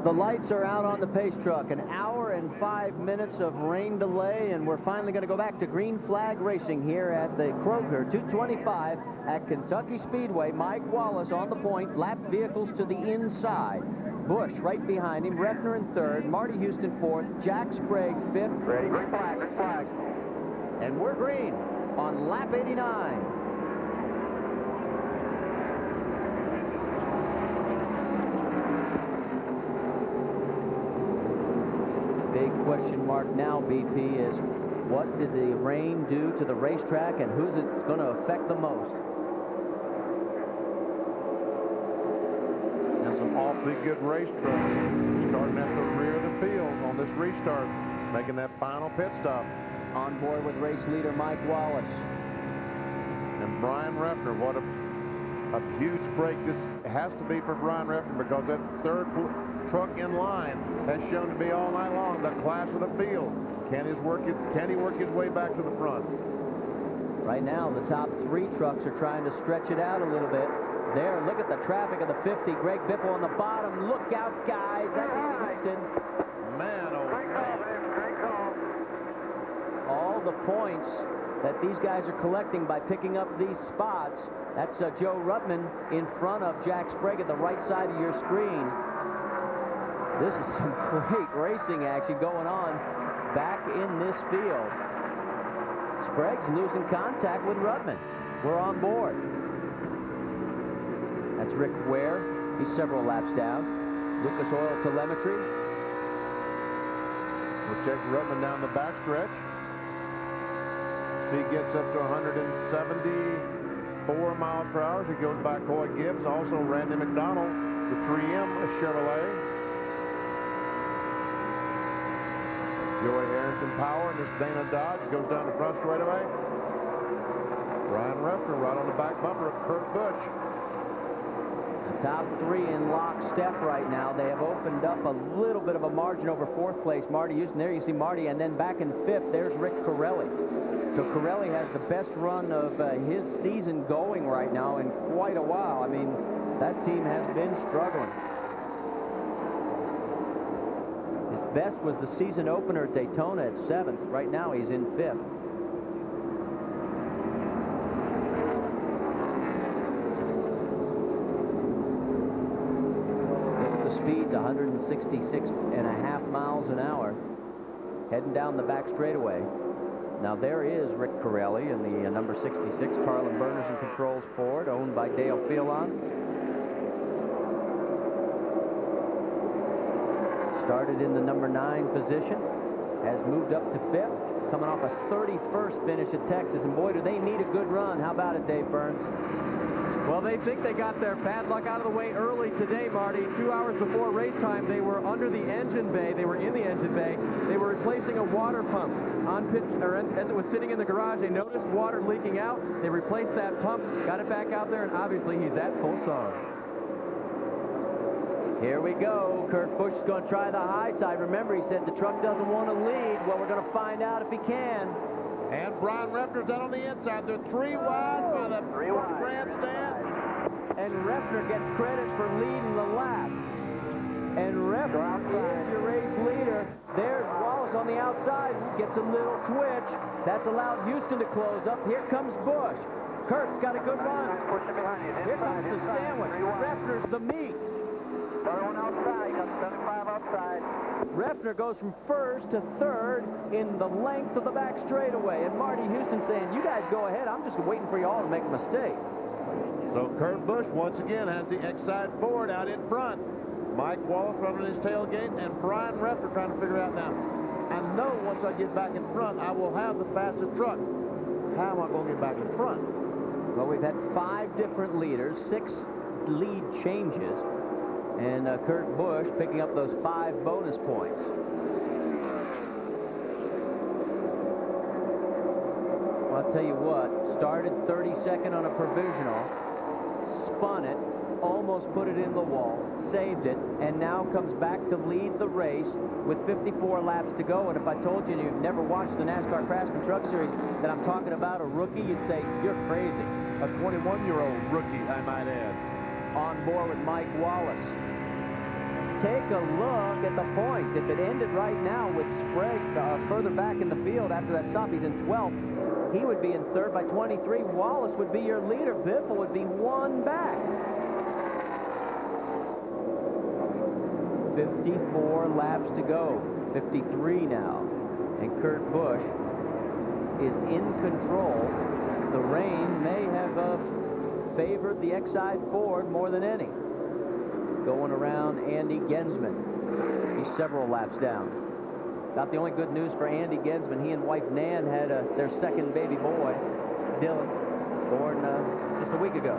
The lights are out on the pace truck. An hour and 5 minutes of rain delay, and we're finally going to go back to green flag racing here at the Kroger 225 at Kentucky Speedway. Mike Wallace on the point, lap vehicles to the inside. Bush right behind him, Refner in third, Marty Houston fourth, Jack Sprague fifth. Ready, green flag, green flag. And we're green on lap 89. Big question mark now, BP, is what did the rain do to the racetrack and who's it going to affect the most? And some awfully good race trucks starting at the rear of the field on this restart, making that final pit stop. On board with race leader Mike Wallace. And Brian Refner, what a huge break this has to be for Brian Refner, because that third truck in line has shown to be all night long the class of the field. Can he work his way back to the front? Right now, the top three trucks are trying to stretch it out a little bit. There, look at the traffic of the 50. Greg Biffle on the bottom. Look out, guys. That's Houston. Man, oh man. All the points that these guys are collecting by picking up these spots. That's Joe Ruttman in front of Jack Sprague at the right side of your screen. This is some great racing action going on back in this field. Sprague's losing contact with Ruttman. We're on board. That's Rick Ware. He's several laps down. Lucas Oil Telemetry. We'll check Ruttman down the backstretch. He gets up to 174 miles per hour. He goes by Coy Gibbs, also Randy McDonald, the 3M Chevrolet. Joey Harrington Power, and this Dana Dodge goes down the front straightaway. Brian Refner right on the back bumper of Kurt Busch. The top three in lockstep right now. They have opened up a little bit of a margin over fourth place. Marty Houston, there you see Marty, and then back in fifth, there's Rick Corelli. So Corelli has the best run of his season going right now in quite a while. I mean, that team has been struggling. His best was the season opener at Daytona at 7th. Right now he's in 5th. The speed's 166.5 miles an hour. Heading down the back straightaway. Now there is Rick Corelli in the number 66, Carlin Burners and Controls Ford, owned by Dale Phelan. Started in the number 9 position, has moved up to 5th, coming off a 31st finish at Texas. And boy, do they need a good run. How about it, Dave Burns? Well, they think they got their bad luck out of the way early today, Marty. 2 hours before race time, they were under the engine bay. They were in the engine bay. They were replacing a water pump on pit, or as it was sitting in the garage. They noticed water leaking out. They replaced that pump, got it back out there, and obviously he's at full song. Here we go. Kurt Busch is going to try the high side. Remember, he said the truck doesn't want to lead. Well, we're going to find out if he can. And Brian Refner's down on the inside. They're 3 wide by the grandstand. And Refner gets credit for leading the lap. And Refner is your race leader. There's Wallace on the outside. Gets a little twitch. That's allowed Houston to close up. Here comes Busch. Kurt's got a good run. Here comes the sandwich. Refner's the meat. One outside, got 75 outside. Refner goes from first to third in the length of the back straightaway. And Marty Houston saying, you guys go ahead. I'm just waiting for you all to make a mistake. So Kurt Busch once again has the X-side Ford out in front. Mike Wallace running his tailgate, and Brian Refner trying to figure out now, I know once I get back in front, I will have the fastest truck. How am I going to get back in front? Well, we've had 5 different leaders, 6 lead changes. And Kurt Busch picking up those 5 bonus points. Well, I'll tell you what, started 32nd on a provisional, spun it, almost put it in the wall, saved it, and now comes back to lead the race with 54 laps to go. And if I told you you've never watched the NASCAR Craftsman Truck Series that I'm talking about a rookie, you'd say, you're crazy. A 21-year-old rookie, I might add. On board with Mike Wallace. Take a look at the points. If it ended right now with Sprague further back in the field after that stop, he's in 12th. He would be in 3rd by 23. Wallace would be your leader. Biffle would be 1 back. 54 laps to go. 53 now. And Kurt Busch is in control. The rain may have favored the X-side Ford more than any. Going around Andy Gensman. He's several laps down. About the only good news for Andy Gensman, he and wife Nan had their second baby boy, Dylan, born just a week ago.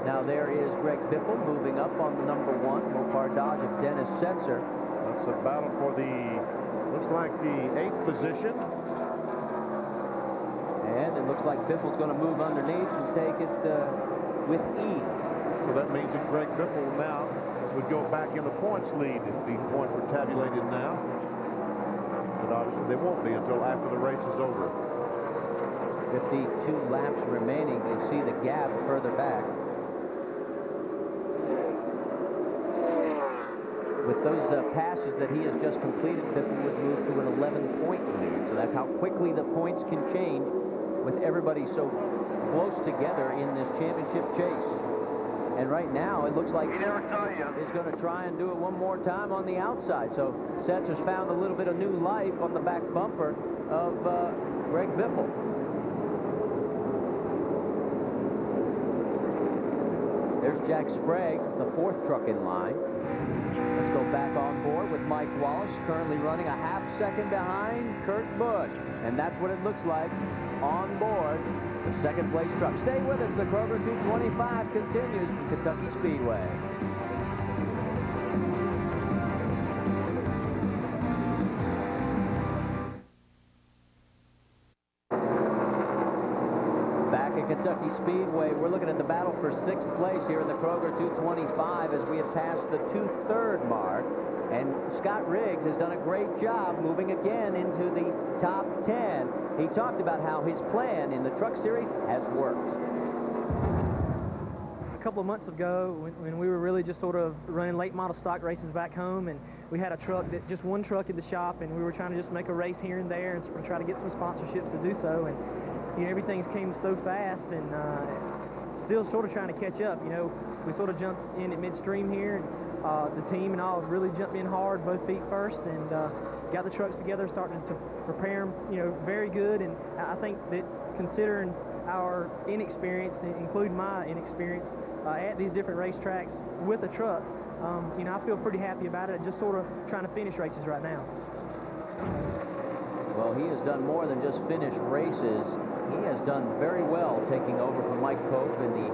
Now there is Greg Biffle moving up on number 1, Mopar Dodge of Dennis Setzer. That's a battle for the, looks like the 8th position. And it looks like Biffle's going to move underneath and take it with ease. So that means that Greg Biffle now would go back in the points lead if the points were tabulated now. But obviously they won't be until after the race is over. 52 laps remaining. You see the gap further back. With those passes that he has just completed, Biffle would move to an 11-point lead. So that's how quickly the points can change with everybody so close together in this championship chase. And right now, it looks like he's going to try and do it one more time on the outside. So Setzer's found a little bit of new life on the back bumper of Greg Biffle. There's Jack Sprague, the 4th truck in line. Let's go back on board with Mike Wallace, currently running a half second behind Kurt Busch. And that's what it looks like on board the 2nd place truck. Stay with us. The Kroger 225 continues from Kentucky Speedway. Back at Kentucky Speedway, we're looking at the battle for 6th place here in the Kroger 225 as we have passed the 2/3 mark. And Scott Riggs has done a great job moving again into the top 10. He talked about how his plan in the Truck Series has worked. A couple of months ago, when we were really just sort of running late model stock races back home, and we had a truck, just one truck in the shop, and we were trying to just make a race here and there and try to get some sponsorships to do so. And you know, everything's came so fast, and still sort of trying to catch up. You know, we sort of jumped in at midstream here, and the team and all really jumped in hard, both feet first, and got the trucks together, starting to prepare them, you know, very good. And I think that considering our inexperience, including my inexperience at these different racetracks with a truck, you know, I feel pretty happy about it. Just sort of trying to finish races right now. Well, he has done more than just finish races. he has done very well taking over from Mike Pope in the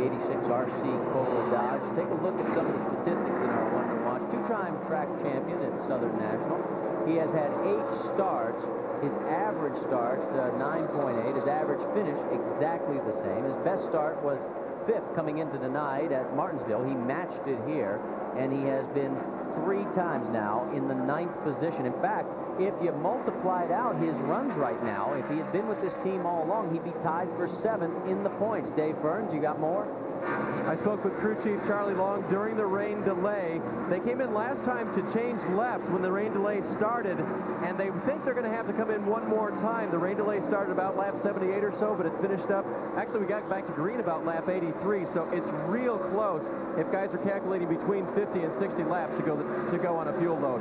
86 RC Cola Dodge. Take a look at some of the statistics in our Wonder Watch. Two-time track champion at Southern National. He has had 8 starts. His average start, 9.8. His average finish, exactly the same. His best start was 5th coming into the night at Martinsville. He matched it here, and he has been 3 times now in the 9th position. In fact, if you multiplied out his runs right now, if he had been with this team all along, he'd be tied for 7th in the points. Dave Burns, you got more? I spoke with crew chief Charlie Long during the rain delay. They came in last time to change laps when the rain delay started, and they think they're going to have to come in one more time. The rain delay started about lap 78 or so, but it finished up. Actually, we got back to green about lap 83, so it's real close if guys are calculating between 50 and 60 laps to go on a fuel load.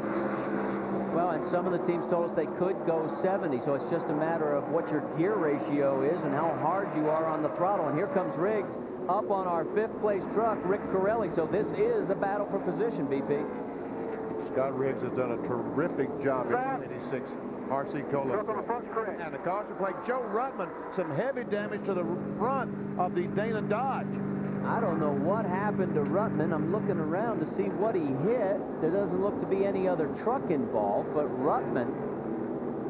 Well, and some of the teams told us they could go 70, so it's just a matter of what your gear ratio is and how hard you are on the throttle. And here comes Riggs up on our 5th place truck, Rick Corelli. So this is a battle for position, BP. Scott Riggs has done a terrific job in 86 RC Cola. And the caution plate, Joe Ruttman, some heavy damage to the front of the Dana Dodge. I don't know what happened to Ruttman. I'm looking around to see what he hit. There doesn't look to be any other truck involved, but Ruttman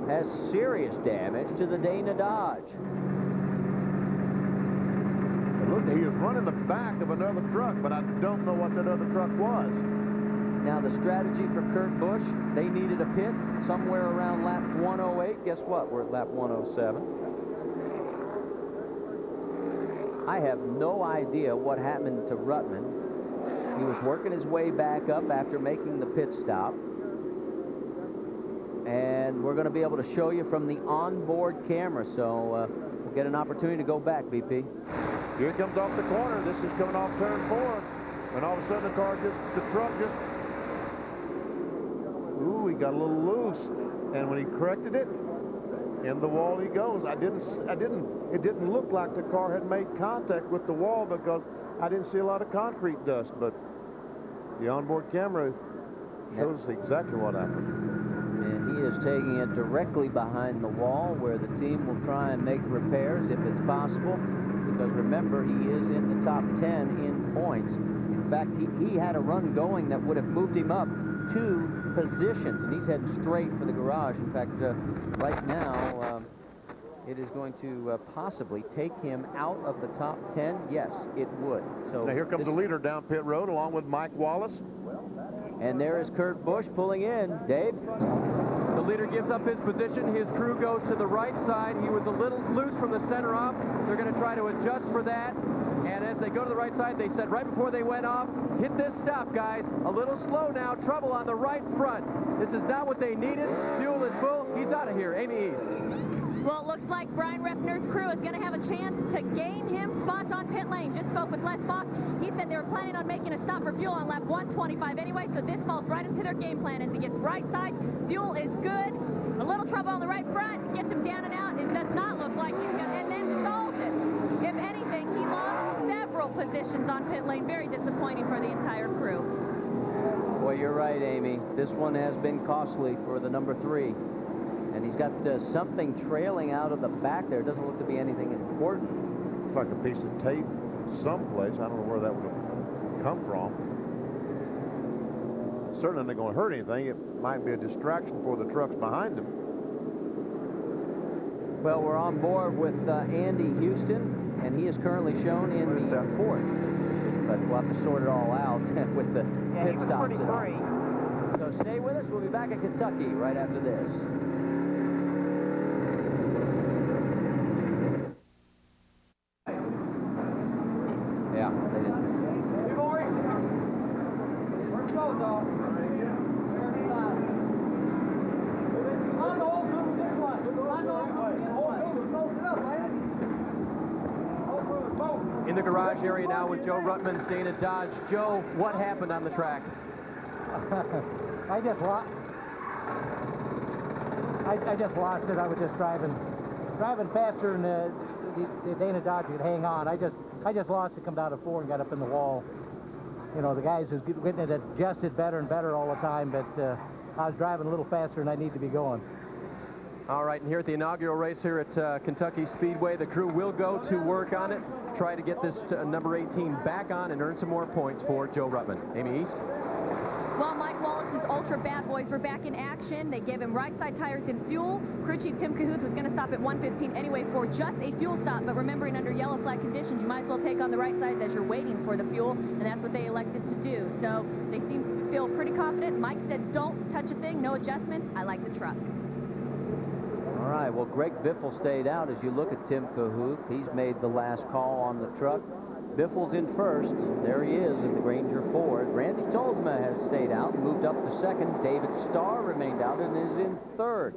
has serious damage to the Dana Dodge. Look, he is running the back of another truck, but I don't know what that other truck was. Now, the strategy for Kurt Busch, they needed a pit somewhere around lap 108. Guess what? We're at lap 107. I have no idea what happened to Ruttman. He was working his way back up after making the pit stop. And we're going to be able to show you from the onboard camera, so we'll get an opportunity to go back, BP. Here it comes off the corner. This is coming off turn 4. And all of a sudden the truck just, ooh, he got a little loose. And when he corrected it, in the wall he goes. It didn't look like the car had made contact with the wall because I didn't see a lot of concrete dust, but the onboard camera shows us exactly what happened. And he is taking it directly behind the wall where the team will try and make repairs if it's possible, because remember, he is in the top 10 in points. In fact, he had a run going that would have moved him up 2 positions, and he's heading straight for the garage. In fact, right now, it is going to possibly take him out of the top 10. Yes, it would. So now here comes the leader down pit road along with Mike Wallace. And there is Kurt Busch pulling in. Dave? The leader gives up his position. His crew goes to the right side. He was a little loose from the center off. They're going to try to adjust for that. And as they go to the right side, they said right before they went off, hit this stop, guys. A little slow now. Trouble on the right front. This is not what they needed. Fuel is full. He's out of here. Amy East. Well, it looks like Brian Reffner's crew is going to have a chance to gain him spots on pit lane. Just spoke with Les Fox. He said they were planning on making a stop for fuel on lap 125 anyway, so this falls right into their game plan as he gets right side. Fuel is good. A little trouble on the right front. Gets him down and out. It does not look like he's going to, and then stalls it. If anything, he lost several positions on pit lane. Very disappointing for the entire crew. Boy, you're right, Amy. This one has been costly for the number 3. And he's got something trailing out of the back there. It doesn't look to be anything important. Looks like a piece of tape someplace. I don't know where that would have come from. Certainly not going to hurt anything. It might be a distraction for the trucks behind him. Well, we're on board with Andy Houston, and he is currently shown in the 4th position, but we'll have to sort it all out with the pit stops and all. So stay with us. We'll be back at Kentucky right after this. Yeah, they did. Hey, boy. Where's the dog? In the garage area now with Joe Ruttman's Dana Dodge. Joe, what happened on the track? I just lost it. I was just driving faster than the Dana Dodge could hang on. I just lost it, come down to 4 and got up in the wall. You know, the guys is getting it adjusted better and better all the time, but I was driving a little faster than I need to be going. All right, and here at the inaugural race here at Kentucky Speedway, the crew will go to work on it, try to get this number 18 back on and earn some more points for Joe Ruttman. Amy East? Well, Mike Wallace's Ultra Bad Boys were back in action. They gave him right-side tires and fuel. Crew chief Tim Cahoot was going to stop at 1:15 anyway for just a fuel stop, but remembering under yellow flag conditions, you might as well take on the right side as you're waiting for the fuel, and that's what they elected to do. So they seem to feel pretty confident. Mike said, don't touch a thing, no adjustments. I like the truck. All right, well, Greg Biffle stayed out. As you look at Tim Cahoot, he's made the last call on the truck. Biffle's in first. There he is in the Granger Ford. Randy Tolsma has stayed out and moved up to second. David Starr remained out and is in third.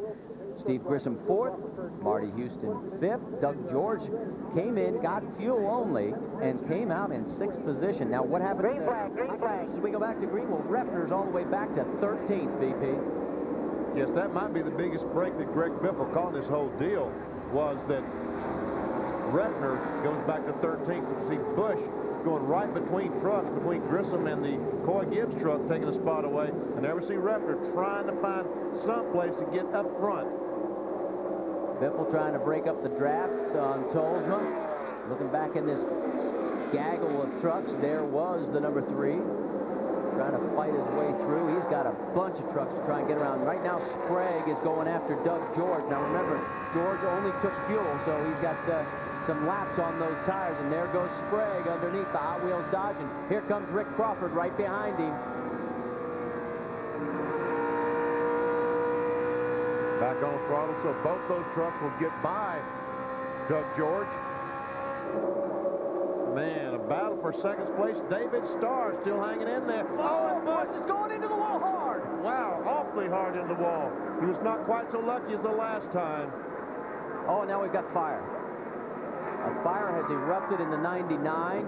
Steve Grissom fourth. Marty Houston fifth. Doug George came in, got fuel only, and came out in sixth position. Now, what happened? Green flag, green flag. As we go back to Greenville, Refner's all the way back to 13th, VP. Yes, that might be the biggest break that Greg Biffle caught in this whole deal, was that Refner goes back to 13th. You see Bush going right between trucks, between Grissom and the Coy Gibbs truck, taking a spot away. And there we see Refner trying to find some place to get up front. Biffle trying to break up the draft on Tolsma. Looking back in this gaggle of trucks, there was the number 3. Trying to fight his way through. He's got a bunch of trucks to try and get around. Right now, Sprague is going after Doug George. Now, remember, George only took fuel, so he's got some laps on those tires, and there goes Sprague underneath the Hot Wheels Dodge, and here comes Rick Crawford right behind him. Back on throttle, so both those trucks will get by Doug George. Man, a battle for second place. David Starr still hanging in there. Oh, and Bush is going into the wall hard. Wow, awfully hard in the wall. He was not quite so lucky as the last time. Oh, now we've got fire. A fire has erupted in the 99.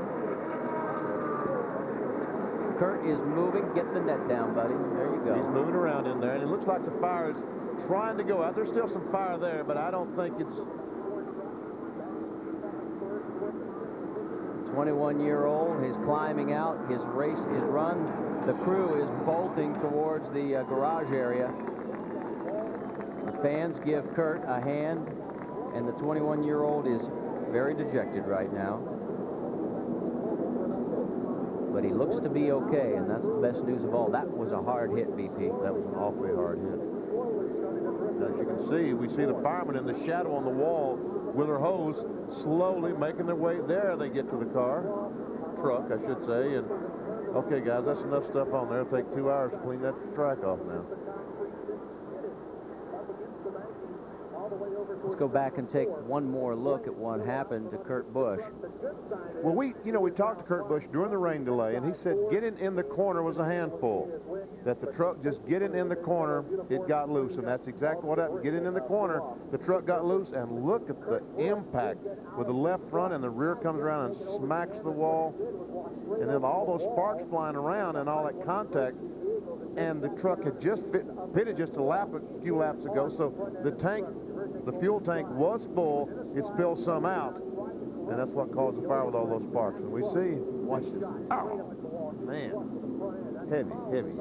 Kurt is moving. Get the net down, buddy. There you go. He's moving around in there, and it looks like the fire is trying to go out. There's still some fire there, but I don't think it's... 21-year-old is climbing out. His race is run. The crew is bolting towards the garage area. The fans give Kurt a hand, and the 21-year-old is very dejected right now. But he looks to be okay, and that's the best news of all. That was a hard hit, VP. That was an awfully hard hit. As you can see, we see the firemen in the shadow on the wall with their hose slowly making their way. There they get to the truck, I should say. And okay, guys, that's enough stuff on there. It'll take 2 hours to clean that track off now. Let's go back and take one more look at what happened to Kurt Busch. Well, we talked to Kurt Busch during the rain delay, and he said getting in the corner was a handful. That the truck just getting in the corner, it got loose, and that's exactly what happened. Getting in the corner, the truck got loose, and look at the impact with the left front, and the rear comes around and smacks the wall, and then all those sparks flying around and all that contact. And the truck had just pitted just a few laps ago, so the fuel tank was full. It spilled some out, and that's what caused the fire with all those sparks. And we see, watch this. Oh, man, heavy.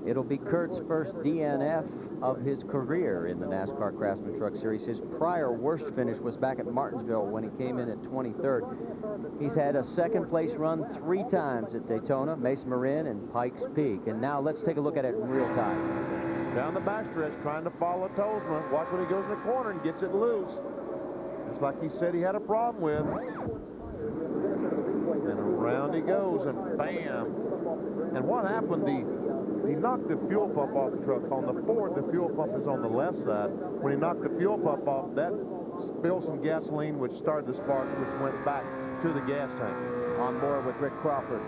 It'll be Kurt's first DNF of his career in the NASCAR Craftsman Truck Series. His prior worst finish was back at Martinsville when he came in at 23rd. He's had a second-place run 3 times at Daytona, Mesa Marin, and Pikes Peak. And now let's take a look at it in real time. Down the backstretch, trying to follow Tolsma. Watch when he goes in the corner and gets it loose. Just like he said he had a problem with. And around he goes, and bam. And what happened, he knocked the fuel pump off the truck. On the Ford, the fuel pump is on the left side. When he knocked the fuel pump off, that spilled some gasoline, which started the sparks, which went back to the gas tank. On board with Rick Crawford.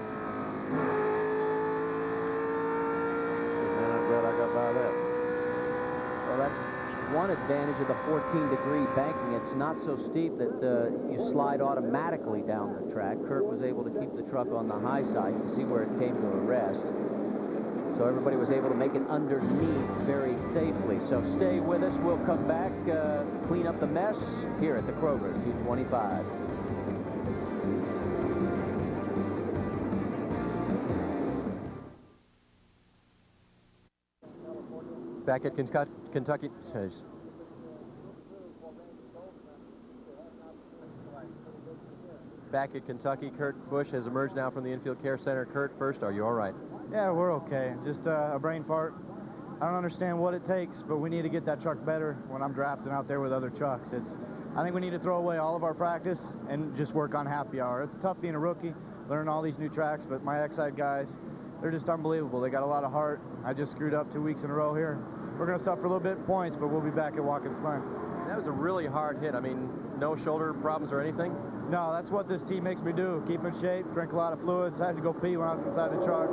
Man, I'm glad I got by that. Well, that's one advantage of the 14-degree banking. It's not so steep that you slide automatically down the track. Kurt was able to keep the truck on the high side. You can see where it came to a rest. So everybody was able to make it underneath very safely. So stay with us. We'll come back, clean up the mess here at the Kroger, 225. Back at Kentucky. back at Kentucky. Kurt Busch has emerged now from the infield care center. Kurt, first, are you all right? Yeah, we're okay. Just a brain fart. I don't understand what it takes, but we need to get that truck better when I'm drafting out there with other trucks. I think we need to throw away all of our practice and just work on happy hour. It's tough being a rookie, learning all these new tracks, but my Exide guys, they're just unbelievable. They got a lot of heart. I just screwed up 2 weeks in a row here. We're going to suffer a little bit of points, but we'll be back at Watkins Glen. That was a really hard hit. I mean, no shoulder problems or anything? No, that's what this team makes me do. Keep in shape, drink a lot of fluids. I had to go pee when I was inside the truck.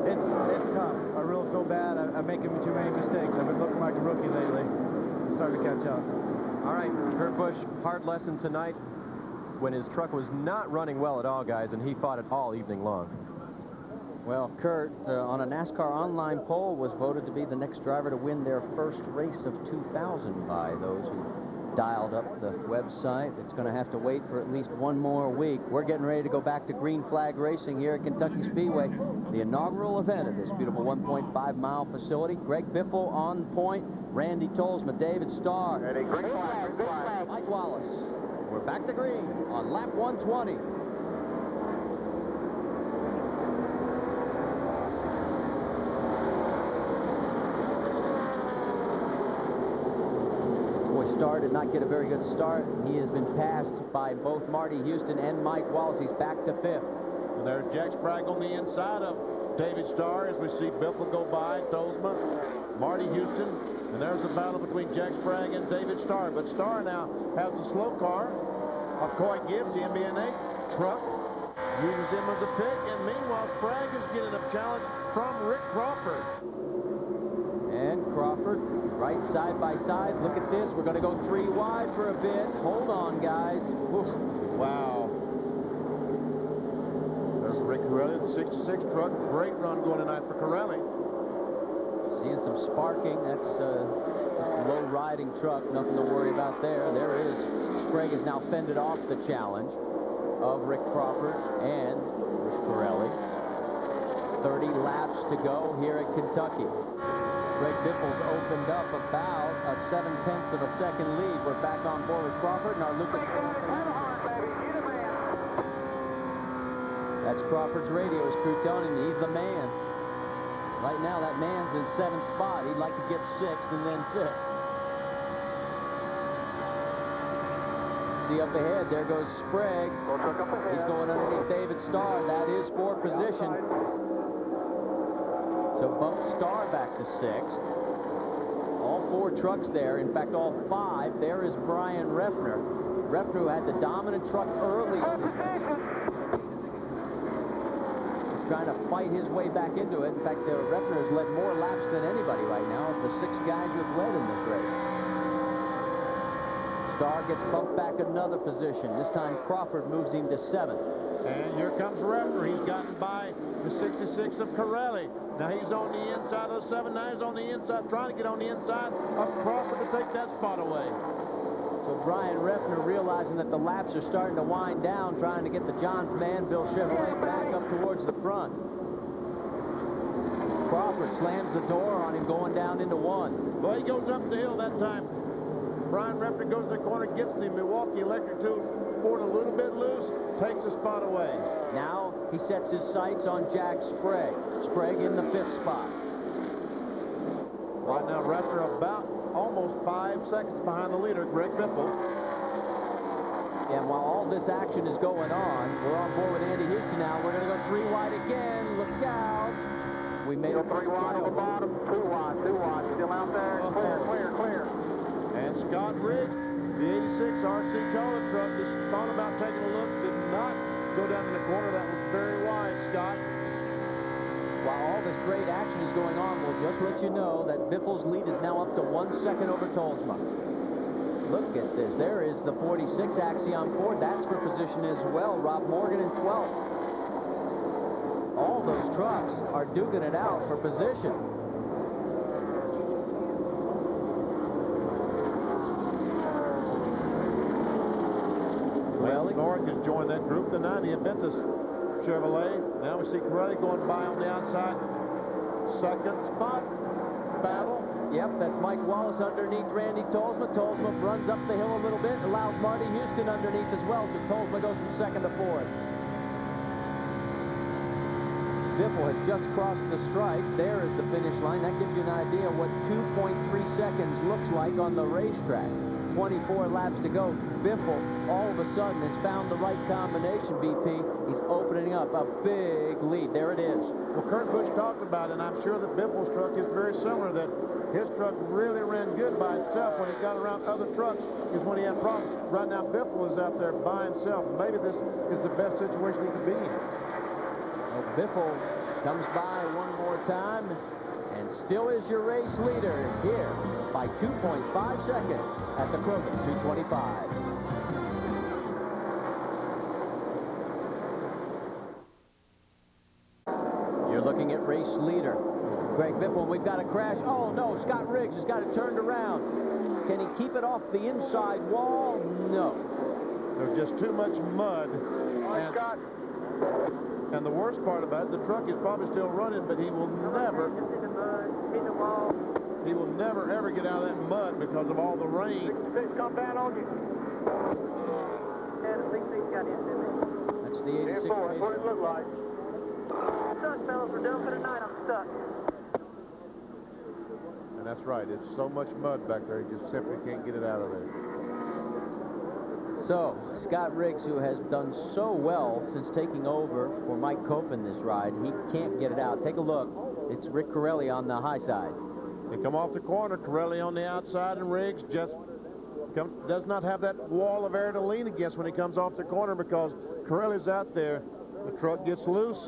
It's tough. I really feel bad. I'm making too many mistakes. I've been looking like a rookie lately. I'm starting to catch up. All right, Kurt Busch, hard lesson tonight when his truck was not running well at all, guys, and he fought it all evening long. Well, Kurt, on a NASCAR online poll, was voted to be the next driver to win their first race of 2000 by those who dialed up the website. It's going to have to wait for at least one more week. We're getting ready to go back to green flag racing here at Kentucky Speedway, the inaugural event of this beautiful 1.5-mile facility. Greg Biffle on point, Randy Tolsma, David Starr, Mike Wallace. We're back to green on lap 120. Starr did not get a very good start. He has been passed by both Marty Houston and Mike Wallace. He's back to 5th. And there's Jack Sprague on the inside of David Starr as we see Biffle go by, Tolsma, Marty Houston, and there's a battle between Jack Sprague and David Starr. But Starr now has the slow car of Coy Gibbs, the MBNA truck, uses him as a pick, and meanwhile Sprague is getting a challenge from Rick Crawford. And Crawford right side by side. Look at this. We're going to go 3 wide for a bit. Hold on, guys. Oof. Wow. There's Rick Corelli, the 66 truck. Great run going tonight for Corelli. Seeing some sparking. That's a low riding truck. Nothing to worry about there. There is. Sprague has now fended off the challenge of Rick Crawford and Rick Corelli. 30 laps to go here at Kentucky. Greg Biffle's opened up about a 7/10 of a second lead. We're back on board with Crawford and our Lucas. That's Crawford's radio. His crew telling him he's the man. Right now, that man's in 7th spot. He'd like to get 6th and then 5th. See up ahead, there goes Sprague. He's going underneath David Starr. That is for position. So bump Starr back to 6th. All 4 trucks there. In fact, all 5. There is Brian Refner. Refner, who had the dominant truck early. He's trying to fight his way back into it. In fact, Refner has led more laps than anybody right now of the 6 guys who have led in this race. Starr gets bumped back another position. This time Crawford moves him to 7th. And here comes Refner. He's gotten by the 66 of Corelli. Now he's on the inside of the 7. Now he's on the inside, trying to get on the inside of Crawford to take that spot away. So Brian Refner, realizing that the laps are starting to wind down, trying to get the Johns Manville Chevrolet back up towards the front. Crawford slams the door on him going down into 1. Well, he goes up the hill that time. Brian Refner goes to the corner, gets the Milwaukee Electric Tools Ford a little bit loose, takes the spot away. Now he sets his sights on Jack Sprague. Sprague in the 5th spot. Right now, Refner about almost 5 seconds behind the leader, Greg Biffle. And while all this action is going on, we're on board with Andy Houston now. We're going to go 3 wide again. Look out. We made a 3 wide on the bottom. 2 wide. Still out there. Clear. And Scott Riggs, the 86 RC Cola truck, just thought about taking a look, did not go down in the corner. That was very wise, Scott. While all this great action is going on, we'll just let you know that Biffle's lead is now up to 1 second over Tolsma. Look at this. There is the 46 Axiom Ford. That's for position as well. Rob Morgan in 12th. All those trucks are duking it out for position. Well, Norrick has joined that group, the 90 Aventus Chevrolet. Now we see Corelli going by on the outside. 2nd spot battle. Yep, that's Mike Wallace underneath Randy Tolsma. Tolsma runs up the hill a little bit, allows Marty Houston underneath as well, so Tolsma goes from second to fourth. Biffle has just crossed the stripe. There is the finish line. That gives you an idea what 2.3 seconds looks like on the racetrack. 24 laps to go. Biffle, all of a sudden, has found the right combination, BP. He's opening up a big lead. There it is. Well, Kurt Busch talked about it, and I'm sure that Biffle's truck is very similar, that his truck really ran good by itself. When he got around other trucks is when he had problems. Right now, Biffle is out there by himself. Maybe this is the best situation he could be in. Well, Biffle comes by one more time and still is your race leader here by 2.5 seconds at the Kroger 225. You're looking at race leader Greg Biffle. We've got a crash. Oh no, Scott Riggs has got it turned around. Can he keep it off the inside wall? No. There's just too much mud. And the worst part about it, the truck is probably still running, but he will never ever get out of that mud because of all the rain. Come down on you. That's the 86. That's what it looked like. Stuck, fellas. We're done for tonight. I'm stuck. And that's right. It's so much mud back there, he just simply can't get it out of there. So, Scott Riggs, who has done so well since taking over for Mike Coffin this ride, he can't get it out. Take a look. It's Rick Corelli on the high side. They come off the corner, Corelli on the outside, and Riggs just does not have that wall of air to lean against when he comes off the corner because Corelli's out there. The truck gets loose,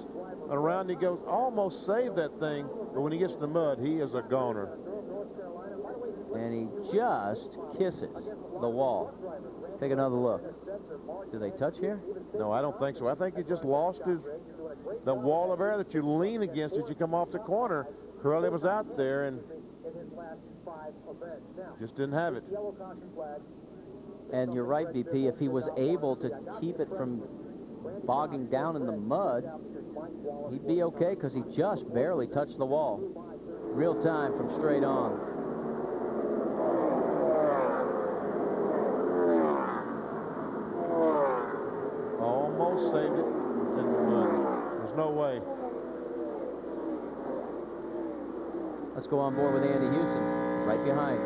and around he goes. Almost saved that thing, but when he gets in the mud, he is a goner. And he just kisses the wall. Take another look. Do they touch here? No, I don't think so. I think he just lost the wall of air that you lean against as you come off the corner. Corelli was out there and just didn't have it. And you're right, BP. If he was able to keep it from bogging down in the mud, he'd be okay because he just barely touched the wall. Real time from straight on. Almost saved it in the mud. There's no way. Let's go on board with Andy Houston, right behind.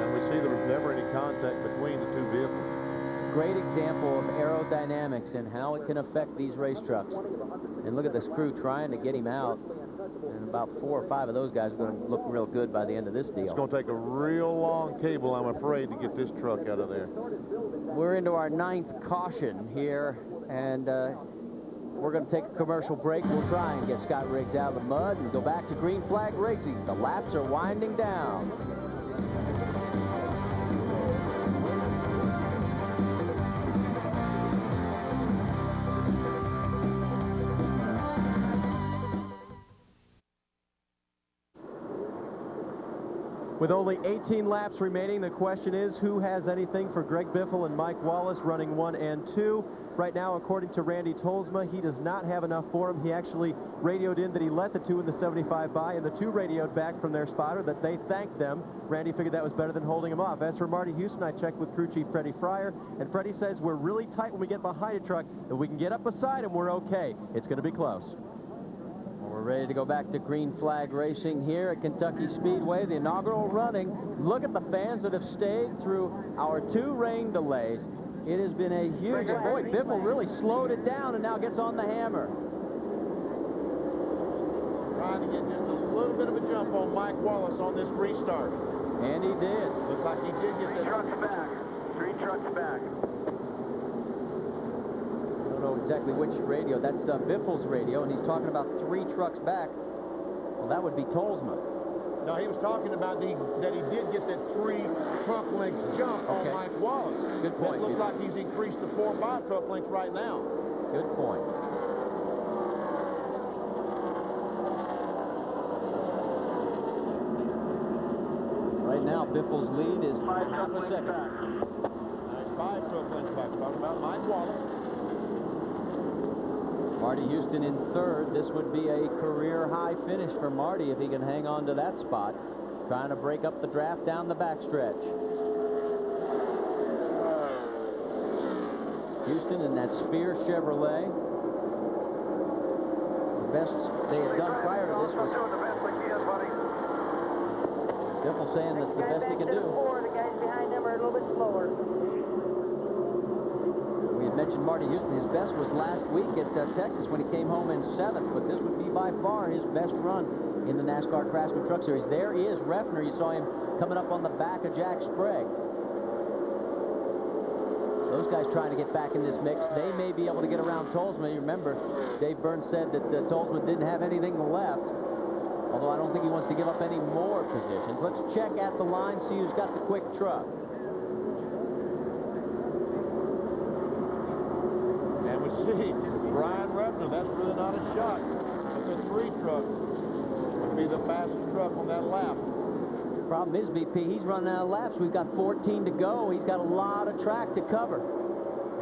And we see there was never any contact between the two vehicles. Great example of aerodynamics and how it can affect these race trucks. And look at this crew trying to get him out. And about 4 or 5 of those guys are going to look real good by the end of this deal. It's going to take a real long cable, I'm afraid, to get this truck out of there. We're into our 9th caution here, and we're going to take a commercial break. We'll try and get Scott Riggs out of the mud and go back to green flag racing. The laps are winding down. With only 18 laps remaining, the question is who has anything for Greg Biffle and Mike Wallace running 1 and 2. Right now, according to Randy Tolsma, he does not have enough for him. He actually radioed in that he let the 2 in the 75 by, and the 2 radioed back from their spotter that they thanked them. Randy figured that was better than holding him off. As for Marty Houston, I checked with crew chief Freddie Fryer, and Freddie says we're really tight when we get behind a truck. If we can get up beside him, we're okay. It's going to be close. We're ready to go back to green flag racing here at Kentucky Speedway, the inaugural running. Look at the fans that have stayed through our 2 rain delays. It has been a huge, boy, Biffle really slowed it down and now gets on the hammer. Trying to get just a little bit of a jump on Mike Wallace on this restart. And he did. Looks like he did get that. 3 trucks back. 3 trucks back. I don't know exactly which radio. That's Biffle's radio, and he's talking about 3 trucks back. Well, that would be Tolsma. No, he was talking about that he did get that 3 truck length jump on Mike Wallace. Good point. It looks like he's increased to 4 or 5 truck lengths right now. Good point. Right now, Biffle's lead is 5 truck lengths back. 5 truck lengths back. Talking about Mike Wallace. Marty Houston in third. This would be a career high finish for Marty if he can hang on to that spot. Trying to break up the draft down the backstretch. Houston in that Spear Chevrolet. The best they had done prior to this was Biffle saying that's the best he can do. The guys behind them are a little bit slower. We had mentioned Marty Houston. His best was last week at Texas when he came home in 7th, but this would be by far his best run in the NASCAR Craftsman Truck Series. There is Refner. You saw him coming up on the back of Jack Sprague. Those guys trying to get back in this mix. They may be able to get around Tolsma. You remember, Dave Burns said that Tolsma didn't have anything left, although I don't think he wants to give up any more positions. Let's check at the line, see who's got the quick truck. And we see Brian Refner. That's really not a shot. It's a 3 truck. Would be the fastest truck on that lap. Problem is, BP, he's running out of laps. We've got 14 to go. He's got a lot of track to cover.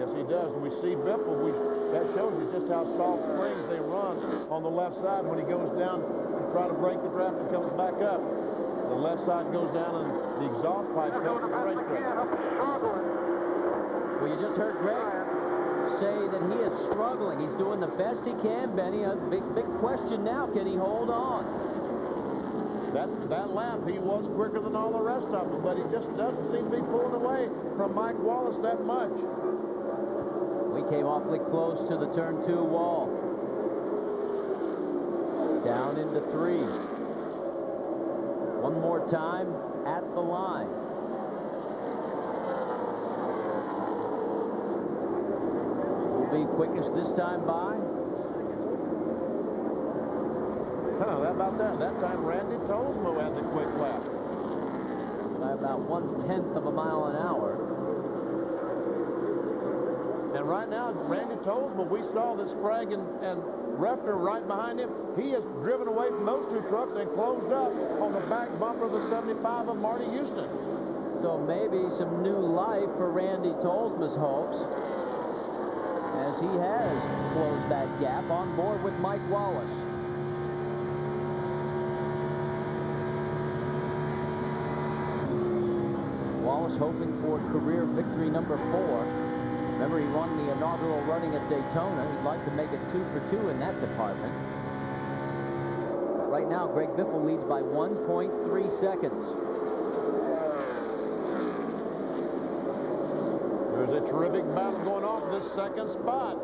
Yes, he does. And we see Biffle. That shows you just how soft springs they run on the left side when he goes down to try to break the draft and comes back up. The left side goes down and the exhaust pipe comes to the racetrack. Well, you just heard Greg say that he is struggling. He's doing the best he can, Benny. A big question now, can he hold on? That lap, he was quicker than all the rest of them, but he just doesn't seem to be pulling away from Mike Wallace that much. We came awfully close to the turn 2 wall. Down into 3. One more time at the line. Will be quickest this time by. How about that? That time Randy Tolsma had the quick lap. By about 1/10 of a mile an hour. And right now, Randy Tolsma, we saw that Sprague and Refner right behind him. He has driven away from those 2 trucks and closed up on the back bumper of the 75 of Marty Houston. So maybe some new life for Randy Tolsma's hopes, as he has closed that gap on board with Mike Wallace. Wallace hoping for career victory number 4. Remember, he won the inaugural running at Daytona. He'd like to make it 2 for 2 in that department. But right now, Greg Biffle leads by 1.3 seconds. There's a terrific battle going on for this 2nd spot.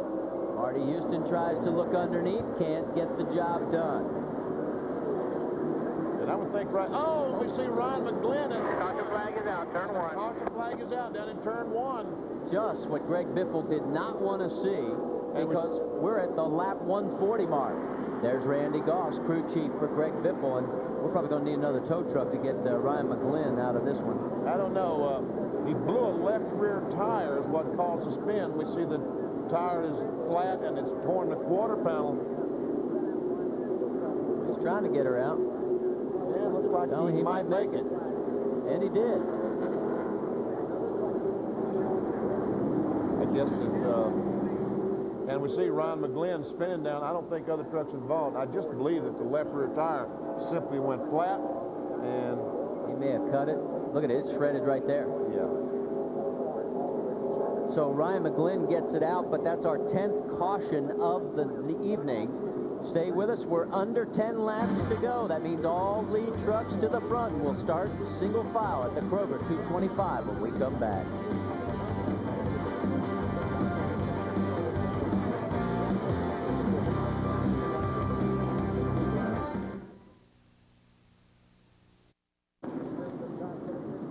Marty Houston tries to look underneath, can't get the job done. And I would think oh, we see Ryan McGlynn. Caution flag is out, turn 1. Caution flag is out down in turn 1. Just what Greg Biffle did not want to see, because we're at the lap 140 mark. There's Randy Goss, crew chief for Greg Biffle, and we're probably going to need another tow truck to get Ryan McGlynn out of this one. I don't know. He blew a left rear tire is what caused the spin. We see the tire is flat and it's torn the quarter panel. He's trying to get her out. Yeah, looks like he might make it. And he did. I guess that, and we see Ryan McGlynn spinning down. I don't think other trucks involved. I just believe that the left rear tire simply went flat, and he may have cut it. Look at it, it's shredded right there. Yeah. So Ryan McGlynn gets it out, but that's our 10th caution of the evening. Stay with us. We're under 10 laps to go. That means all lead trucks to the front. We'll start single file at the Kroger 225 when we come back.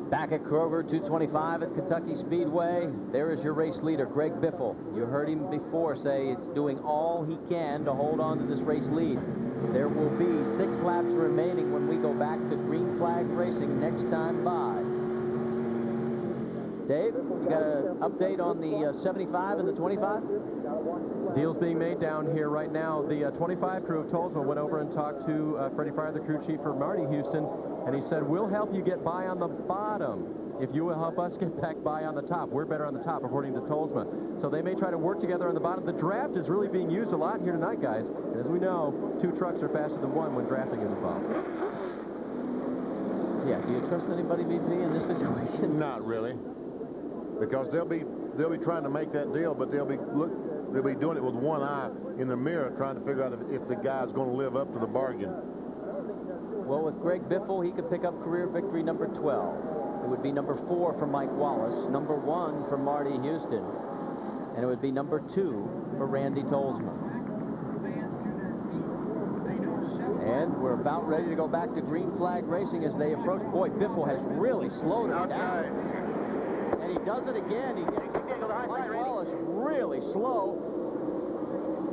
Back at Kroger 225 at Kentucky Speedway, there is your race leader, Greg Biffle. You heard him before say it's doing all he can to hold on to this race lead. There will be 6 laps remaining when we go back to green flag racing next time by. Dave, you got an update on the 75 and the 25? Deals being made down here right now. The 25 crew of Tolsma went over and talked to Freddie Fryer, the crew chief for Marty Houston, and he said, we'll help you get by on the bottom. if you will help us get back by on the top. We're better on the top, according to Tolsma. So they may try to work together on the bottom. The draft is really being used a lot here tonight, guys. And as we know, 2 trucks are faster than 1 when drafting is involved. Yeah, do you trust anybody, VP, in this situation? Not really, because they'll be trying to make that deal, but they'll be doing it with one eye in the mirror, trying to figure out if the guy's going to live up to the bargain. Well, with Greg Biffle, he could pick up career victory number 12. It would be number 4 for Mike Wallace, number 1 for Marty Houston, and it would be number 2 for Randy Tolsma. And we're about ready to go back to green flag racing as they approach. Boy, Biffle has really slowed it down. And he does it again. He gets Mike Wallace really slow.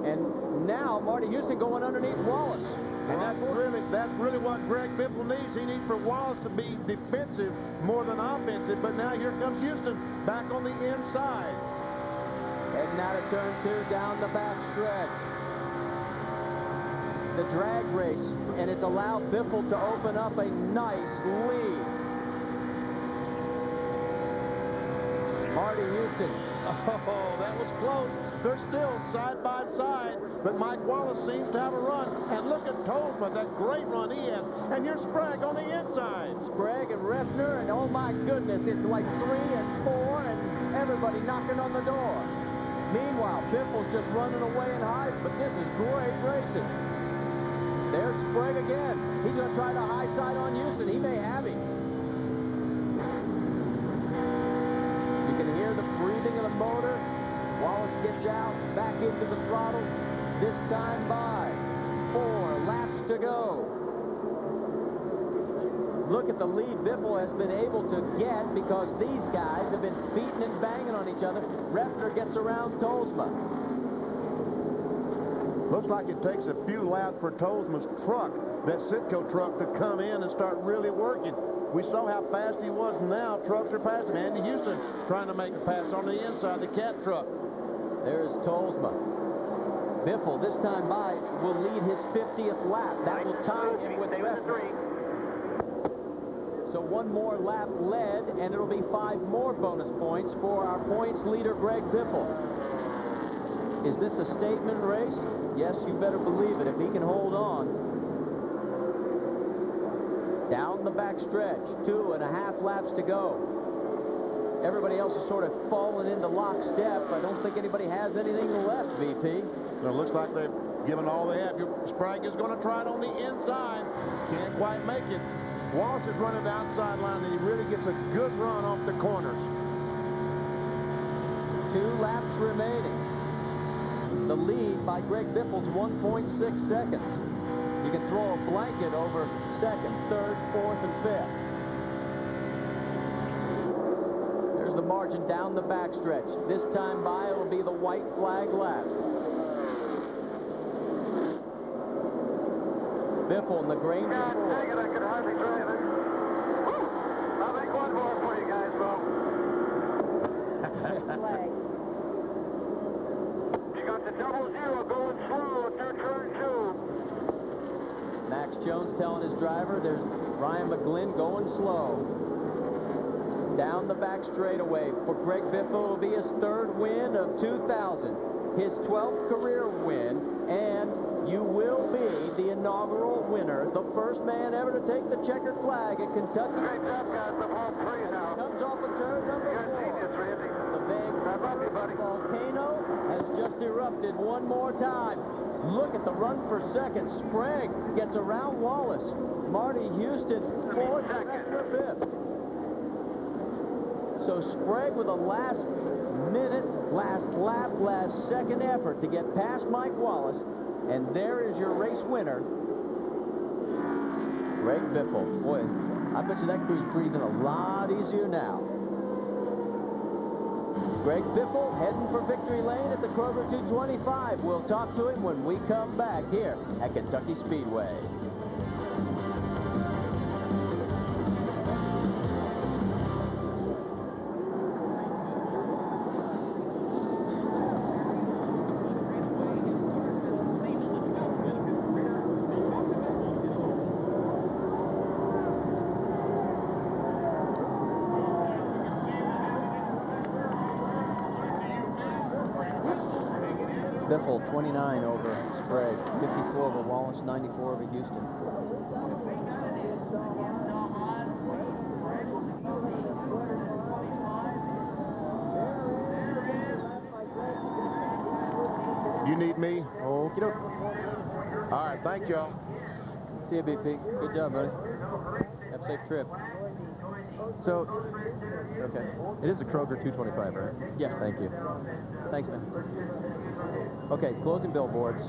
And now Marty Houston going underneath Wallace. And that's really what Greg Biffle needs. He needs for Wallace to be defensive more than offensive. But now here comes Houston back on the inside. Heading out of turn 2 down the back stretch. The drag race, and it's allowed Biffle to open up a nice lead. Marty Houston. Oh, that was close. They're still side by side, but Mike Wallace seems to have a run. And look at Tolsma, that great run he has. And here's Sprague on the inside. Sprague and Refner, and oh my goodness, it's like 3 and 4, and everybody knocking on the door. Meanwhile, Biffle's just running away and hiding, but this is great racing. There's Sprague again. He's going to try the high side on Houston. He may have him. You can hear the breathing of the motor. Wallace gets out, back into the throttle. This time by 4 laps to go. Look at the lead Biffle has been able to get because these guys have been beating and banging on each other. Refner gets around Tolsma. Looks like it takes a few laps for Tolsma's truck, that Sitco truck, to come in and start really working. We saw how fast he was, and now trucks are passing. Andy Houston trying to make a pass on the inside, the cat truck. There's Tolsma. Biffle, this time by, will lead his 50th lap. That will tie him with Refner. So 1 more lap led, and it'll be 5 more bonus points for our points leader, Greg Biffle. Is this a statement race? Yes, you better believe it if he can hold on. Down the back stretch, 2.5 laps to go. Everybody else is sort of falling into lockstep. I don't think anybody has anything left, VP. Well, it looks like they've given all they have. Sprague is going to try it on the inside. Can't quite make it. Wallace is running the outside line, and he really gets a good run off the corners. 2 laps remaining. The lead by Greg Biffle's 1.6 seconds. You can throw a blanket over 2nd, 3rd, 4th, and 5th. There's the margin down the backstretch. This time by, it'll be the white flag lap. Biffle in the green. God dang it, I could hardly drive it. Woo! I'll make 1 more for you guys, Bo. You got the 00 going slow through turn 2. Max Jones telling his driver there's Ryan McGlynn going slow. Down the back straightaway for Greg Biffle will be his 3rd win of 2000. His 12th career win, and you will be the inaugural winner, the first man ever to take the checkered flag at Kentucky. Great job, guys. I'm home 3 now. Comes off of turn number 4. The big volcano has just erupted one more time. Look at the run for 2nd. Sprague gets around Wallace. Marty Houston 4th, Refner 5th. So Sprague with a last minute, last lap, last second effort to get past Mike Wallace. And there is your race winner, Greg Biffle. Boy, I bet you that crew's breathing a lot easier now. Greg Biffle heading for victory lane at the Kroger 225. We'll talk to him when we come back here at Kentucky Speedway. Biffle, 29 over Sprague, 54 over Wallace, 94 over Houston. You need me? Okie doke. All right, thank y'all. See you, BP. Good job, buddy. Have a safe trip. So, okay. It is a Kroger 225, right? Yeah. Thank you. Thanks, man. Okay, closing billboards.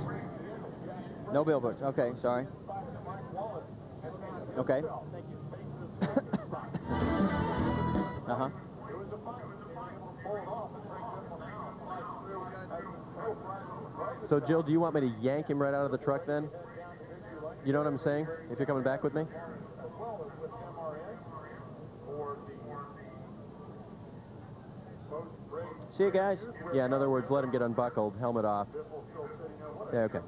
No billboards. Okay, sorry. Okay. Uh-huh. So, Jill, do you want me to yank him right out of the truck then? You know what I'm saying? If you're coming back with me? See you guys. Yeah, in other words, let him get unbuckled, helmet off. Yeah, okay.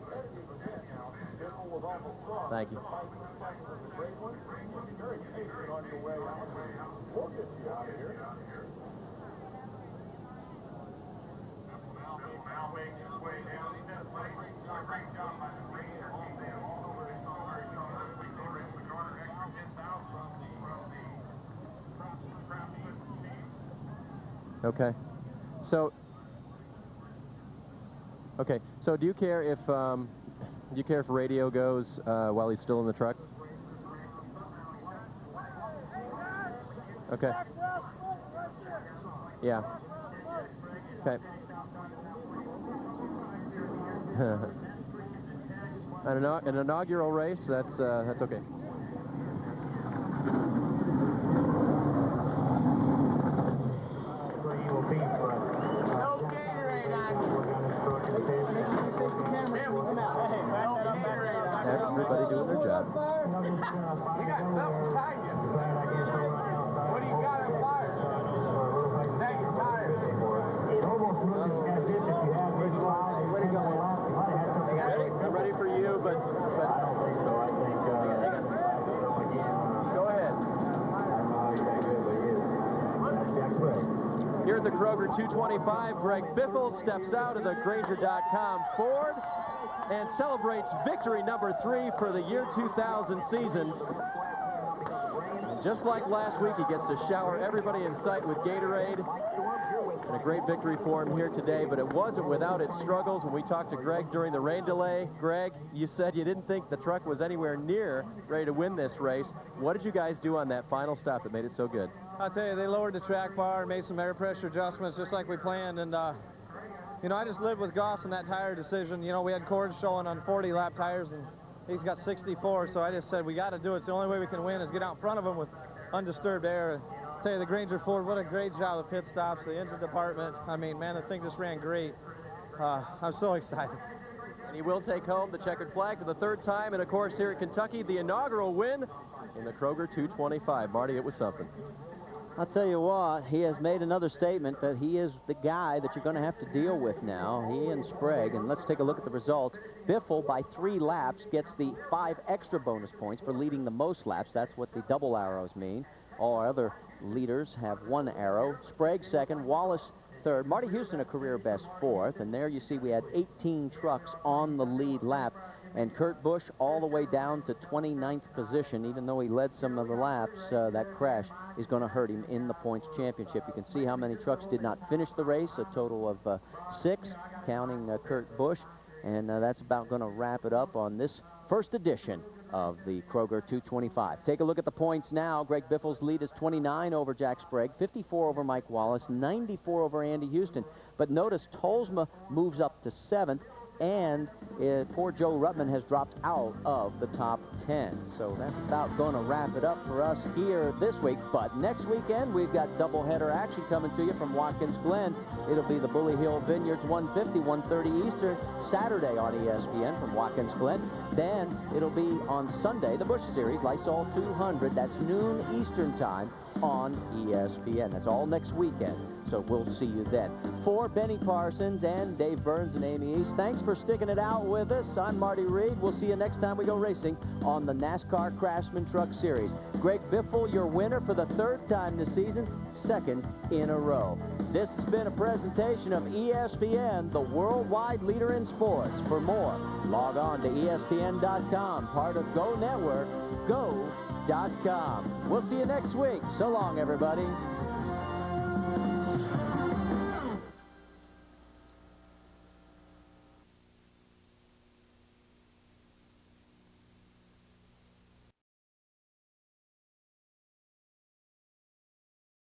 Thank you. Okay. So do you care if radio goes while he's still in the truck? Okay. Yeah. Okay. An inaugural race, that's okay. Everybody doing their job. You got something behind you. What do you got on fire? Now you're tired. It almost looks as if you had big flies. Where do you go? I'm ready for you, but I don't think so. I think go ahead. Here at the Kroger 225, Greg Biffle steps out of the Grainger.com Ford and celebrates victory number 3 for the year 2000 season. And just like last week, he gets to shower everybody in sight with Gatorade. And a great victory for him here today, but it wasn't without its struggles. When we talked to Greg during the rain delay, Greg, you said you didn't think the truck was anywhere near ready to win this race. What did you guys do on that final stop that made it so good? I'll tell you, they lowered the track bar and made some air pressure adjustments just like we planned. And, you know, I just lived with Goss in that tire decision. You know, we had cords showing on 40-lap tires, and he's got 64, so I just said, we got to do it. It's the only way we can win is get out in front of him with undisturbed air. I'll tell you, the Grainger Ford, what a great job of pit stops, the engine department. I mean, man, the thing just ran great. I'm so excited. And he will take home the checkered flag for the 3rd time, and of course here at Kentucky, the inaugural win in the Kroger 225. Marty, it was something. I'll tell you what, he has made another statement that he is the guy that you're going to have to deal with now, he and Sprague. And let's take a look at the results. Biffle, by 3 laps, gets the 5 extra bonus points for leading the most laps. That's what the double arrows mean. All our other leaders have 1 arrow. Sprague 2nd, Wallace 3rd, Marty Houston a career best 4th. And there you see we had 18 trucks on the lead lap. And Kurt Busch all the way down to 29th position. Even though he led some of the laps, that crash is going to hurt him in the points championship. You can see how many trucks did not finish the race, a total of 6, counting Kurt Busch. And that's about going to wrap it up on this first edition of the Kroger 225. Take a look at the points now. Greg Biffle's lead is 29 over Jack Sprague, 54 over Mike Wallace, 94 over Andy Houston. But notice Tolsma moves up to 7th. And poor Joe Ruttman has dropped out of the top 10. So that's about going to wrap it up for us here this week. But next weekend, we've got doubleheader action coming to you from Watkins Glen. It'll be the Bully Hill Vineyards 150, 1:30 Eastern, Saturday on ESPN from Watkins Glen. Then it'll be on Sunday, the Busch Series, Lysol 200. That's noon Eastern time on ESPN. That's all next weekend. So we'll see you then. For Benny Parsons and Dave Burns and Amy East, thanks for sticking it out with us. I'm Marty Reed. We'll see you next time we go racing on the NASCAR Craftsman Truck Series. Greg Biffle, your winner for the 3rd time this season. 22nd in a row. This has been a presentation of ESPN, the worldwide leader in sports. For more, log on to ESPN.com, part of Go Network, go.com. We'll see you next week. So long, everybody.